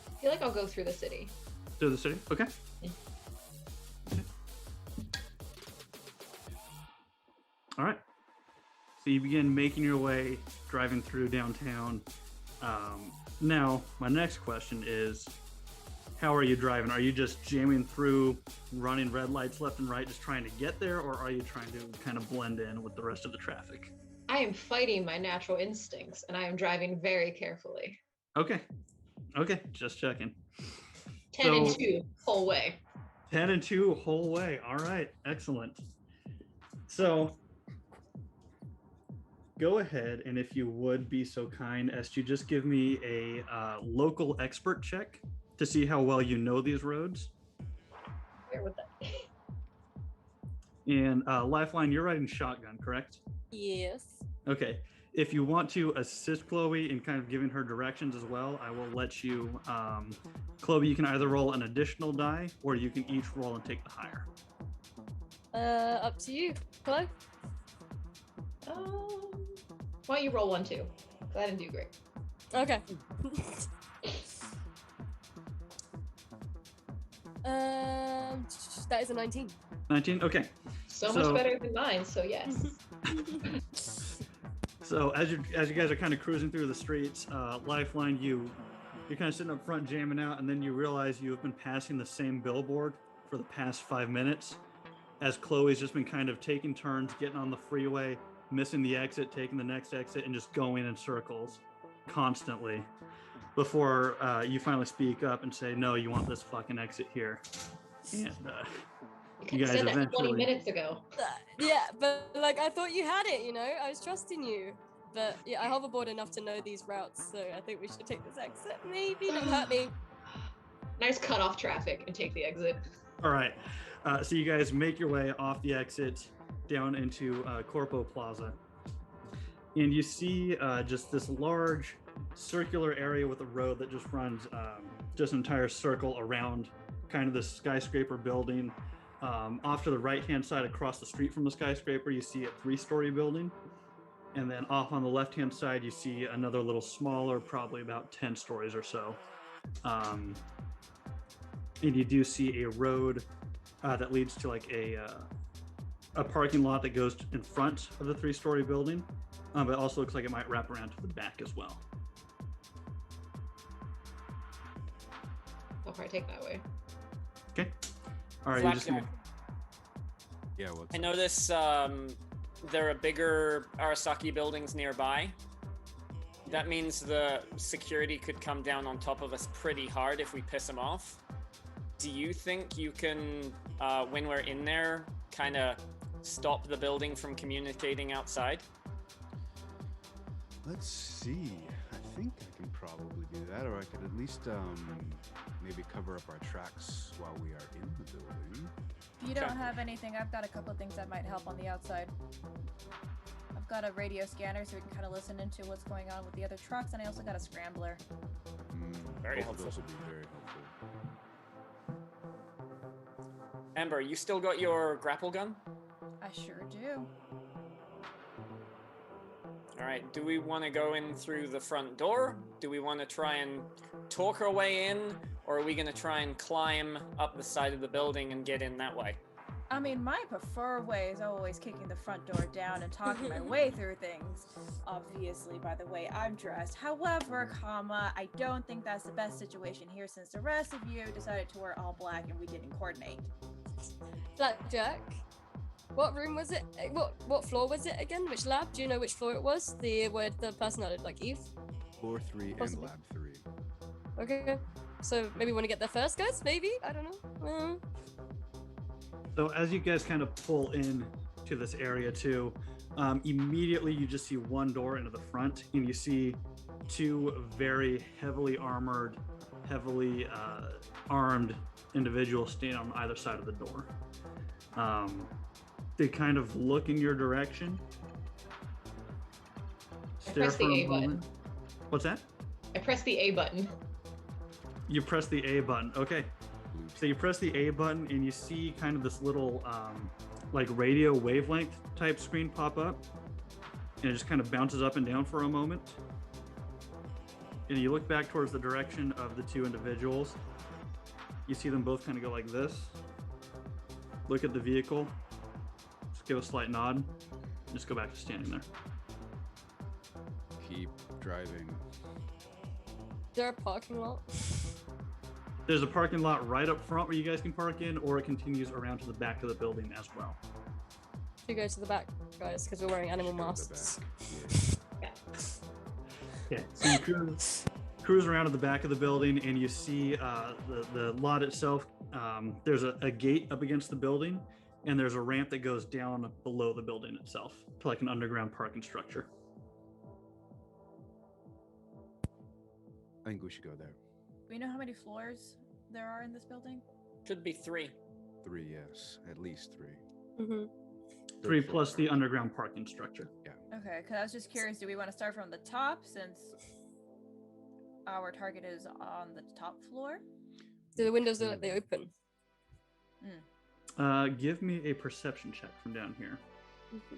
I feel like I'll go through the city. Through the city? Okay. Yeah. All right. So you begin making your way, driving through downtown. Now, my next question is, how are you driving? Are you just jamming through, running red lights left and right, just trying to get there, or are you trying to kind of blend in with the rest of the traffic? I am fighting my natural instincts, and I am driving very carefully. Okay, just checking. 10 and 2, whole way. 10 and 2, whole way. All right, excellent. So, go ahead, and if you would be so kind as to just give me a local expert check to see how well you know these roads. Where would that be? And Lifeline, you're riding shotgun, correct? Yes. Okay. If you want to assist Chloe in kind of giving her directions as well, I will let you. Chloe, you can either roll an additional die, or you can each roll and take the higher. Up to you, Chloe. Why don't you roll 1 too? Because I didn't do great. Okay. That is a 19. 19? Okay. So much better than mine, so yes. So as you guys are kind of cruising through the streets, Lifeline, you're kind of sitting up front jamming out, and then you realize you have been passing the same billboard for the past 5 minutes, as Chloe's just been kind of taking turns, getting on the freeway, missing the exit, taking the next exit, and just going in circles constantly before you finally speak up and say, no, you want this fucking exit here. And you guys said that eventually 20 minutes ago. Yeah, but like I thought you had it, I was trusting you. But yeah, I hoverboard enough to know these routes, so I think we should take this exit. Maybe don't hurt me. Nice cut off traffic and take the exit. All right. So you guys make your way off the exit down into Corpo Plaza. And you see just this large circular area with a road that just runs just an entire circle around kind of this skyscraper building. Off to the right-hand side across the street from the skyscraper, you see a 3-story building. And then off on the left-hand side, you see another little smaller, probably about 10 stories or so. And you do see a road that leads to like a parking lot that goes in front of the 3-story building. But it also looks like it might wrap around to the back as well. I'll probably take that way. Okay. All right. Flapjack. Yeah, what's I notice there are bigger Arasaki buildings nearby. That means the security could come down on top of us pretty hard if we piss them off. do you think you can, when we're in there, kind of stop the building from communicating outside? Let's see. I think I can probably do that, or I could at least maybe cover up our tracks while we are in the building. If you don't have anything, I've got a couple things that might help on the outside. I've got a radio scanner so we can kind of listen into what's going on with the other trucks, and I also got a scrambler. Very Both helpful. of those would be very helpful. Ember, you still got your grapple gun? I sure do. All right, do we want to go in through the front door? Do we want to try and talk our way in? Or are we going to try and climb up the side of the building and get in that way? I mean, my preferred way is always kicking the front door down and talking my way through things. Obviously, by the way I'm dressed. However, I don't think that's the best situation here since the rest of you decided to wear all black and we didn't coordinate. Flapjack, what room was it? What floor was it again? Which lab? Do you know which floor it was? Where the person that looked like Eve? Floor 3 Possibly. and lab 3. Okay. So maybe we want to get there first, guys? Maybe? I don't know. So as you guys kind of pull in to this area too, immediately you just see one door into the front, and you see two very heavily armored, heavily armed individuals standing on either side of the door. They kind of look in your direction. I Stare press for the a A button. moment. What's that? I press the A button. You press the A button. Okay. So you press the A button and you see kind of this little like radio wavelength type screen pop up, and it just kind of bounces up and down for a moment. And you look back towards the direction of the two individuals. You see them both kind of go like this. Look at the vehicle. Just give a slight nod. And just go back to standing there. Keep driving. Is there a parking lot? There's a parking lot right up front where you guys can park in, or it continues around to the back of the building as well. Should we go to the back, guys? Because we're wearing animal Go to the masks. back. Yeah. Yeah. So you cruise around to the back of the building, and you see the lot itself. There's a gate up against the building, and there's a ramp that goes down below the building itself to like an underground parking structure. I think we should go there. Do we know how many floors there are in this building? Should be 3. 3, yes. At least 3. Mm-hmm. 3 plus the underground parking structure. Okay, because I was just curious, do we want to start from the top since our target is on the top floor? Do the windows look like they open? Give me a perception check from down here. Mm-hmm.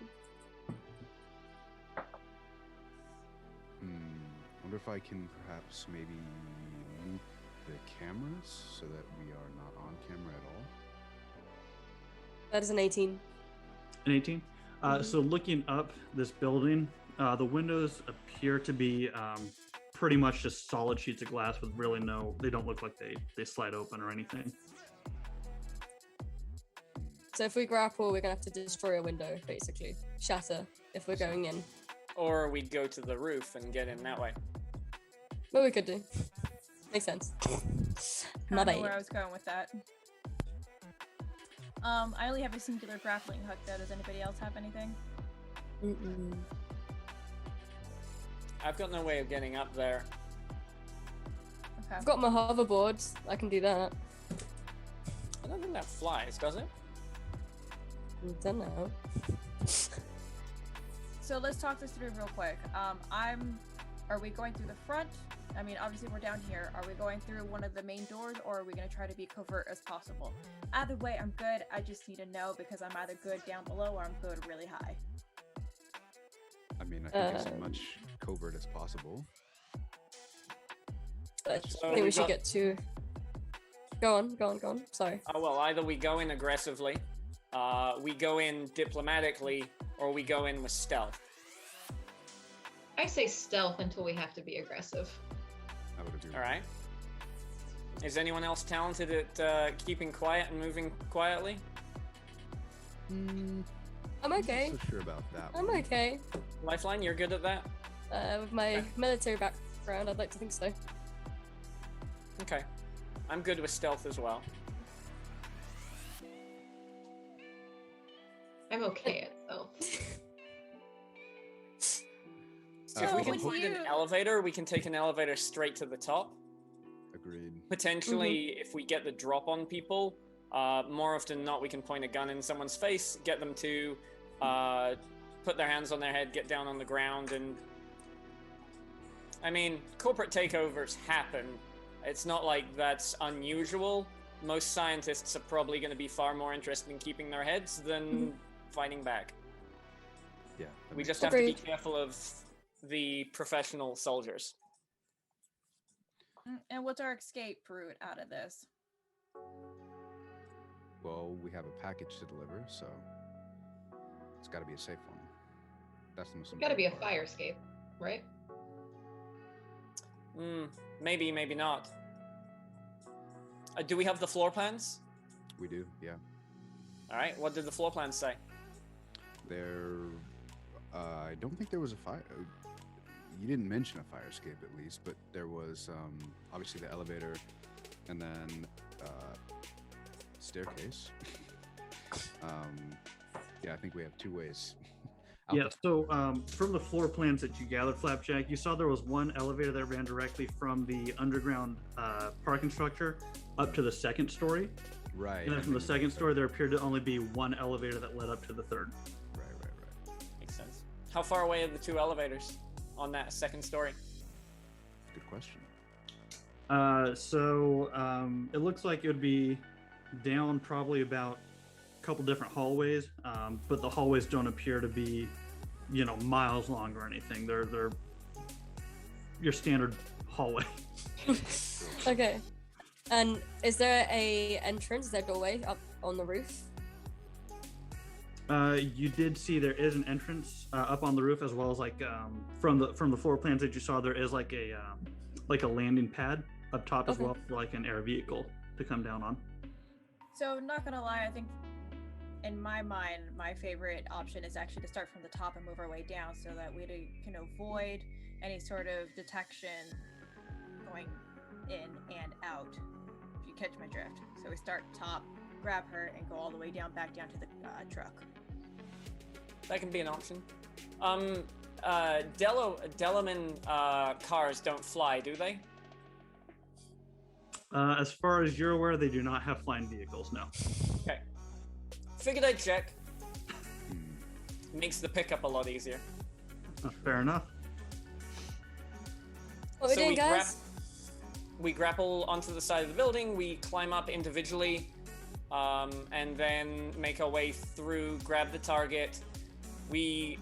Wonder if I can perhaps maybe mute the cameras so that we are not on camera at all. That is an 18. An 18. So looking up this building, the windows appear to be pretty much just solid sheets of glass with really they don't look like they slide open or anything. So if we grapple, we're gonna have to destroy a window, basically. Shatter, if we're going in. Or we'd go to the roof and get in that way. What we could do. Makes sense. I My don't know where I bad. was going with that. I only have a singular grappling hook though. Does anybody else have anything? Mm-mm. I've got no way of getting up there. Okay. I've got my hoverboard. I can do that. I don't think that flies, does it? Don't know. So let's talk this through real quick. Are we going through the front? I mean, obviously we're down here. Are we going through one of the main doors, or are we going to try to be covert as possible? Either way, I'm good. I just need to know because I'm either good down below or I'm good really high. I mean, I think as much covert as possible. I So think we we should got- get to... Go on. Sorry. Oh, well, either we go in aggressively, we go in diplomatically, or we go in with stealth. I say stealth until we have to be aggressive. I would agree. All right. Is anyone else talented at keeping quiet and moving quietly? I'm okay. I'm not so sure about that I'm one. okay. Lifeline, you're good at that? With my Okay. military background, I'd like to think so. Okay. I'm good with stealth as well. I'm okay itself. So if we can find an elevator, we can take an elevator straight to the top. Agreed. Potentially, if we get the drop on people, more often than not, we can point a gun in someone's face, get them to put their hands on their head, get down on the ground, and... I mean, corporate takeovers happen. It's not like that's unusual. Most scientists are probably going to be far more interested in keeping their heads than fighting back. Yeah. We just have to be careful of the professional soldiers. And what's our escape route out of this? Well, we have a package to deliver, so it's got to be a safe one. That's the most important. Got to be a part. fire escape, right? Maybe, maybe not. Do we have the floor plans? We do, yeah. All right. What did the floor plans say? I don't think there was a fire. You didn't mention a fire escape, at least, but there was obviously the elevator, and then staircase. Yeah, I think we have two ways. Yeah, so from the floor plans that you gathered, Flapjack, you saw there was one elevator that ran directly from the underground parking structure up to the second story. Right. And then from the second story, there appeared to only be one elevator that led up to the third. Right. Makes sense. How far away are the two elevators on that second story? Good question. It looks like it would be down probably about a couple different hallways, but the hallways don't appear to be, miles long or anything. They're your standard hallway. Okay. And is there a entrance, is there a doorway up on the roof? You did see there is an entrance up on the roof, as well as from the floor plans that you saw, there is like a landing pad up top as well, for like an air vehicle to come down on. So, not gonna lie, I think in my mind, my favorite option is actually to start from the top and move our way down, so that we can avoid any sort of detection going in and out, if you catch my drift. So we start top, grab her, and go all the way down, back down to the truck. That can be an option. Delaman cars don't fly, do they? As far as you're aware, they do not have flying vehicles, no. Okay. Figured I'd check. Makes the pickup a lot easier. Fair enough. What are we doing, guys? We grapple onto the side of the building, we climb up individually, and then make our way through, grab the target. Do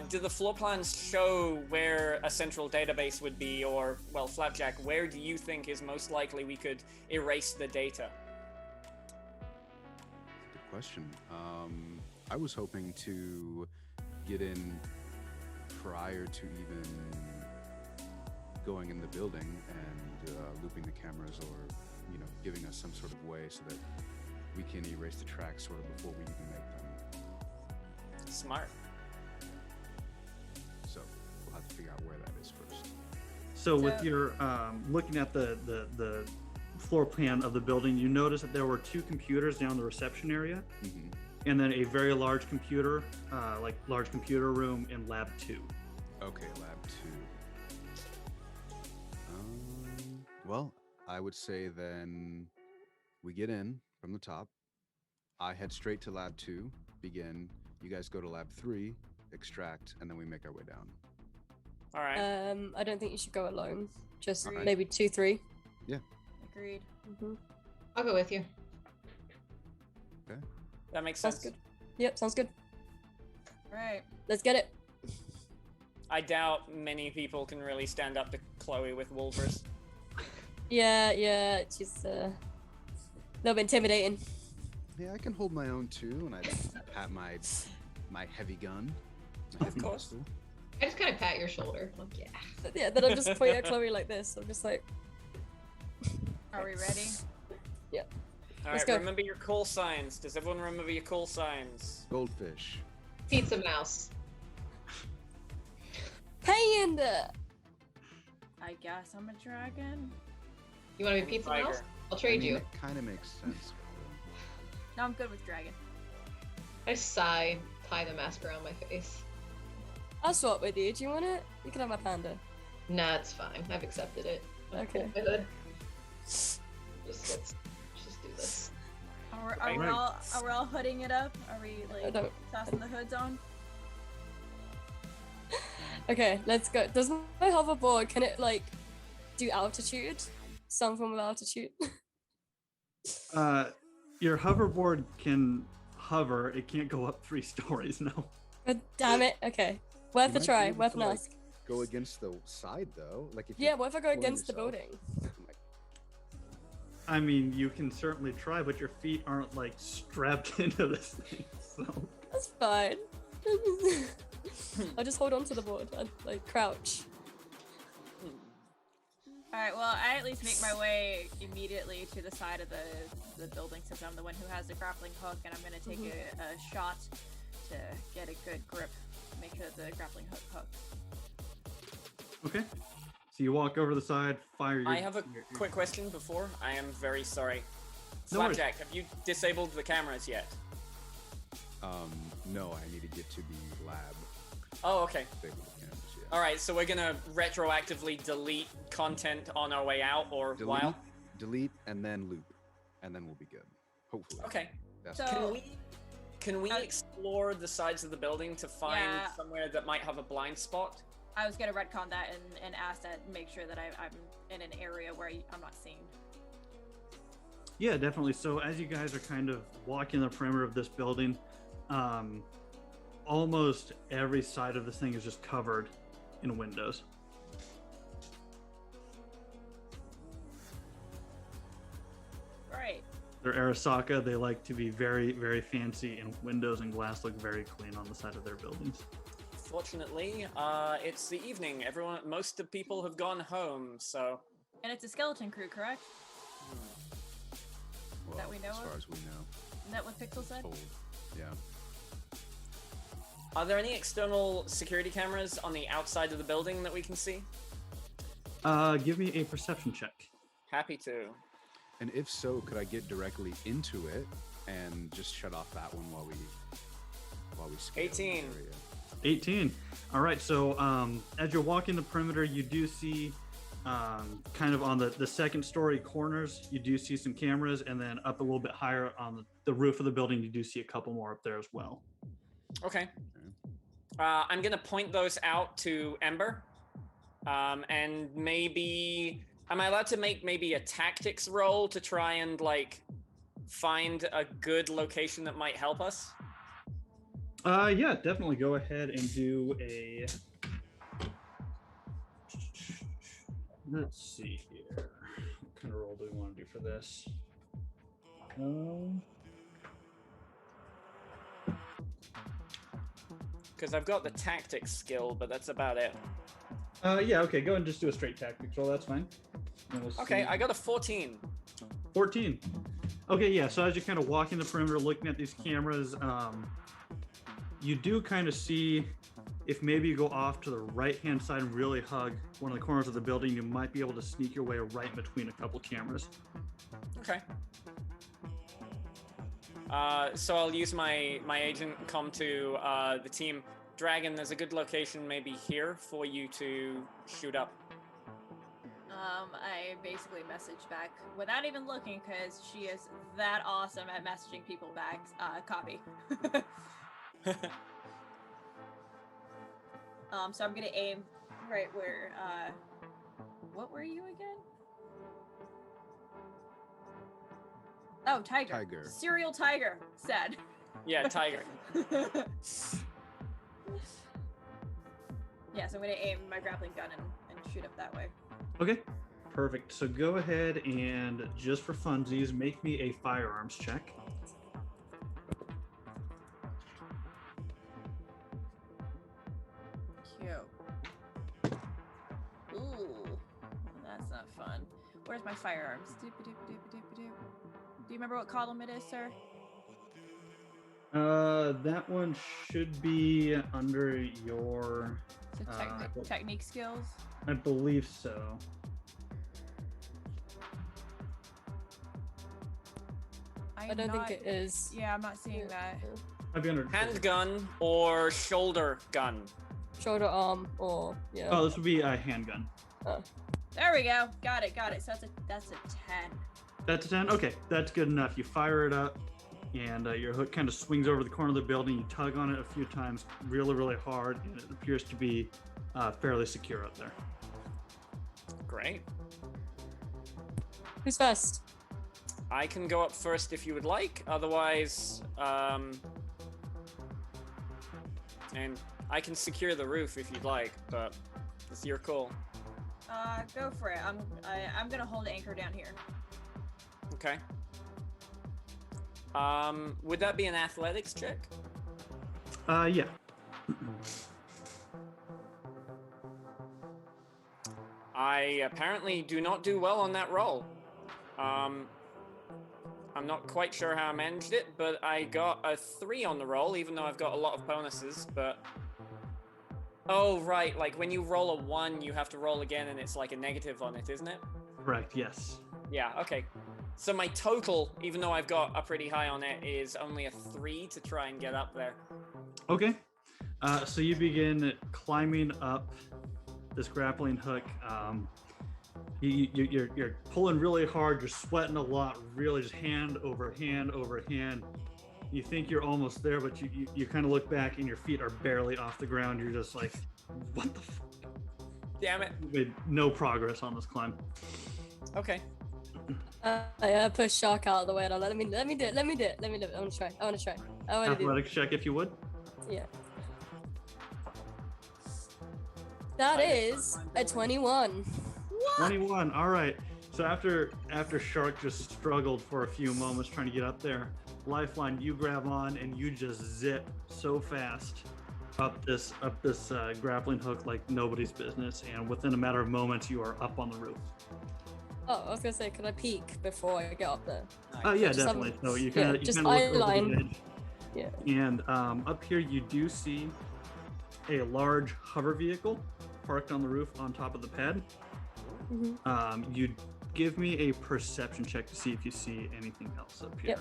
the floor plans show where a central database would be, or, well, Flapjack, where do you think is most likely we could erase the data? Good question. I was hoping to get in prior to even going in the building and looping the cameras, or giving us some sort of way so that we can erase the tracks sort of before we even make them. Smart. So we'll have to figure out where that is first. So with your looking at the floor plan of the building, you notice that there were two computers down the reception area, and then a very large computer, large computer room in lab 2. Okay, lab 2. Well, I would say then we get in from the top. I head straight to lab 2, begin. You guys go to lab 3, extract, and then we make our way down. All right. I don't think you should go alone. Just Alright. maybe 2, 3. Yeah. Agreed. I'll go with you. Okay. That makes sense. Sounds good. Yep, sounds good. Right. Let's get it. I doubt many people can really stand up to Chloe with Wolvers. Yeah, she's a little bit intimidating. Yeah, I can hold my own too, and I pat my heavy gun. My heavy course. pistol. I just kind of pat your shoulder. Like, yeah. Yeah, then I'm just pointing at Chloe like this. I'm just like, Are we ready? All Let's right, go. remember your call signs. Does everyone remember your call signs? Goldfish. Pizza mouse. Panda! I guess I'm a dragon. You want to be pizza Tiger. mouse? I'll trade you. It kind of makes sense. No, I'm good with dragon. I sigh, tie the mask around my face. I'll swap with you. Do you want it? You can have my panda. Nah, it's fine. I've accepted it. Okay. My hood. Just let's just do this. Are we all hooding it up? Are we like don't- tossing the hoods on? Okay, let's go. Does my hoverboard, can it like do altitude? Some form of altitude? Your hoverboard can hover. It can't go up 3 stories. No. God damn it. Okay. Worth You a might try. be able Worth to, an like, ask. Go against the side though, like if Yeah, you're what if I go pulling against the yourself. building? Like, I mean, you can certainly try, but your feet aren't like strapped into this thing. So That's fine. I'll just hold on to the board and like crouch. Alright, well, I at least make my way immediately to the side of the building since I'm the one who has the grappling hook, and I'm going to take a shot to get a good grip, make sure that the grappling hook hooks. okay. So you walk over the side, fire your. I have a your- quick question before. I am very sorry. No worries. Flapjack, have you disabled the cameras yet? no, I need to get to the lab. Oh, okay. Disable the cameras, yeah. All right, so we're gonna retroactively delete content on our way out, or while. Delete, and then loop, and then we'll be good. Hopefully. Okay. That's So- Can we explore the sides of the building to find Yeah. somewhere that might have a blind spot? I was going to retcon that and ask that, make sure that I'm in an area where I'm not seen. Yeah, definitely. So as you guys are kind of walking the perimeter of this building, almost every side of this thing is just covered in windows. Right. They're Arasaka. They like to be very, very fancy, and windows and glass look very clean on the side of their buildings. Fortunately, it's the evening. Most of the people have gone home, so And it's a skeleton crew, correct? well, that we know as of? far as we know. Isn't that what Pixel said? Told. Yeah. are there any external security cameras on the outside of the building that we can see? Give me a perception check. Happy to. And if so, could I get directly into it and just shut off that one while we scale this 18. area? 18. All right. So as you're walking the perimeter, you do see kind of on the second story corners, you do see some cameras, and then up a little bit higher on the roof of the building, you do see a couple more up there as well. Okay. I'm gonna point those out to Ember, and maybe am I allowed to make maybe a tactics roll to try and like find a good location that might help us? Yeah, definitely go ahead and do a. Let's see here. What kind of roll do we want to do for this? Because I've got the tactics skill, but that's about it. Yeah, okay, go and just do a straight tactics roll. That's fine. And we'll Okay, see. I got a 14. 14. Okay, yeah. So as you're kind of walking the perimeter, looking at these cameras, you do kind of see if maybe you go off to the right-hand side and really hug one of the corners of the building, you might be able to sneak your way right in between a couple cameras. Okay. So I'll use my agent comm to the team. Dragon, there's a good location maybe here for you to shoot up. I basically messaged back without even looking because she is that awesome at messaging people back. Copy. So I'm gonna aim right where. What were you again? Oh, tiger. Tiger. Serial tiger. Said. Yeah, tiger. Yeah, so I'm gonna aim my grappling gun and shoot up that way. Okay, perfect. So go ahead and just for funsies, make me a firearms check. Cute. Ooh, that's not fun. Where's my firearms? Do you remember what column it is, sir? That one should be under your. So technique skills. I believe so. I I don't think it is. Yeah, I'm not seeing that. I'd be under Handgun or shoulder gun? Shoulder arm or yeah. Oh, this would be a handgun. There we go. Got it. So that's a 10. That's a 10? Okay, that's good enough. You fire it up, and your hook kind of swings over the corner of the building. You tug on it a few times really, really hard, and it appears to be fairly secure up there. Great. Who's first? I can go up first if you would like. Otherwise, and I can secure the roof if you'd like, but it's your call. Go for it. I'm gonna hold anchor down here. Okay. Would that be an athletics check? Yeah. I apparently do not do well on that roll. I'm not quite sure how I managed it, but I got a 3 on the roll, even though I've got a lot of bonuses, but... Oh, right, like when you roll a 1, you have to roll again, and it's like a negative on it, isn't it? Correct, yes. Yeah, okay. So my total, even though I've got a pretty high on it, is only a 3 to try and get up there. Okay. So you begin climbing up this grappling hook. You're pulling really hard. You're sweating a lot. Really, just hand over hand over hand. You think you're almost there, but you kind of look back and your feet are barely off the ground. You're just like, what the? Damn it! You made no progress on this climb. Okay. I push Shark out of the way and I'll let me do it. I want to try. I want to do it. Athletics check if you would. Yeah. That is a 21. 21. All right. So after Shark just struggled for a few moments trying to get up there, Lifeline, you grab on and you just zip so fast up this grappling hook like nobody's business, and within a matter of moments you are up on the roof. Oh, I was gonna say, can I peek before I get up there? Oh yeah, definitely. So you kind of just look over the eyeline. edge. Yeah. And up here you do see a large hover vehicle parked on the roof on top of the pad. Mm-hmm. You give me a perception check to see if you see anything else up here. Yep.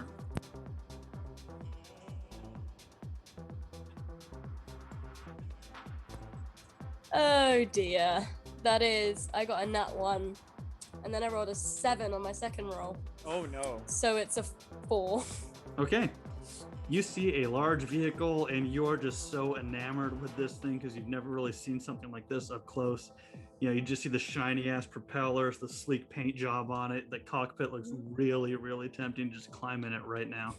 Oh dear. I got a nat 1. And then I rolled a 7 on my second roll. Oh no. So it's a 4. Okay. You see a large vehicle and you're just so enamored with this thing because you've never really seen something like this up close. You know, you just see the shiny ass propellers, the sleek paint job on it. The cockpit looks really, really tempting. Just climb in it right now.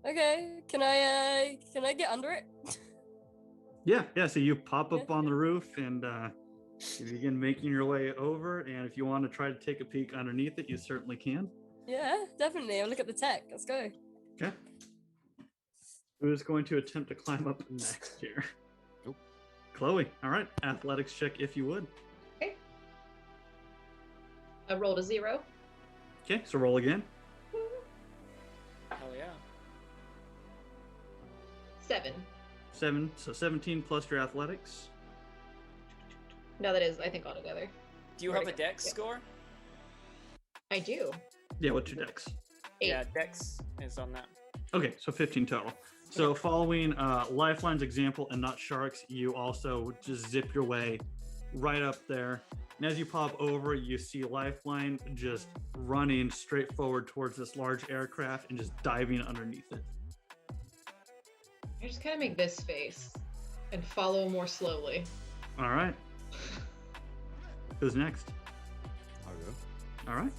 Okay. Can I get under it? Yeah. So you pop up on the roof and you begin making your way over. And if you want to try to take a peek underneath it, you certainly can. Yeah, definitely. I'll look at the tech. Let's go. Okay. Who's going to attempt to climb up next here? Nope. Chloe. All right. Athletics check if you would. Okay. I rolled a 0. Okay. So roll again. Hell yeah. 7. 7. So 17 plus your athletics. No, that is, I think, altogether. Do you have a dex score? I do. Yeah. What's your dex? 8. Yeah, dex is on that. Okay. So 15 total. So following Lifeline's example and not Shark's, you also just zip your way right up there. And as you pop over, you see Lifeline just running straight forward towards this large aircraft and just diving underneath it. I just kind of make this face and follow more slowly. All right. Who's next? I'll go. All right.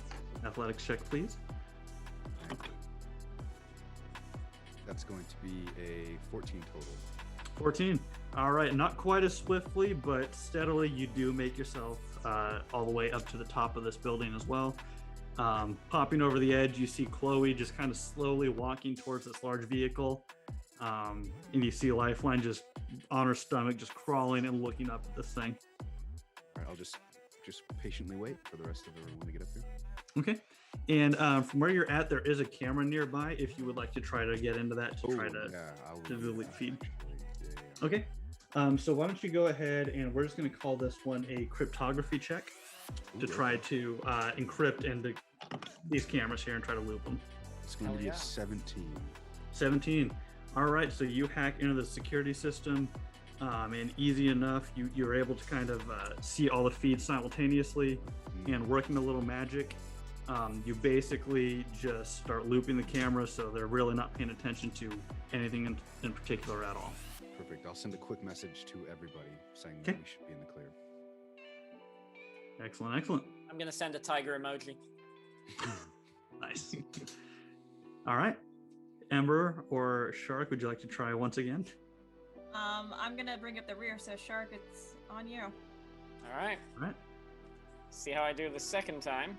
Athletics check, please. That's going to be a 14 total. 14. All right. Not quite as swiftly, but steadily you do make yourself all the way up to the top of this building as well. Popping over the edge, you see Chloe just kind of slowly walking towards this large vehicle. And you see Lifeline just on her stomach, just crawling and looking up at this thing. All right, I'll just patiently wait for the rest of everyone to get up here. Okay. And from where you're at, there is a camera nearby if you would like to try to get into that to try to visually feed. Yeah. Okay. So why don't you go ahead and we're just going to call this one a cryptography check to try to encrypt and to these cameras here and try to loop them. It's going to Hell be yeah. a 17. 17. All right, so you hack into the security system, and easy enough, you're able to kind of see all the feeds simultaneously, and working a little magic, you basically just start looping the camera, so they're really not paying attention to anything in particular at all. Perfect. I'll send a quick message to everybody saying Okay. that we should be in the clear. Excellent, excellent. I'm gonna send a tiger emoji. Nice. All right. Ember or Shark, would you like to try once again? I'm gonna bring up the rear, so Shark, it's on you. All right. All right. See how I do the second time.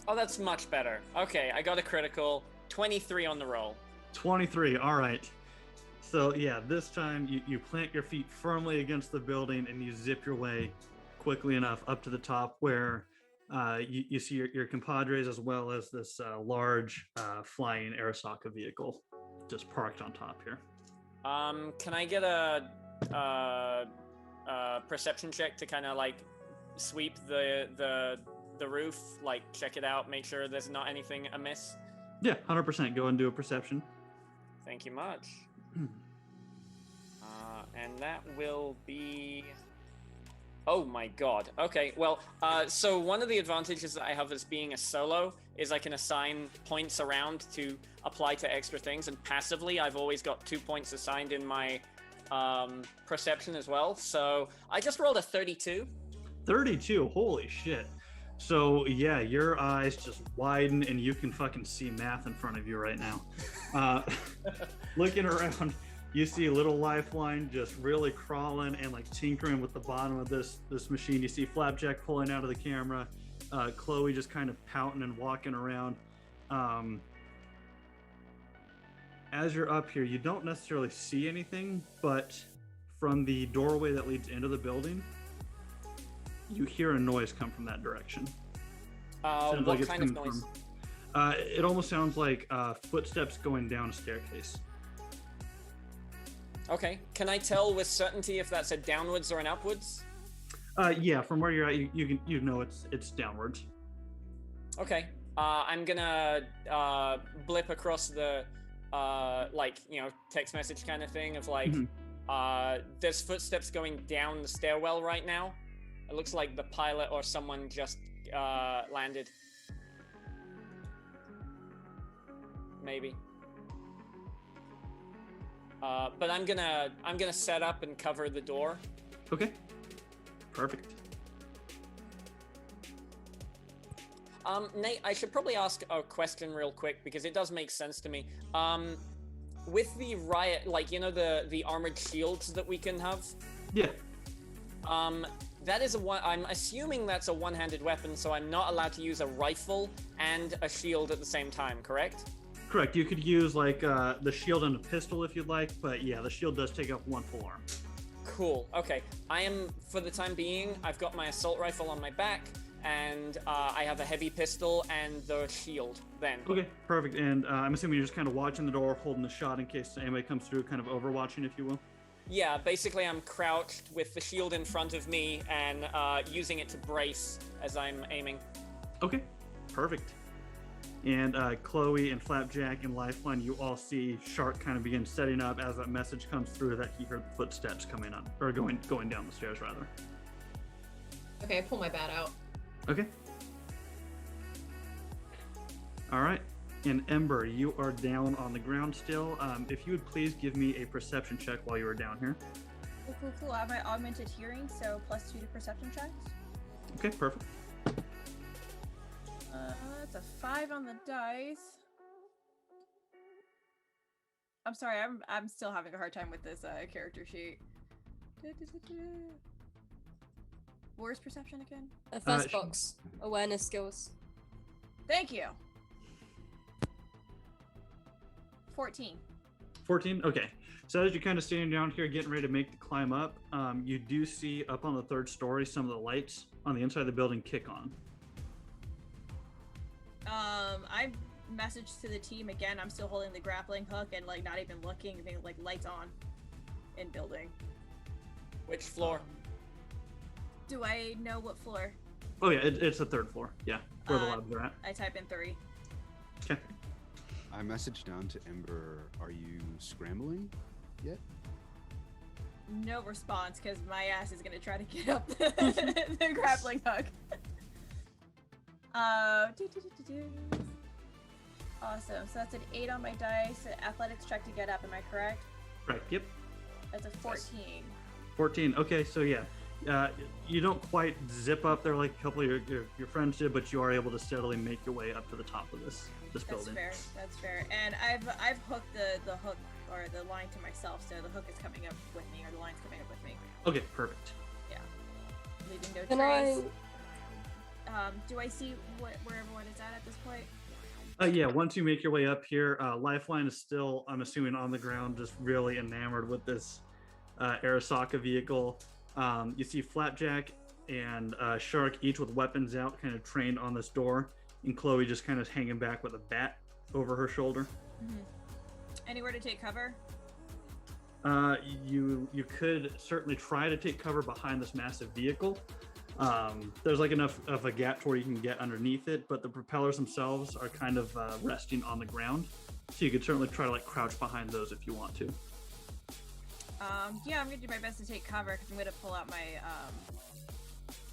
Oh, that's much better. Okay, I got a critical. 23 on the roll. 23. All right. So yeah, this time you plant your feet firmly against the building and you zip your way quickly enough up to the top where you see your compadres as well as this large flying Arasaka vehicle just parked on top here. Can I get a perception check to kind of like sweep the roof, like check it out, make sure there's not anything amiss? Yeah, 100%. Go and do a perception. Thank you much. And that will be... Oh my god. Okay, well, so one of the advantages that I have as being a solo is I can assign points around to apply to extra things, and passively I've always got 2 points assigned in my perception as well. So I just rolled a 32. 32. Holy shit. So yeah, your eyes just widen and you can fucking see math in front of you right now. Looking around, you see little Lifeline just really crawling and like tinkering with the bottom of this machine. You see Flapjack pulling out of the camera, Chloe just kind of pouting and walking around. As you're up here, you don't necessarily see anything, but from the doorway that leads into the building, you hear a noise come from that direction. What kind of noise? It almost sounds like footsteps going down a staircase. Okay, can I tell with certainty if that's a downwards or an upwards? Yeah, from where you're at, you know it's downwards. Okay, I'm gonna blip across the text message kind of thing of like, there's footsteps going down the stairwell right now. It looks like the pilot or someone just landed. Maybe. But I'm gonna set up and cover the door. Okay. Perfect. Nate, I should probably ask a question real quick because it does make sense to me. With the riot, like, you know, the armored shields that we can have? Yeah. That is I'm assuming that's a one-handed weapon, so I'm not allowed to use a rifle and a shield at the same time, correct? Correct. You could use like the shield and a pistol if you'd like, but yeah, the shield does take up one full arm. Cool. Okay. For the time being, I've got my assault rifle on my back, and I have a heavy pistol and the shield then. Okay, perfect. And I'm assuming you're just kind of watching the door, holding the shot in case anybody comes through, kind of overwatching, if you will. Yeah, basically I'm crouched with the shield in front of me and using it to brace as I'm aiming. Okay, perfect. And Chloe and Flapjack and Lifeline, you all see Shark kind of begin setting up as that message comes through that he heard footsteps coming up, or going down the stairs rather. Okay, I pull my bat out. Okay. All right. And Ember, you are down on the ground still. If you would please give me a perception check while you are down here. Cool. I have my augmented hearing, so +2 to perception checks. Okay, perfect. That's a 5 on the dice. I'm sorry, I'm still having a hard time with this character sheet. Where's perception again? First box, awareness skills. Thank you. 14. 14? Okay. So as you're kind of standing down here, getting ready to make the climb up, you do see up on the third story some of the lights on the inside of the building kick on. I messaged to the team again. I'm still holding the grappling hook and like not even looking. Being like lights on in building. Which floor? Do I know what floor? Oh yeah, it's the third floor. Yeah, where the labs are at. I type in 3. Okay. I messaged down to Ember, are you scrambling yet? No response, because my ass is gonna try to get up the grappling hook. Awesome. So that's an 8 on my dice. Athletics check to get up. Am I correct? Right. Yep. That's a 14. 14. Okay, so yeah, you don't quite zip up there like a couple of your friends did, but you are able to steadily make your way up to the top of this building. That's fair. And I've hooked the hook or the line to myself, so the hook is coming up with me, or the line's coming up with me. Okay, perfect. Yeah. Leaving no Can trace. Do I see where everyone is at this point? Yeah, once you make your way up here, Lifeline is still, I'm assuming, on the ground, just really enamored with this Arasaka vehicle. You see Flapjack and Shark each with weapons out, kind of trained on this door, and Chloe just kind of hanging back with a bat over her shoulder. Mm-hmm. Anywhere to take cover? You could certainly try to take cover behind this massive vehicle. There's like enough of a gap to where you can get underneath it, but the propellers themselves are kind of resting on the ground, so you could certainly try to like crouch behind those if you want to. Yeah, I'm gonna do my best to take cover because I'm gonna pull out my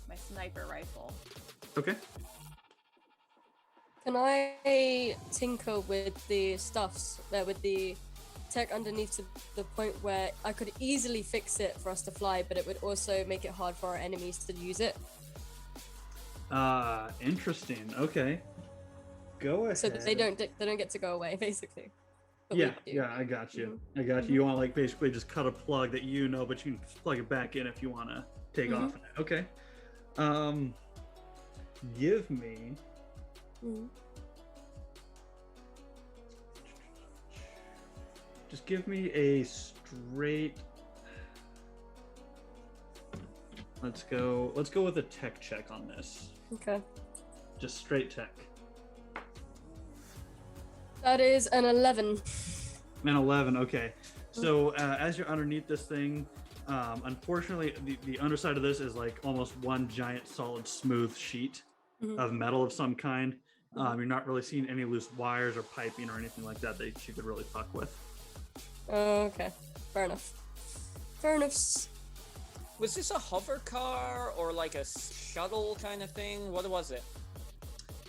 my sniper rifle. Okay. Can I tinker with the stuffs, with the tech underneath to the point where I could easily fix it for us to fly, but it would also make it hard for our enemies to use it? Interesting. Okay. Go ahead. So that they don't get to go away, basically. But Yeah, I got you. Mm-hmm. I got you. You want to like basically just cut a plug that you know, but you can just plug it back in if you want to take off. Okay. Give me. Just give me a straight. Let's go with a tech check on this. Okay. Just straight tech. That is an 11. An 11. Okay. So as you're underneath this thing, unfortunately, the underside of this is like almost one giant solid smooth sheet of metal of some kind. You're not really seeing any loose wires or piping or anything like that you could really fuck with. Okay. Fair enough. Was this a hover car or like a shuttle kind of thing? What was it?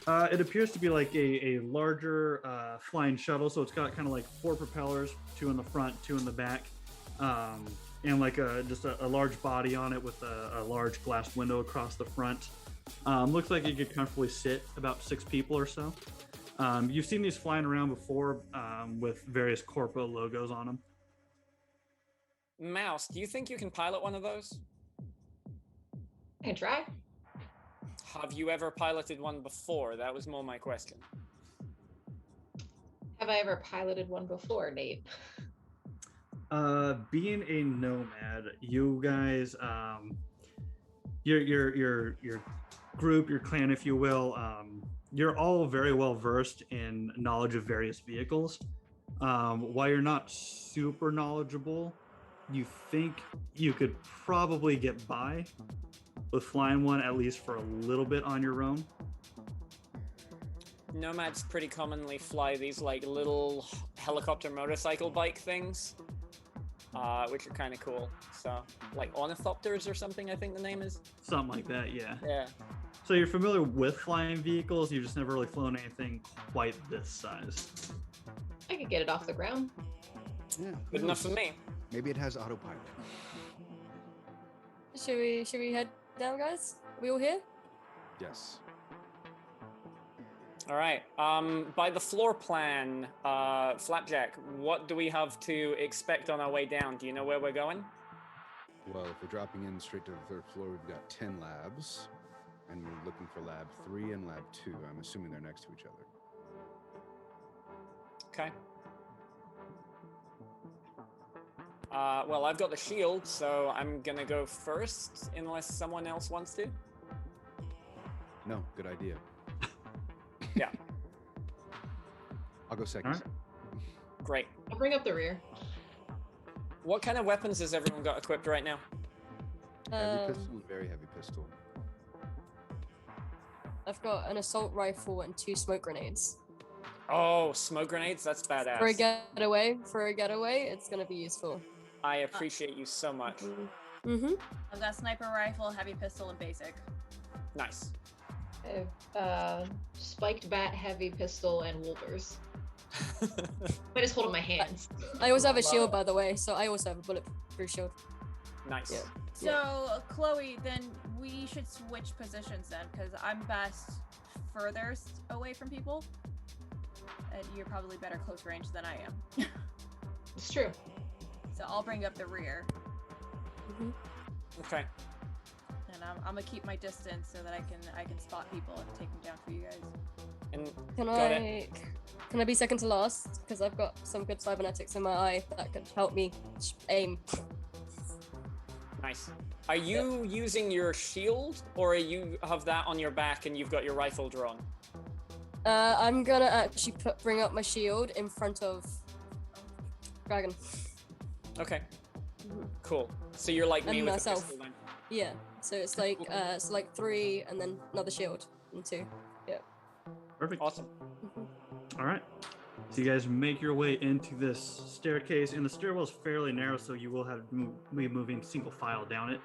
It appears to be like a larger flying shuttle, so it's got kind of like 4 propellers, 2 in the front, 2 in the back, and like just a large body on it with a large glass window across the front. Looks like it could comfortably sit about 6 people or so. You've seen these flying around before with various corpo logos on them. Mouse, do you think you can pilot one of those? I can try. Have you ever piloted one before? That was more my question. Have I ever piloted one before, Nate? Being a nomad, you guys, your group, your clan, if you will, you're all very well versed in knowledge of various vehicles. While you're not super knowledgeable, you think you could probably get by with flying one, at least for a little bit on your own. Nomads pretty commonly fly these like little helicopter motorcycle bike things, which are kind of cool. So like ornithopters or something, I think the name is. Something like that, yeah. Yeah. So you're familiar with flying vehicles, you've just never really flown anything quite this size. I could get it off the ground. Yeah. Good enough for me. Maybe it has autopilot. Should we head down, guys? Are we all here? Yes. All right. By the floor plan, Flapjack, what do we have to expect on our way down? Do you know where we're going? Well, if we're dropping in straight to the 3rd floor, we've got 10 labs, and we're looking for lab 3 and lab 2. I'm assuming they're next to each other. Okay. Well, I've got the shield, so I'm gonna go first, unless someone else wants to. No, good idea. Yeah. I'll go second. All right. Great. I'll bring up the rear. What kind of weapons has everyone got equipped right now? Heavy pistol, very heavy pistol. I've got an assault rifle and 2 smoke grenades. Oh, smoke grenades? That's badass. For a getaway, it's gonna be useful. I appreciate you so much. Mm-hmm. I've got sniper rifle, heavy pistol, and basic. Nice. Spiked bat, heavy pistol, and Wolvers. I just hold in my hands. I also have a shield, by the way, so I also have a bulletproof shield. Nice. Yeah. So, Chloe, then we should switch positions then, because I'm best furthest away from people. And you're probably better close range than I am. It's true. So I'll bring up the rear. Mm-hmm. Okay. And I'm gonna keep my distance so that I can spot people and take them down for you guys. And Can I be second to last? Because I've got some good cybernetics in my eye that could help me aim. Nice. Are you using your shield, or you have that on your back and you've got your rifle drawn? I'm gonna actually bring up my shield in front of Dragon. Okay. Cool. So you're like me And with myself. the pistol then. Yeah. So it's like 3 and then another shield and 2. Yeah. Perfect. Awesome. All right. So you guys make your way into this staircase, and the stairwell is fairly narrow, so you will have to be moving single file down it.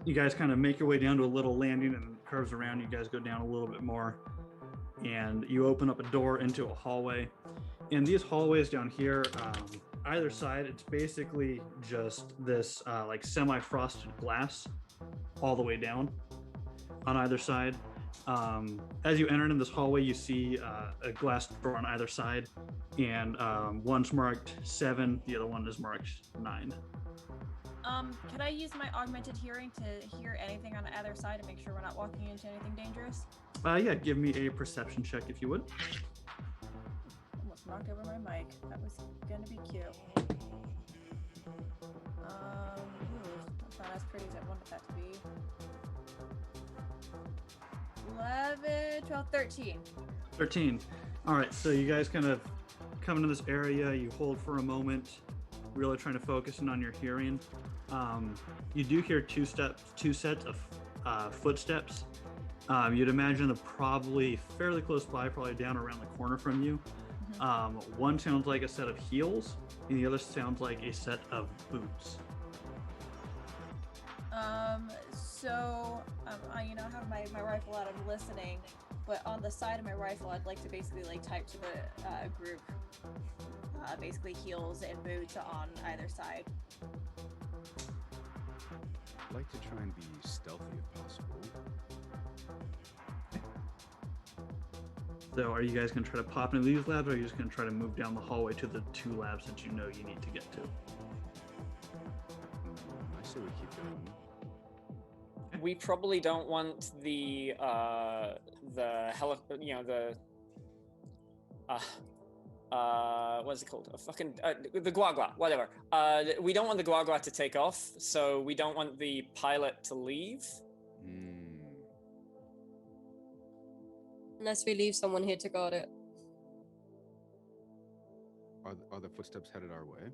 You guys kind of make your way down to a little landing, and it curves around. You guys go down a little bit more, and you open up a door into a hallway. And these hallways down here, either side, it's basically just this like semi-frosted glass all the way down on either side. As you enter in this hallway, you see a glass door on either side, and one's marked 7, the other one is marked 9. Can I use my augmented hearing to hear anything on either side and make sure we're not walking into anything dangerous? Yeah, give me a perception check if you would. Almost knocked over my mic. That was gonna be cute. That's not as pretty as I wanted that to be. 11, 12, 13. 13. All right, so you guys kind of come into this area, you hold for a moment, really trying to focus in on your hearing. You do hear two sets of footsteps. You'd imagine they're probably fairly close by, probably down around the corner from you. One sounds like a set of heels, and the other sounds like a set of boots. So I have my rifle out. I'm listening, but on the side of my rifle, I'd like to basically like type to the group, basically heels and boots on either side. I'd like to try and be stealthy if possible. So are you guys going to try to pop into these labs, or are you just going to try to move down the hallway to the 2 labs that you know you need to get to? I say we keep going. We probably don't want the what's it called? The guagua, whatever. We don't want the guagua to take off, so we don't want the pilot to leave. Unless we leave someone here to guard it. Are the footsteps headed our way?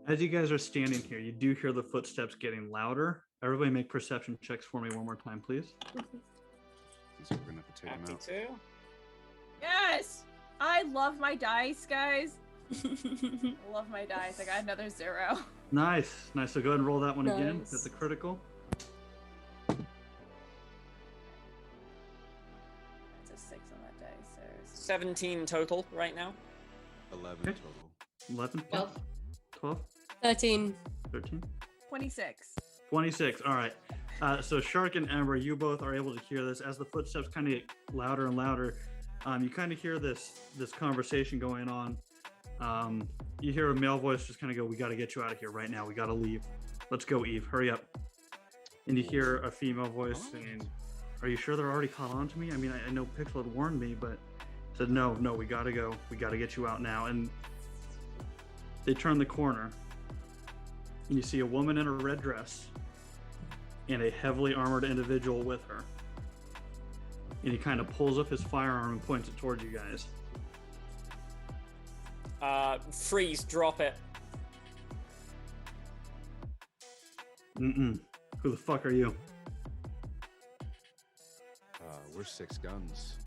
As you guys are standing here, you do hear the footsteps getting louder. Everybody make perception checks for me one more time, please. Since we're gonna have to take them out. 52. Yes! I love my dice, guys. I love my dice. I got another 0. Nice. So go ahead and roll that one again. Nice. That's a critical. That's a 6 on that dice. So 17 total right now. 11 Okay. total. 11, 12, 13. 13, 26. 26. All right. So Shark and Ember, you both are able to hear this as the footsteps kind of get louder and louder. You kind of hear this conversation going on. You hear a male voice just kind of go, "We got to get you out of here right now. We got to leave. Let's go, Eve. Hurry up." And you hear a female voice saying, "Are you sure they're already caught on to me? I mean, I know Pixel had warned me, but..." Said, no, we got to go. We got to get you out now. And they turn the corner, and you see a woman in a red dress and a heavily armored individual with her. And he kind of pulls up his firearm and points it towards you guys. Freeze, drop it. Who the fuck are you? or 6 guns.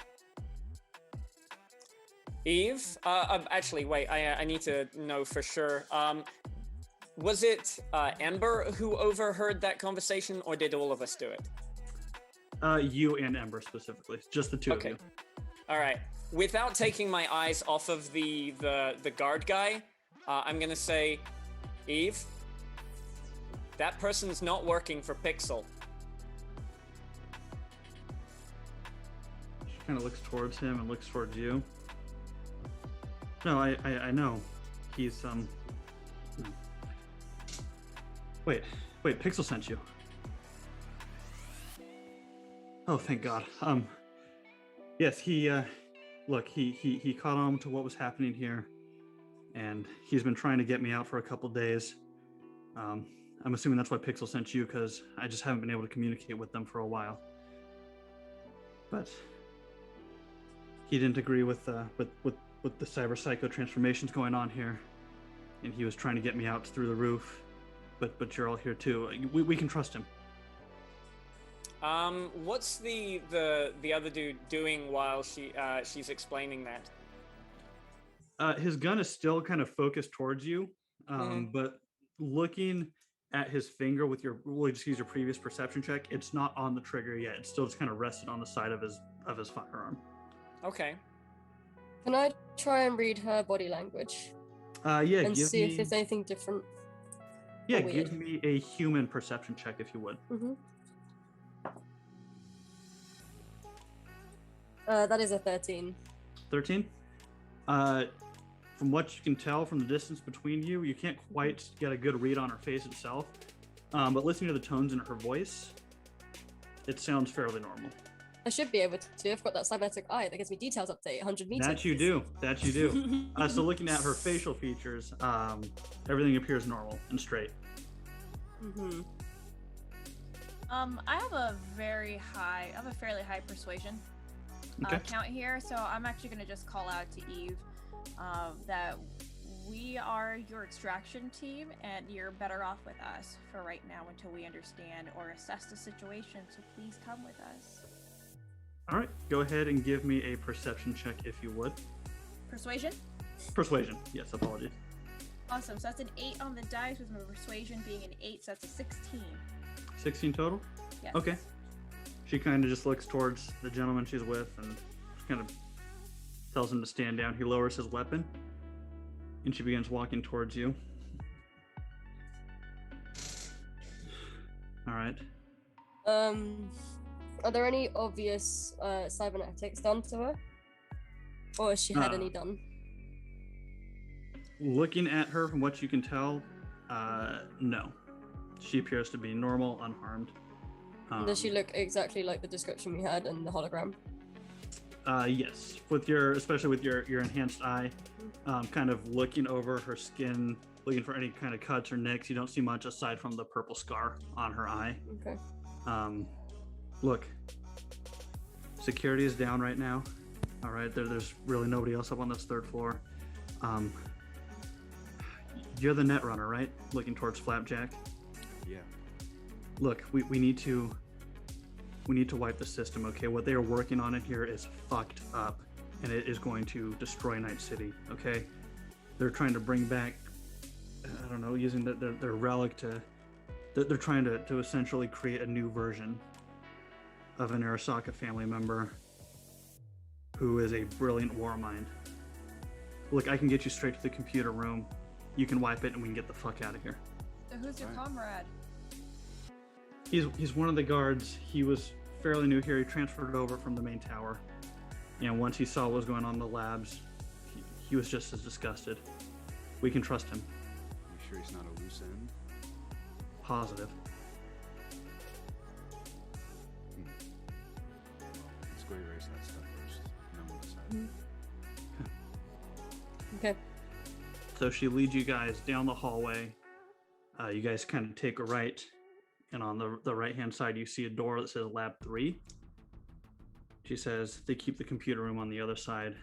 Eve? Actually, wait, I need to know for sure. Was it Ember who overheard that conversation, or did all of us do it? You and Ember specifically, just the two of you. All right. Without taking my eyes off of the guard guy, I'm gonna say, Eve, that person's not working for Pixel. She kind of looks towards him and looks towards you. No, I know. He's Wait, Pixel sent you. Oh, thank God. Yes, he look, he caught on to what was happening here, and he's been trying to get me out for a couple days. I'm assuming that's why Pixel sent you, because I just haven't been able to communicate with them for a while. But he didn't agree with the cyber psycho transformations going on here, and he was trying to get me out through the roof. But you're all here too. We can trust him. What's the other dude doing while she's explaining that? His gun is still kind of focused towards you, but looking at his finger with your, we'll just use your previous perception check. It's not on the trigger yet. It's still just kind of rested on the side of his firearm. Okay. Can I try and read her body language? Yeah. And see if there's anything different. Yeah, give me a human perception check if you would. That is a 13. 13? From what you can tell from the distance between you, you can't quite get a good read on her face itself. But listening to the tones in her voice, it sounds fairly normal. I should be able to. I've got that cybernetic eye that gives me details update 100 meters. That you do. So looking at her facial features, everything appears normal and straight. I have a fairly high persuasion count here, so I'm actually going to just call out to Eve that we are your extraction team, and you're better off with us for right now until we understand or assess the situation, so please come with us. All right, go ahead and give me a perception check if you would. Persuasion? Persuasion, yes, apologies. Awesome, so that's an 8 on the dice, with my persuasion being an 8, so that's a 16. 16 total? Yes. Okay. She kind of just looks towards the gentleman she's with and kind of tells him to stand down. He lowers his weapon, and she begins walking towards you. All right. Are there any obvious cybernetics done to her? Or has she had any done? Looking at her, from what you can tell, no. She appears to be normal, unharmed. Does she look exactly like the description we had in the hologram? Yes. Especially with your enhanced eye, kind of looking over her skin, looking for any kind of cuts or nicks. You don't see much aside from the purple scar on her eye. Okay. Look, security is down right now. All right, there's really nobody else up on this third floor. You're the net runner, right? Looking towards Flapjack. Yeah. Look, we need to wipe the system, okay? What they are working on in here is fucked up, and it is going to destroy Night City, okay? They're trying to bring back, I don't know, using their relic to, they're trying to essentially create a new version of an Arasaka family member who is a brilliant war mind. Look, I can get you straight to the computer room. You can wipe it and we can get the fuck out of here. So who's your comrade? He's one of the guards. He was fairly new here. He transferred over from the main tower. And once he saw what was going on in the labs, he was just as disgusted. We can trust him. You sure he's not a loose end? Positive. Let's go erase that stuff first. And then we'll decide. Okay. So she leads you guys down the hallway. You guys kind of take a right, and on the right-hand side, you see a door that says Lab 3. She says they keep the computer room on the other side,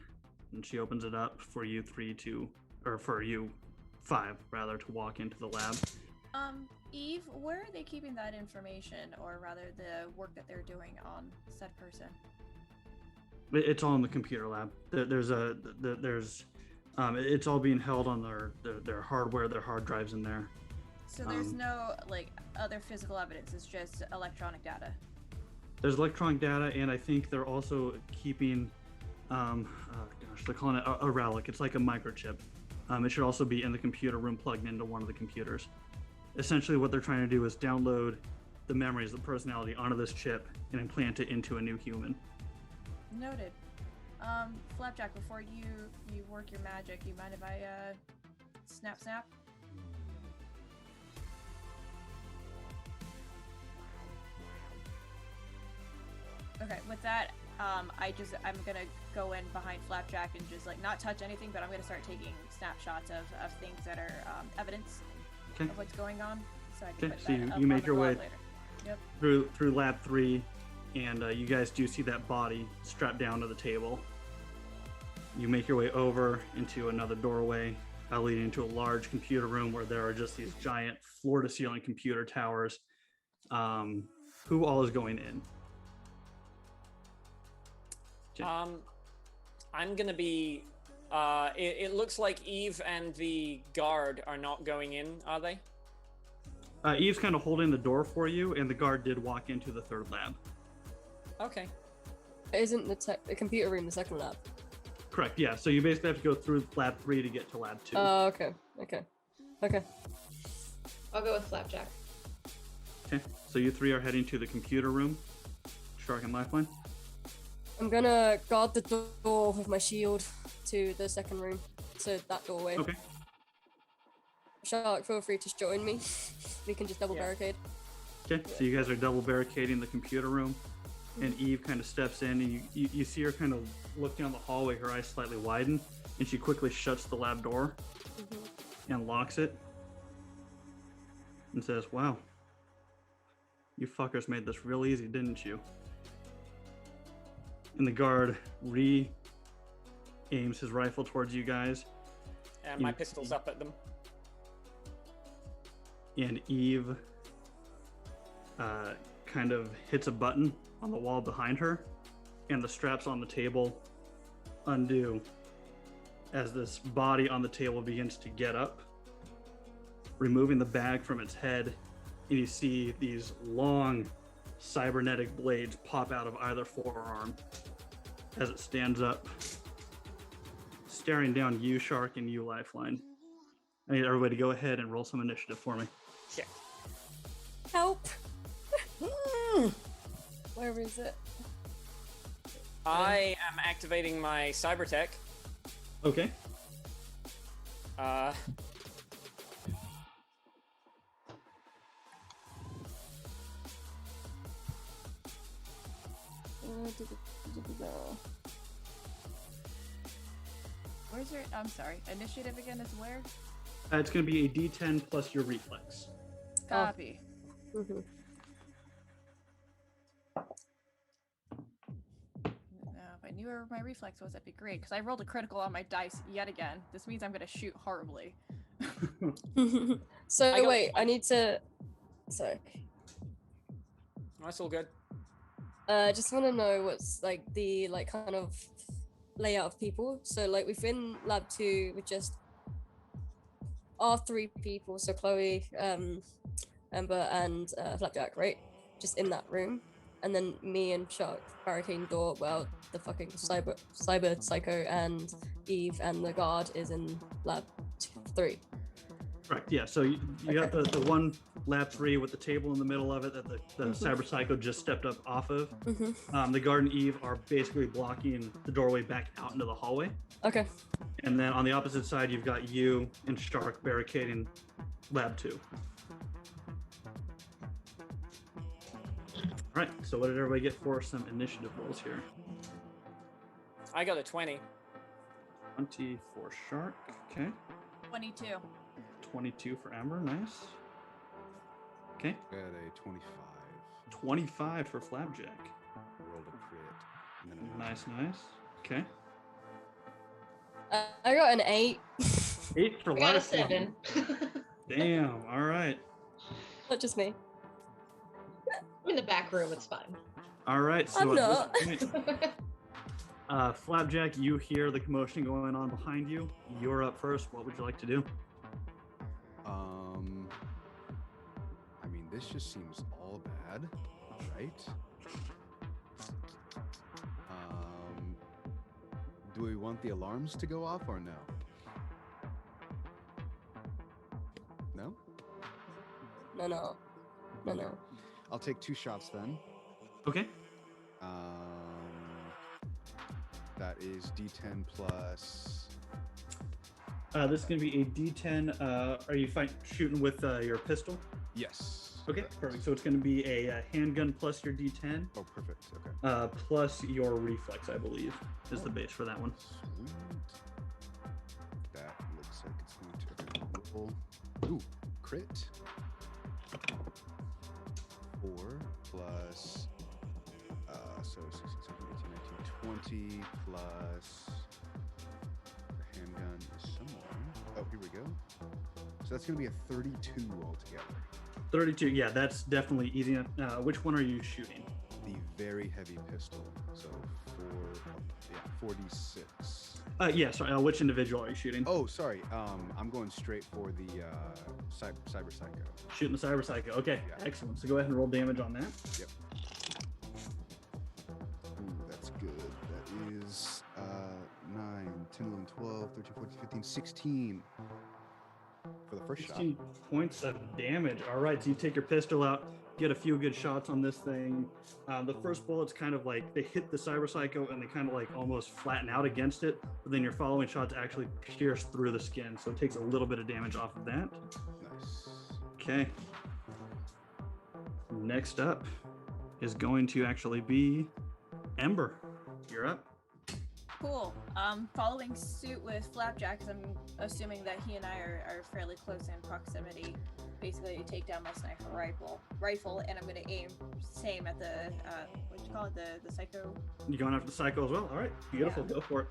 and she opens it up for you five rather, to walk into the lab. Eve, where are they keeping that information, or rather the work that they're doing on said person? It's all in the computer lab. It's all being held on their hardware, their hard drives in there. So there's no like other physical evidence. It's just electronic data. There's electronic data, and I think they're also keeping, they're calling it a relic. It's like a microchip. It should also be in the computer room, plugged into one of the computers. Essentially, what they're trying to do is download the memories, the personality onto this chip and implant it into a new human. Noted. Flapjack, before you work your magic, you mind if I snap? Okay, with that, I'm gonna go in behind Flapjack and just like not touch anything, but I'm gonna start taking snapshots of things that are evidence of what's going on, so I can put so that up you make on your the way blog later. Yep. through lab 3, and you guys do see that body strapped down to the table. You make your way over into another doorway, leading into a large computer room where there are just these giant floor-to-ceiling computer towers. Who all is going in? I'm gonna be. It looks like Eve and the guard are not going in, are they? Eve's kind of holding the door for you, and the guard did walk into the third lab. Okay. Isn't the computer room the second lab? Correct, yeah. So you basically have to go through lab 3 to get to lab 2. Oh, okay. I'll go with Flapjack. Okay, so you 3 are heading to the computer room. Shark and Lifeline. I'm gonna guard the door with my shield to the second room, so that doorway. Okay. Shark, feel free to join me. We can just double barricade. Okay, so you guys are double barricading the computer room, and Eve kind of steps in, and you see her kind of look down the hallway, her eyes slightly widen, and she quickly shuts the lab door and locks it and says, "Wow, you fuckers made this real easy, didn't you?" And the guard aims his rifle towards you guys. And my pistol's up at them. And Eve kind of hits a button on the wall behind her, and the straps on the table undo as this body on the table begins to get up, removing the bag from its head, and you see these long cybernetic blades pop out of either forearm as it stands up, staring down you, Shark, and you, Lifeline. I need everybody to go ahead and roll some initiative for me. Yeah. Help! Where is it? I am activating my cyber tech. Okay. Where's your? I'm sorry. Initiative again is where? It's going to be a D10 plus your reflex. Copy. Mm-hmm. Now, if I knew where my reflex was, that'd be great. Because I rolled a critical on my dice yet again. This means I'm gonna shoot horribly. So wait, I need to. Sorry. That's all good. Just want to know what's like the kind of layout of people. So like within lab 2 with just our 3 people, so Chloe, Ember, and Flapjack, right? Just in that room, and then me and Shark barricading door. Well, the fucking cyber psycho and Eve and the guard is in lab 3. Right, yeah, so you got the one lab 3 with the table in the middle of it that the cyber psycho just stepped up off of. The guard and Eve are basically blocking the doorway back out into the hallway. Okay. And then on the opposite side, you've got you and Shark barricading lab 2. All right, so what did everybody get for some initiative rolls here? I got a 20. 20 for Shark, okay. 22. 22 for Ember, nice. Okay. Got a 25. 25 for Flapjack. Rolled a crit. And then a Nice. Okay. I got an 8. 8 for I got a Lifeline. 7. Damn, all right. Not just me. I'm in the back room, it's fine. All right, so I'm at not. this point, Flapjack, you hear the commotion going on behind you. You're up first. What would you like to do? I mean, this just seems all bad, right? Do we want the alarms to go off or no? No? No. I'll take 2 shots then. Okay. That is D10 plus. This is going to be a D10. Are you shooting with your pistol? Yes. Okay, correct. perfect. So it's going to be a handgun plus your D10 Oh, perfect. Okay. plus your reflex, I believe, is the base for that one. Sweet. That looks like it's going to roll. Ooh, crit. 4 plus. So 16, 17, 18, 19, 20 plus. The handgun is somewhere. Oh, here we go. So that's going to be a 32 altogether. 32, yeah, that's definitely easy enough. Which one are you shooting? The very heavy pistol. So 46. Yeah, sorry, which individual are you shooting? Oh, sorry. I'm going straight for the Cyber Psycho. Shooting the Cyber Psycho. Okay, Yeah. excellent. So go ahead and roll damage on that. Yep. Ooh, that's good. That is 9, 10, 11, 12, 13, 14, 15, 16 for the first shot. 16 points of damage. All right, so you take your pistol out, get a few good shots on this thing. The first bullets kind of like, they hit the Cyber Psycho and they kind of like almost flatten out against it, but then your following shots actually pierce through the skin, so it takes a little bit of damage off of that. Nice. Okay. Next up is going to actually be Ember. You're up. Cool. Following suit with Flapjack, because I'm assuming that he and I are fairly close in proximity. Basically, to take down my sniper rifle, and I'm going to aim same at the what do you call it, the psycho. You going after the Psycho as well? All right, beautiful. Yeah. Go for it.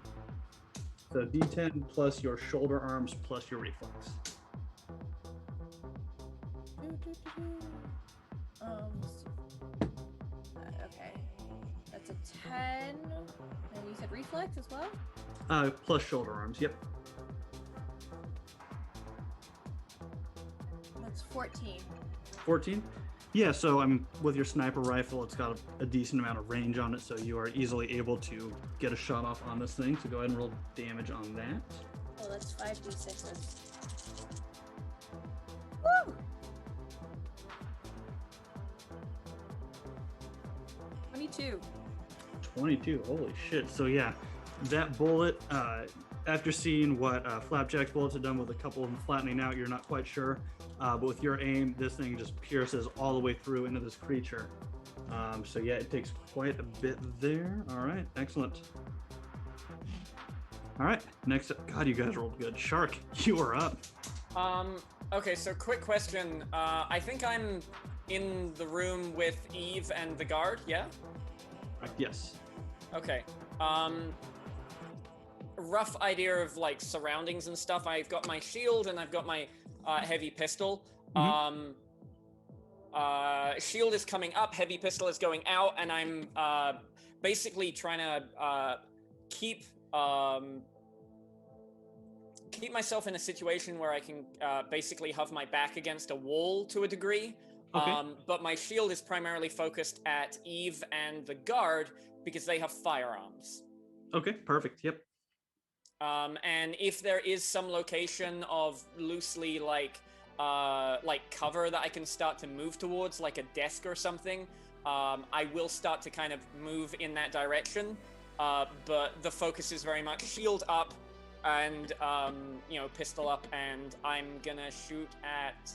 So D10 plus your shoulder arms plus your reflex. Okay, that's a 10. And you said reflex as well? Plus shoulder arms. Yep. That's 14. 14. Yeah. So I mean, with your sniper rifle, it's got a decent amount of range on it, so you are easily able to get a shot off on this thing. So go ahead and roll damage on that. Oh, that's 5d6s. Woo! 22. 22. Holy shit. So yeah, that bullet, after seeing what Flapjack's bullets have done with a couple of them flattening out, you're not quite sure. But with your aim, this thing just pierces all the way through into this creature. So yeah, it takes quite a bit there. All right, excellent. All right, next up. God, you guys rolled good. Shark, you are up. Okay, so quick question. I think I'm in the room with Eve and the guard, yeah? Yes. Okay. Rough idea of like surroundings and stuff. I've got my shield and I've got my heavy pistol. Shield is coming up, heavy pistol is going out, and I'm basically trying to keep myself in a situation where I can basically have my back against a wall to a degree. Okay. But my shield is primarily focused at Eve and the guard because they have firearms. Okay, perfect. Yep. And if there is some location of loosely like cover that I can start to move towards, like a desk or something, I will start to kind of move in that direction. But the focus is very much shield up and pistol up, and I'm gonna shoot at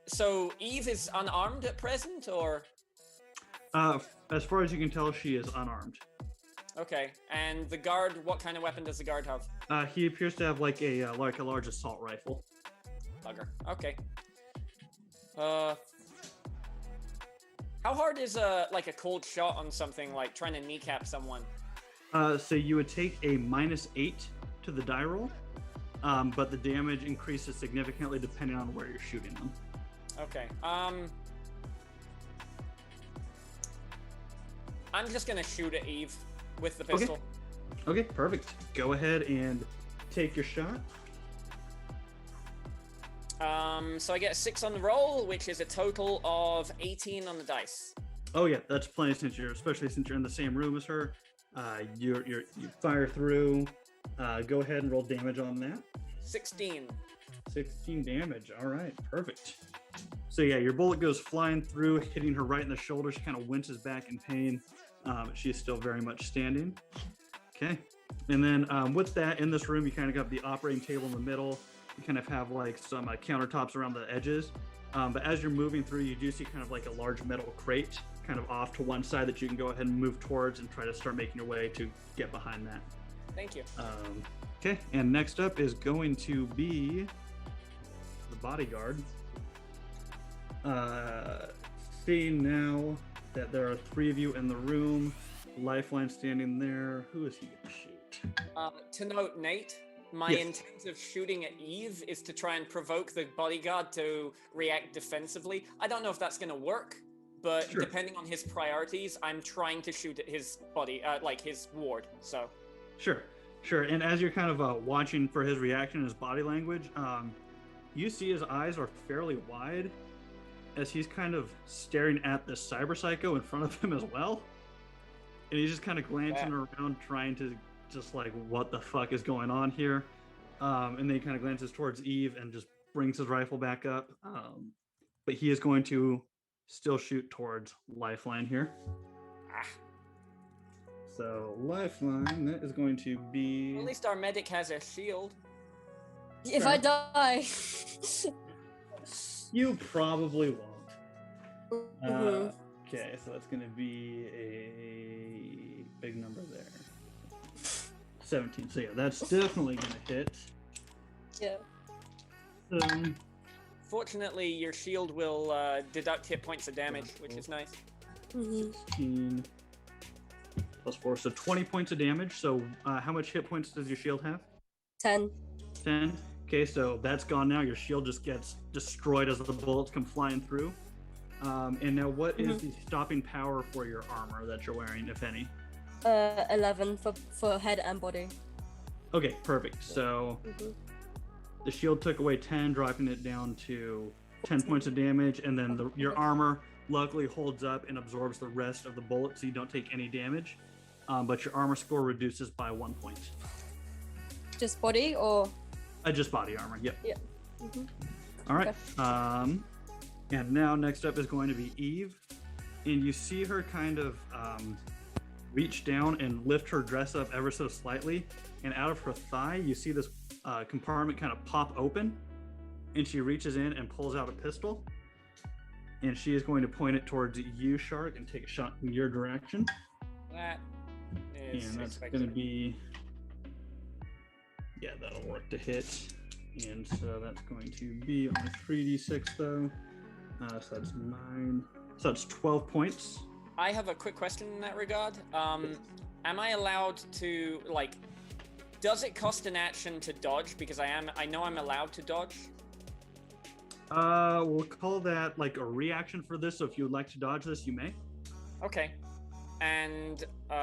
so Eve is unarmed at present, or? As far as you can tell, she is unarmed. Okay, and the guard, what kind of weapon does the guard have? He appears to have like a large assault rifle. Bugger. Okay. How hard is a cold shot on something like trying to kneecap someone? So you would take a -8 to the die roll, but the damage increases significantly depending on where you're shooting them. Okay. I'm just gonna shoot at Eve with the pistol. Okay, perfect. Go ahead and take your shot. So I get a 6 on the roll, which is a total of 18 on the dice. Oh yeah, that's plenty especially since you're in the same room as her. You fire through. Go ahead and roll damage on that. 16. 16 damage. All right, perfect. So yeah, your bullet goes flying through, hitting her right in the shoulder. She kind of winces back in pain. She is still very much standing. Okay. And then with that, in this room, you kind of got the operating table in the middle. You kind of have like some countertops around the edges. But as you're moving through, you do see kind of like a large metal crate kind of off to one side that you can go ahead and move towards and try to start making your way to get behind that. Thank you. Okay, and next up is going to be the bodyguard. Seeing now that there are 3 of you in the room, Lifeline standing there. Who is he gonna shoot? To note, Nate, my Yes. intent of shooting at Eve is to try and provoke the bodyguard to react defensively. I don't know if that's going to work, but Sure. depending on his priorities, I'm trying to shoot at his body, like his ward. So, Sure. And as you're kind of watching for his reaction, his body language, you see his eyes are fairly wide as he's kind of staring at the cyber psycho in front of him as well. And he's just kind of glancing around, trying to just like, what the fuck is going on here? And then he kind of glances towards Eve and just brings his rifle back up. But he is going to still shoot towards Lifeline here. So Lifeline, that is going to be... at least our medic has a shield. If I die. You probably won't. Okay, so that's going to be a big number there. 17. So yeah, that's definitely going to hit. Yeah. Fortunately, your shield will deduct hit points of damage, which is nice. 16 plus 4, so 20 points of damage. So how much hit points does your shield have? 10. 10. Okay, so that's gone now. Your shield just gets destroyed as the bullets come flying through. And now what is the stopping power for your armor that you're wearing, if any? 11 for head and body. Okay, perfect. So the shield took away 10, dropping it down to 10 points of damage, and then your armor luckily holds up and absorbs the rest of the bullets, so you don't take any damage. But your armor score reduces by 1 point. Just body or? Just body armor. Yep. Yeah. All right. Okay. And now next up is going to be Eve, and you see her kind of reach down and lift her dress up ever so slightly, and out of her thigh you see this compartment kind of pop open, and she reaches in and pulls out a pistol, and she is going to point it towards you, Shark, and take a shot in your direction. That is And that's expected. going to be, yeah, that'll work to hit. And so that's going to be on a 3d6 though. So that's 9. So that's 12 points. I have a quick question in that regard. Am I allowed to, like, does it cost an action to dodge? Because I know I'm allowed to dodge. We'll call that like a reaction for this. So if you would like to dodge this, you may. Okay. And all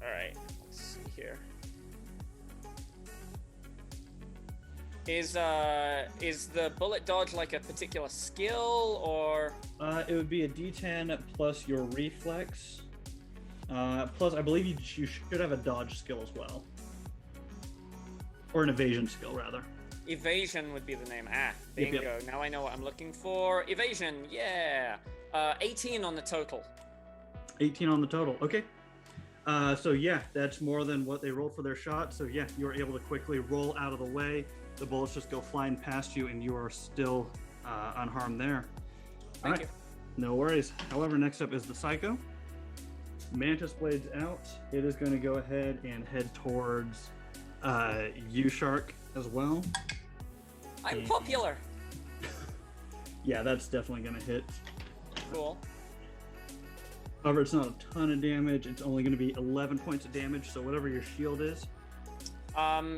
right. Let's see here. Is the bullet dodge like a particular skill, or? It would be a D10 plus your reflex. Plus, I believe you should have a dodge skill as well, or an evasion skill rather. Evasion would be the name. Yep. Bingo. Now I know what I'm looking for. Evasion. Yeah. 18 on the total. 18 on the total. Okay. So yeah, that's more than what they rolled for their shot. So yeah, you were able to quickly roll out of the way. The bullets just go flying past you, and you are still unharmed there. Thank you. No worries. However, next up is the Psycho. Mantis Blade's out. It is going to go ahead and head towards you, Shark, as well. I'm popular. Yeah, that's definitely going to hit. Cool. However, it's not a ton of damage. It's only going to be 11 points of damage, so whatever your shield is.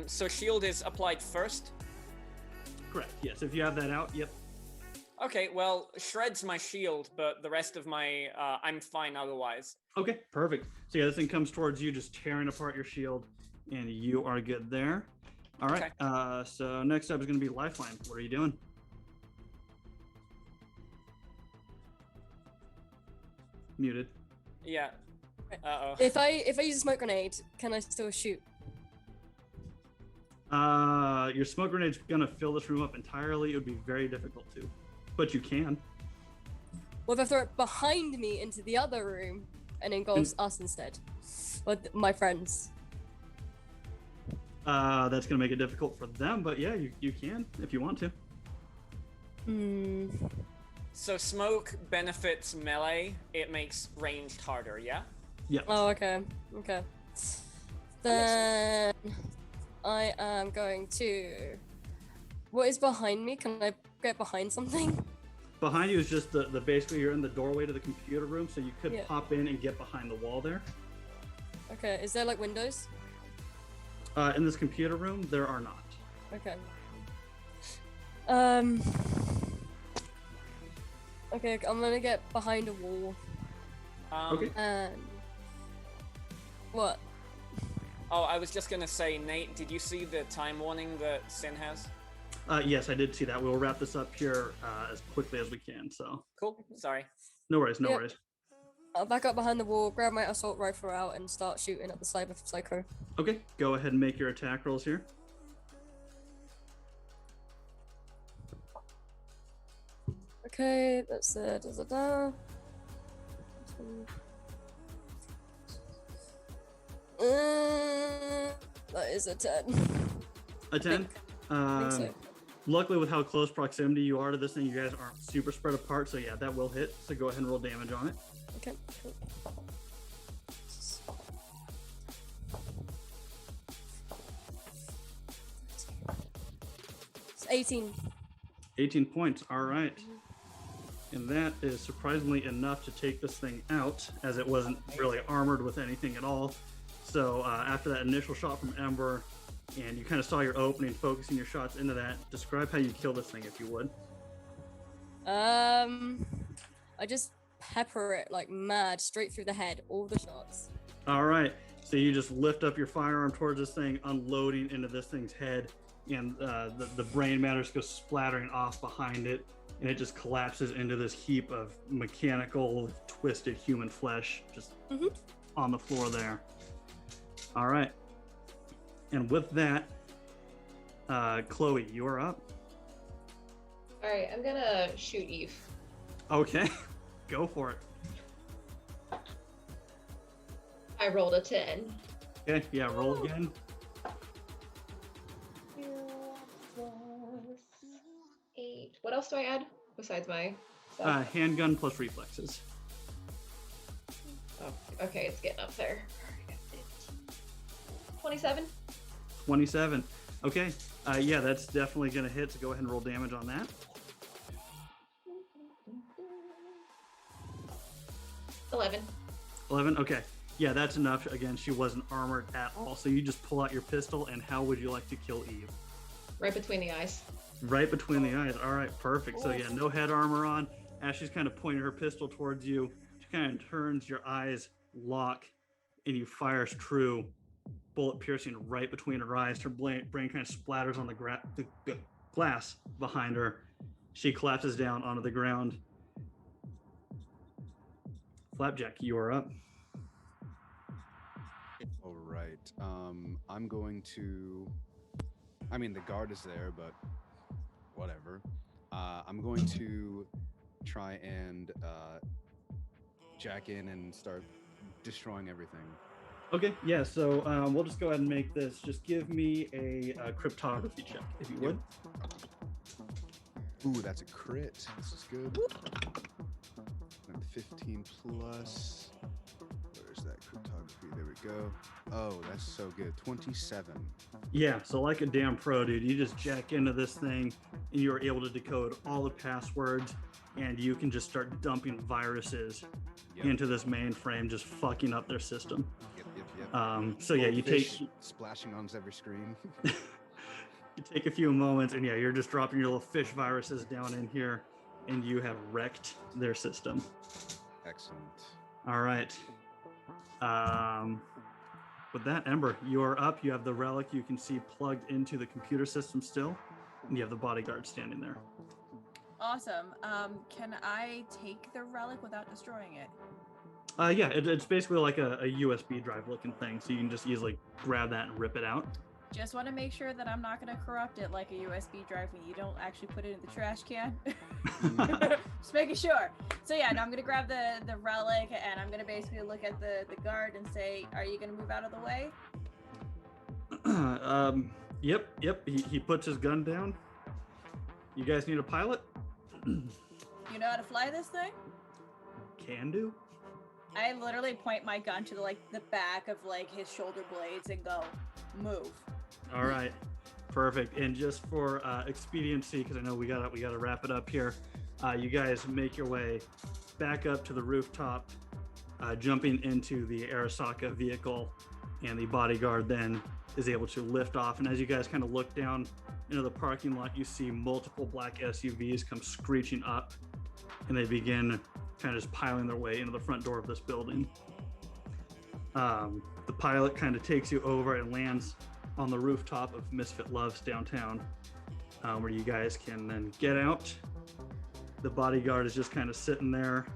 So shield is applied first? Correct, yes. If you have that out, yep. Okay, well, shreds my shield, but the rest of my I'm fine otherwise. Okay, perfect. So yeah, this thing comes towards you, just tearing apart your shield, and you are good there. All right. Okay. So next up is going to be Lifeline. What are you doing? Muted. Yeah. Uh-oh. If I use a smoke grenade, can I still shoot? Your smoke grenade's gonna fill this room up entirely. It would be very difficult to, but you can. What if I throw it behind me into the other room and engulfs us instead? Or my friends? That's gonna make it difficult for them, but yeah, you can if you want to. Hmm. So smoke benefits melee. It makes ranged harder, yeah? Yeah. Oh, okay. Okay. Then I am going to. What is behind me? Can I get behind something? Behind you is just the basically you're in the doorway to the computer room, so you could Yeah. pop in and get behind the wall there. Okay. Is there like windows? In this computer room, there are not. Okay. Okay, I'm gonna get behind a wall. Okay. And what? Oh, I was just gonna say, Nate, did you see the time warning that Sin has? Yes, I did see that. We'll wrap this up here as quickly as we can. So Cool. Sorry. no worries, no Yep. worries. I'll back up behind the wall, grab my assault rifle out, and start shooting at the cyber psycho. Okay, go ahead and make your attack rolls here. Okay, that's that is a 10. A 10. I think so. Luckily, with how close proximity you are to this thing, you guys aren't super spread apart. So yeah, that will hit. So go ahead and roll damage on it. Okay, cool. It's 18. 18 points. All right. And that is surprisingly enough to take this thing out, as it wasn't really armored with anything at all. So after that initial shot from Ember, and you kind of saw your opening, focusing your shots into that, describe how you kill this thing, if you would. I just pepper it like mad, straight through the head, all the shots. All right. So you just lift up your firearm towards this thing, unloading into this thing's head, and the brain matter goes splattering off behind it, and it just collapses into this heap of mechanical, twisted human flesh just on the floor there. All right. And with that, Chloe, you're up. All right, I'm gonna shoot Eve. Okay. Go for it. I rolled a 10. Okay, yeah, roll again. 8. What else do I add besides my stuff? Handgun plus reflexes. Oh, okay, it's getting up there. 27. 27. Okay. Yeah, that's definitely going to hit, so go ahead and roll damage on that. 11. 11. Okay. Yeah, that's enough. Again, she wasn't armored at all, so you just pull out your pistol, and how would you like to kill Eve? Right between the eyes. Right between the eyes. All right, perfect. So yeah, no head armor on. As she's kind of pointing her pistol towards you, she kind of turns, your eyes lock, and you fire true. Bullet piercing right between her eyes. Her brain kind of splatters on the glass behind her. She collapses down onto the ground. Flapjack, you are up. All right. I'm going to. I mean, the guard is there, but whatever. I'm going to try and jack in and start destroying everything. Okay, yeah, so we'll just go ahead and make this. Just give me a cryptography check, if you would. Ooh, that's a crit. This is good. And 15 plus. Where's that cryptography? There we go. Oh, that's so good. 27. Yeah, so like a damn pro, dude, you just jack into this thing, and you're able to decode all the passwords, and you can just start dumping viruses into this mainframe, just fucking up their system. Yep. So yeah, you Fish take splashing on every screen. you take a few moments, and yeah, you're just dropping your little fish viruses down in here, and you have wrecked their system. Excellent. All right. With that, Ember, you are up. You have the relic you can see plugged into the computer system still, and you have the bodyguard standing there. Awesome. Can I take the relic without destroying it? Yeah, it's basically like a USB drive looking thing, so you can just easily grab that and rip it out. Just want to make sure that I'm not going to corrupt it like a USB drive when you don't actually put it in the trash can. Just making sure. So yeah, no, I'm going to grab the relic, and I'm going to basically look at the guard and say, are you going to move out of the way? Yep. He puts his gun down. You guys need a pilot? You know how to fly this thing? Can do. I literally point my gun to the back of his shoulder blades and go, move. All right, perfect. And just for expediency, because I know we gotta wrap it up here, you guys make your way back up to the rooftop, jumping into the Arasaka vehicle, and the bodyguard then is able to lift off. And as you guys kind of look down into the parking lot, you see multiple black SUVs come screeching up, and they begin kind of just piling their way into the front door of this building. The pilot kind of takes you over and lands on the rooftop of Misfit Loves downtown, where you guys can then get out. The bodyguard is just kind of sitting there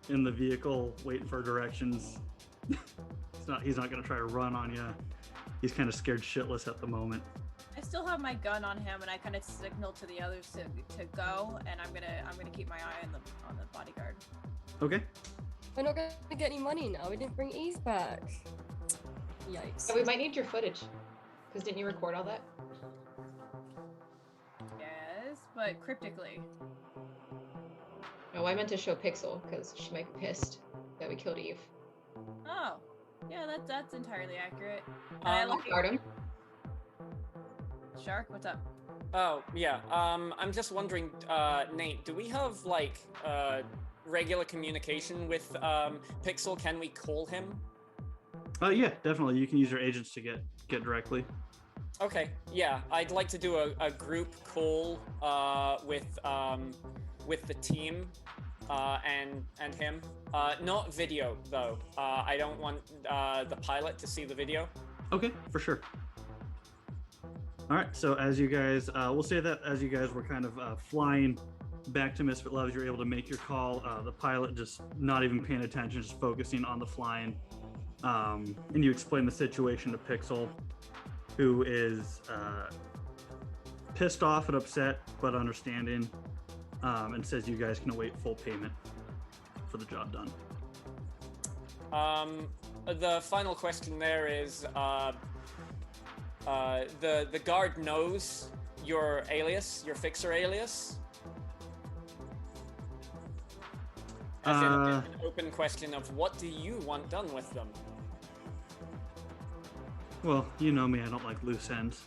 in the vehicle waiting for directions. He's not going to try to run on you. He's kind of scared shitless at the moment. I still have my gun on him, and I kind of signal to the others to go, and I'm gonna keep my eye on the bodyguard. Okay. We're not gonna get any money now. We didn't bring Eve back. Yikes. Yeah, we might need your footage, because didn't you record all that? Yes, but cryptically. No, I meant to show Pixel, because she might be pissed that we killed Eve. Oh, yeah, that's entirely accurate. I'll guard him. Shark, what's up? Oh, yeah. I'm just wondering, Nate, do we have, regular communication with, Pixel? Can we call him? Yeah, definitely. You can use your agents to get directly. Okay, yeah. I'd like to do a group call, with the team, and him. Not video, though. I don't want, the pilot to see the video. Okay, for sure. All right, so as you guys, we'll say that as you guys were kind of flying back to Misfit Loves, you're able to make your call. The pilot just not even paying attention, just focusing on the flying. And you explain the situation to Pixel, who is pissed off and upset, but understanding, and says you guys can await full payment for the job done. The final question there is, the guard knows your alias, your fixer alias? As in an open question of what do you want done with them? Well, you know me, I don't like loose ends.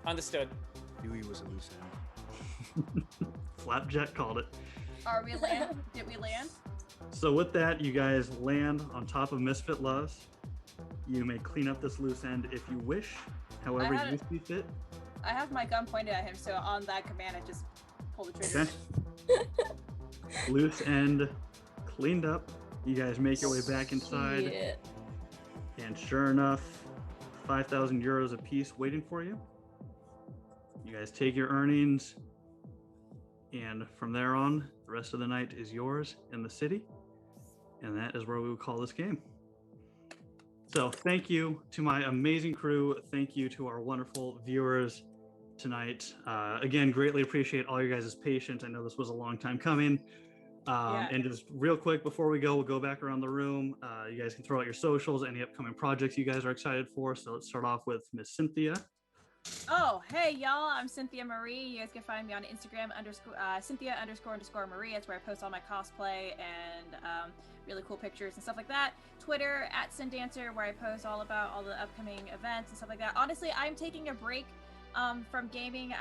Understood. Huey was a loose end. Flapjack called it. Are we land? Did we land? So with that, you guys land on top of Misfit Loves. You may clean up this loose end if you wish, however you see fit. I have my gun pointed at him, so on that command, I just pull the trigger. Okay. Loose end cleaned up. You guys make your way back inside. Shit. And sure enough, 5,000 euros a piece waiting for you. You guys take your earnings, and from there on, the rest of the night is yours in the city. And that is where we will call this game. So thank you to my amazing crew. Thank you to our wonderful viewers tonight. Again, greatly appreciate all your guys' patience. I know this was a long time coming. And just real quick before we go, we'll go back around the room. You guys can throw out your socials, any upcoming projects you guys are excited for. So let's start off with Miss Cynthia. Oh, hey y'all, I'm Cynthia Marie. You guys can find me on Instagram Cynthia__Marie. That's where I post all my cosplay and really cool pictures and stuff like that. Twitter @CynDancer, where I post all about all the upcoming events and stuff like that. Honestly, I'm taking a break from gaming.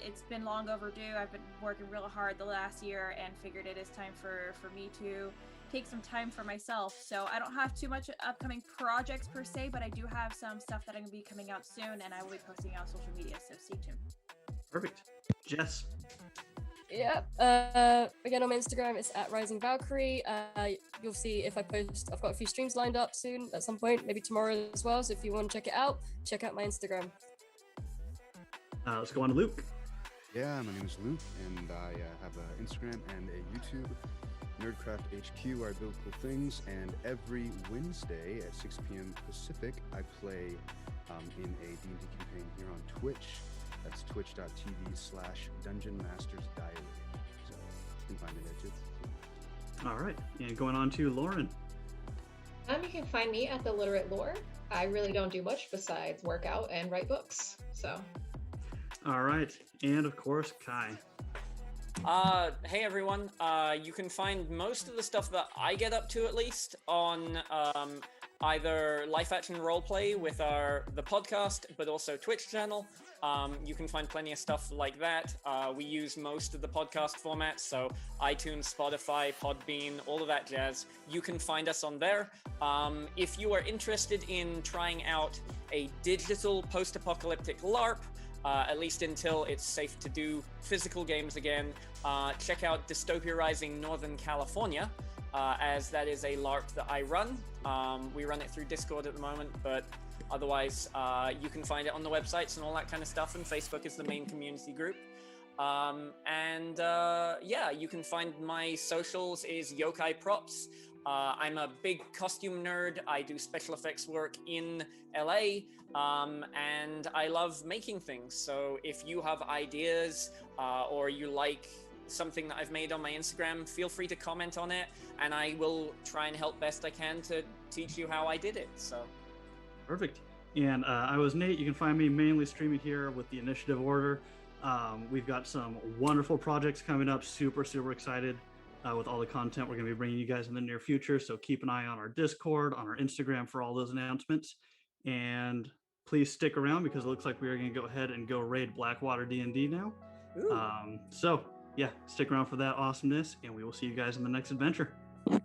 It's been long overdue. I've been working real hard the last year and figured it is time for me to take some time for myself. So I don't have too much upcoming projects per se, but I do have some stuff that I'm going to be coming out soon, and I will be posting on social media, so stay tuned. Perfect. Jess. Yep. Again, on my Instagram, it's at Rising Valkyrie. You'll see if I post. I've got a few streams lined up soon at some point, maybe tomorrow as well. So if you want to check out my Instagram. Let's go on to Luke. Yeah, my name is Luke, and I have an Instagram and a YouTube. Nerdcraft HQ, where I build cool things, and every Wednesday at 6 p.m. Pacific, I play in a D&D campaign here on Twitch. That's twitch.tv/Dungeon Masters Diary. So you can find me there too. All right, and going on to Lauren. You can find me at The Literate Lore. I really don't do much besides work out and write books. So. All right, and of course, Kai. Hey everyone. You can find most of the stuff that I get up to, at least, on either Life Action Roleplay with the podcast, but also Twitch channel. You can find plenty of stuff like that. We use most of the podcast formats, so iTunes, Spotify, Podbean, all of that jazz. You can find us on there. If you are interested in trying out a digital post-apocalyptic LARP, at least until it's safe to do physical games again, check out Dystopia Rising Northern California, as that is a LARP that I run. We run it through Discord at the moment, but otherwise you can find it on the websites and all that kind of stuff, and Facebook is the main community group. Yeah, you can find my socials is Yokai Props. I'm a big costume nerd. I do special effects work in LA, and I love making things. So if you have ideas or you like something that I've made on my Instagram, feel free to comment on it, and I will try and help best I can to teach you how I did it. So Perfect. And I was Nate. You can find me mainly streaming here with the Initiative Order. We've got some wonderful projects coming up. Super excited with all the content we're going to be bringing you guys in the near future. So keep an eye on our Discord, on our Instagram for all those announcements. And please stick around because it looks like we are going to go ahead and go raid Blackwater D&D now. So yeah, stick around for that awesomeness, and we will see you guys in the next adventure. Bye.